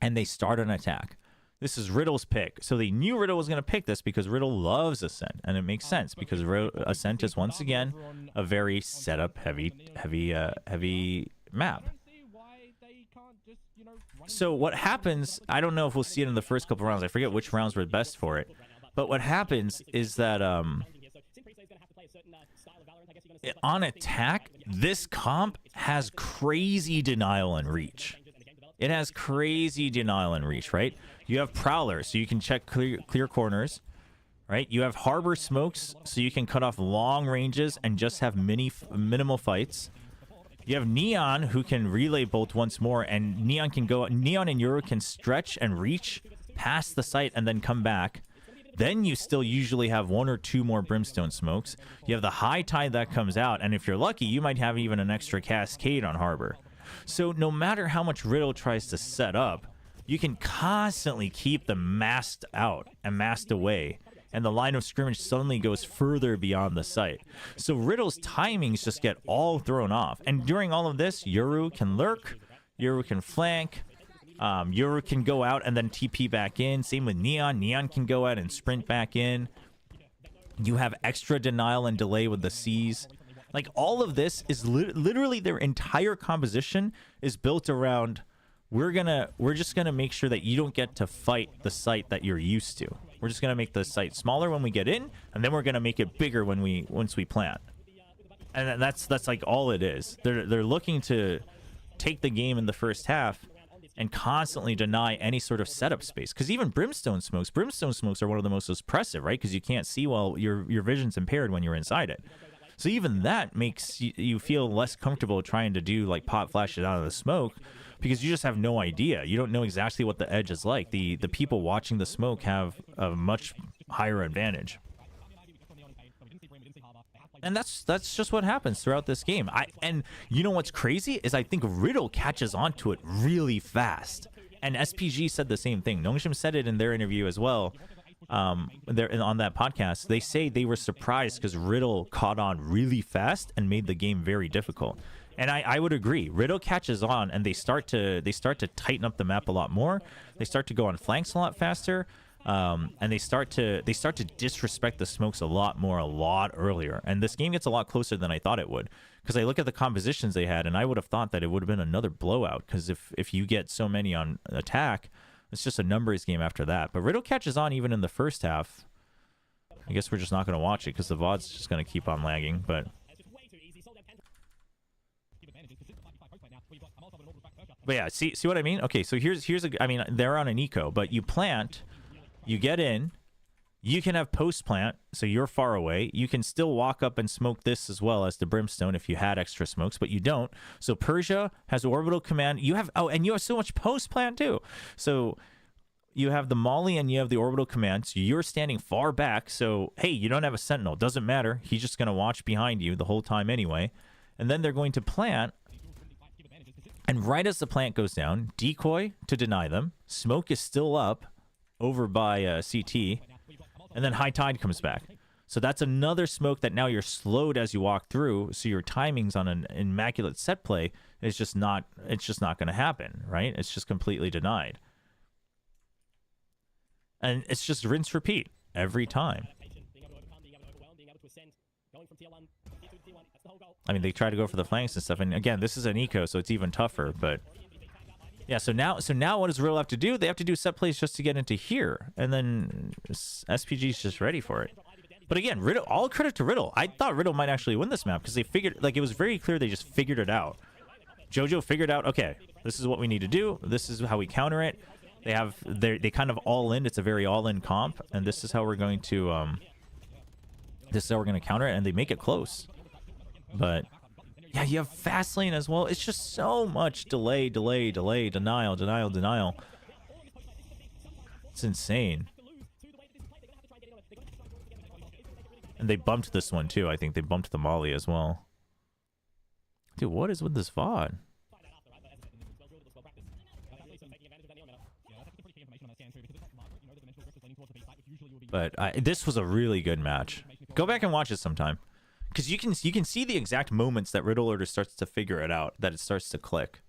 And they start an attack. This is Riddle's pick. So they knew Riddle was going to pick this because Riddle loves Ascent. And it makes sense because Ascent is once again a very setup heavy map. So what happens, I don't know if we'll see it in the first couple rounds. I forget which rounds were best for it. But what happens is that on attack, this comp has crazy denial and reach. It has crazy denial and reach, right? You have Prowler, so you can check clear corners, right? You have Harbor Smokes, so you can cut off long ranges and just have minimal fights. You have Neon, who can relay bolt once more, and Neon and Yoru can stretch and reach past the site and then come back. Then you still usually have one or two more Brimstone Smokes. You have the High Tide that comes out, and if you're lucky, you might have even an extra Cascade on Harbor. So no matter how much Riddle tries to set up, you can constantly keep them masked out and masked away, and the line of scrimmage suddenly goes further beyond the site. So Riddle's timings just get all thrown off. And during all of this, Yoru can lurk, Yoru can flank, Yoru can go out and then TP back in. Same with Neon. Neon can go out and sprint back in. You have extra denial and delay with the C's. Like, all of this is literally their entire composition is built around, we're just gonna make sure that you don't get to fight the site that you're used to. We're just gonna make the site smaller when we get in, and then we're gonna make it bigger once we plant. And that's like all it is. They're looking to take the game in the first half and constantly deny any sort of setup space. Because even Brimstone Smokes are one of the most suppressive, right? Because you can't see well, your vision's impaired when you're inside it. So even that makes you feel less comfortable trying to do like pop flashes out of the smoke, because you just have no idea. You don't know exactly what the edge is like. The people watching the smoke have a much higher advantage. And that's just what happens throughout this game. And you know what's crazy is I think Riddle catches on to it really fast. And SPG said the same thing. Nongshim said it in their interview as well. On that podcast, they say they were surprised because Riddle caught on really fast and made the game very difficult. And I would agree. Riddle catches on, and they start to tighten up the map a lot more. They start to go on flanks a lot faster, and they start to disrespect the smokes a lot earlier. And this game gets a lot closer than I thought it would, because I look at the compositions they had, and I would have thought that it would have been another blowout. Because if you get so many on attack, it's just a numbers game after that. But Riddle catches on even in the first half. I guess we're just not going to watch it because the VOD's just going to keep on lagging. But yeah, see what I mean? Okay, so I mean, they're on an eco, but you plant, you get in, you can have post plant, so you're far away. You can still walk up and smoke this as well as the Brimstone if you had extra smokes, but you don't. So Persia has orbital command. You have so much post plant too. So you have the Molly and you have the orbital command. So you're standing far back. So hey, you don't have a sentinel. Doesn't matter. He's just gonna watch behind you the whole time anyway. And then they're going to plant. And right as the plant goes down, decoy to deny them. Smoke is still up over by CT. And then High Tide comes back. So that's another smoke that now you're slowed as you walk through. So your timings on an immaculate set play is just not, it's just not going to happen, right? It's just completely denied. And it's just rinse repeat every time. I mean, they try to go for the flanks and stuff. And again, this is an eco, so it's even tougher. But yeah, so now what does Riddle have to do? They have to do set plays just to get into here. And then SPG's just ready for it. But again, Riddle, all credit to Riddle. I thought Riddle might actually win this map because they figured, like, it was very clear they just figured it out. JoJo figured out, okay, this is what we need to do. This is how we counter it. They kind of all in. It's a very all in comp, and this is how we're going to counter it, and they make it close. But yeah, you have fast lane as well. It's just so much delay, denial. It's insane. And they bumped this one too. I think they bumped the Molly as well. Dude, what is with this VOD? But this was a really good match. Go back and watch it sometime, because you can see the exact moments that Riddle Order starts to figure it out, that it starts to click.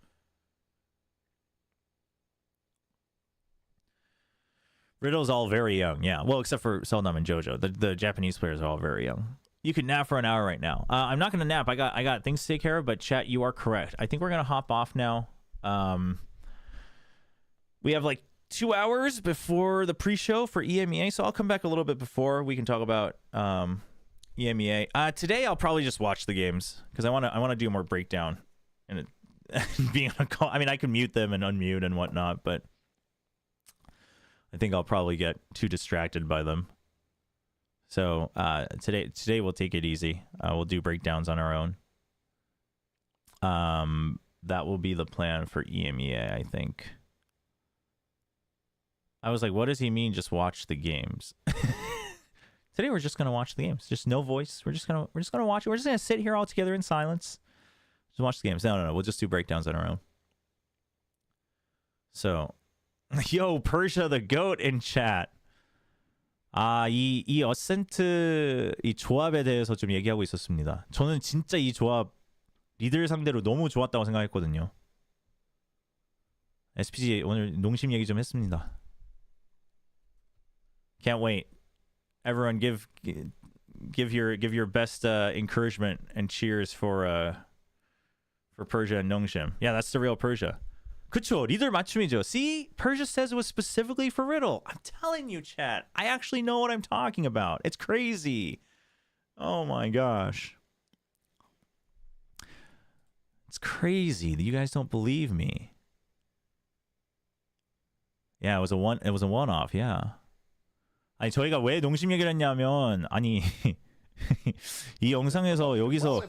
Riddle's all very young, yeah. Well, except for Seldom and JoJo. The Japanese players are all very young. You could nap for an hour right now. I'm not gonna nap. I got things to take care of. But chat, you are correct. I think we're gonna hop off now. We have like 2 hours before the pre-show for EMEA, so I'll come back a little bit before we can talk about EMEA. Today I'll probably just watch the games because I want to do more breakdown and being on a call. I mean, I can mute them and unmute and whatnot, but I think I'll probably get too distracted by them. So today we'll take it easy. We'll do breakdowns on our own. That will be the plan for EMEA, I think. I was like, what does he mean just watch the games? Today we're just gonna watch the games. Just no voice. We're just gonna watch it. We're just gonna sit here all together in silence. Just watch the games. No. We'll just do breakdowns on our own. So yo, Persia the GOAT in chat. 이 어센트 이 조합에 대해서 좀 얘기하고 있었습니다. 저는 진짜 이 조합 리들 상대로 너무 좋았다고 생각했거든요. SPG 오늘 농심 얘기 좀 했습니다. Can't wait. Everyone give your best encouragement and cheers for Persia and Nongshim. Yeah, that's the real Persia. 그쵸, 리들 맞춤이죠. See, Persia says it was specifically for Riddle. I'm telling you, chat. I actually know what I'm talking about. It's crazy. Oh my gosh. It's crazy that you guys don't believe me. Yeah, it was a one-off. Yeah. 아니 저희가 왜 농심 얘기를 했냐면 아니 이 영상에서 여기서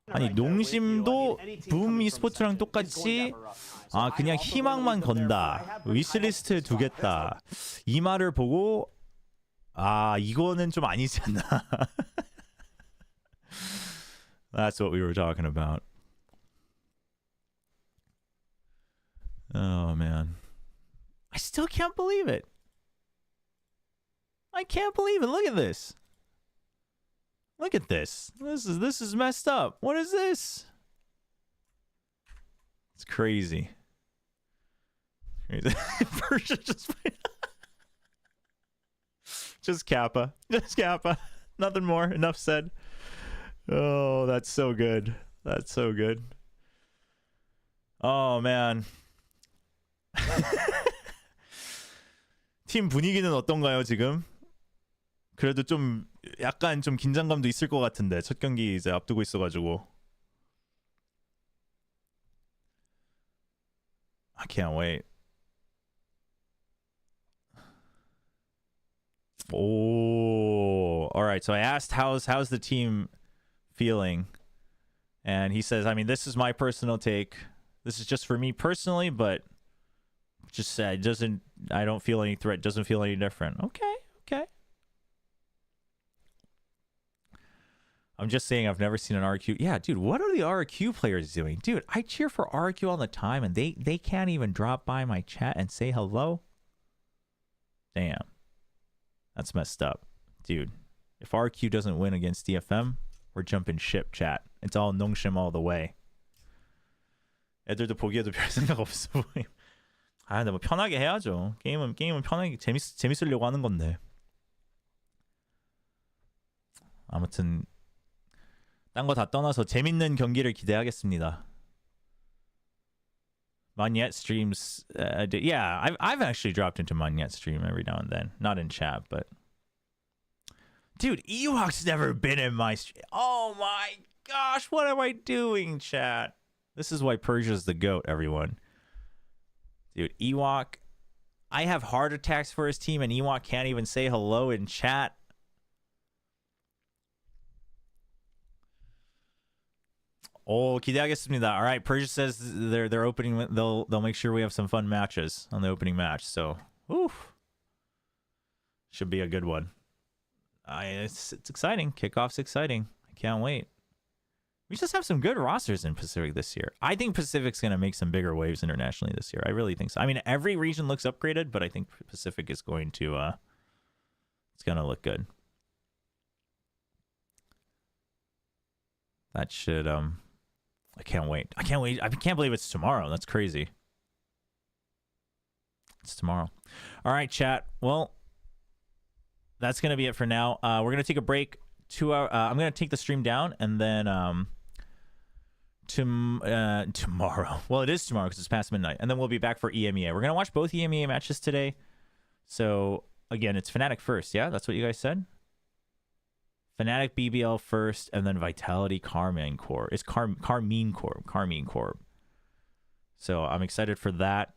아니 농심도 붐 e스포츠랑 똑같이 그냥 희망만 건다, 위시리스트에 두겠다, 이 말을 보고 이거는 좀 아니지 않나. That's what we were talking about. Oh man, I still can't believe it. I can't believe it. Look at this. Look at this. This is messed up. What is this? It's crazy. Persia just Kappa. Just Kappa. Nothing more. Enough said. Oh, that's so good. That's so good. Oh man. 팀 분위기는 어떤가요, 지금? 그래도 좀 약간 좀 긴장감도 있을 것 같은데 첫 경기 이제 앞두고 있어가지고. I can't wait. Oh, all right. So I asked how's the team feeling, and he says, I mean, this is my personal take. This is just for me personally, but just said I don't feel any threat. Doesn't feel any different. Okay. I'm just saying I've never seen an RQ. Yeah, dude, what are the RQ players doing? Dude, I cheer for RQ all the time, and they can't even drop by my chat and say hello? Damn. That's messed up. Dude, If RQ doesn't win against DFM, we're jumping ship, chat. It's all 농심 all the way. 애들도 보기에도 별 생각 없어 보임. 아, 근데 뭐 편하게 해야죠. 게임은 편하게 재밌으려고 하는 건데. 아무튼 딴 거 다 떠나서 재밌는 경기를 기대하겠습니다. Magnet streams, yeah, I've actually dropped into Magnet stream every now and then. Not in chat, but dude, Ewok's never been in my stream. Oh my gosh, what am I doing, chat? This is why Persia's the GOAT, everyone. Dude, Ewok, I have heart attacks for his team, and Ewok can't even say hello in chat. Oh, 기대하겠습니다. All right, Persia says they're opening. They'll make sure we have some fun matches on the opening match. So, oof, should be a good one. It's exciting. Kickoff's exciting. I can't wait. We just have some good rosters in Pacific this year. I think Pacific's gonna make some bigger waves internationally this year. I really think so. I mean, every region looks upgraded, but I think Pacific is going to. It's gonna look good. That should I can't wait. I can't wait. I can't believe it's tomorrow. That's crazy. It's tomorrow. All right, chat. Well, that's going to be it for now. We're going to take a break. I'm going to take the stream down, and then tomorrow. Well, it is tomorrow because it's past midnight. And then we'll be back for EMEA. We're going to watch both EMEA matches today. So, again, it's Fnatic first. Yeah, that's what you guys said? Fnatic BBL first, and then Vitality Carmine Corp. It's Carmine Corp. So I'm excited for that.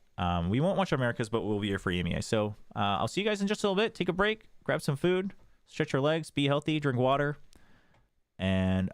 We won't watch Americas, but we'll be here for EMEA. So I'll see you guys in just a little bit. Take a break, grab some food, stretch your legs, be healthy, drink water, and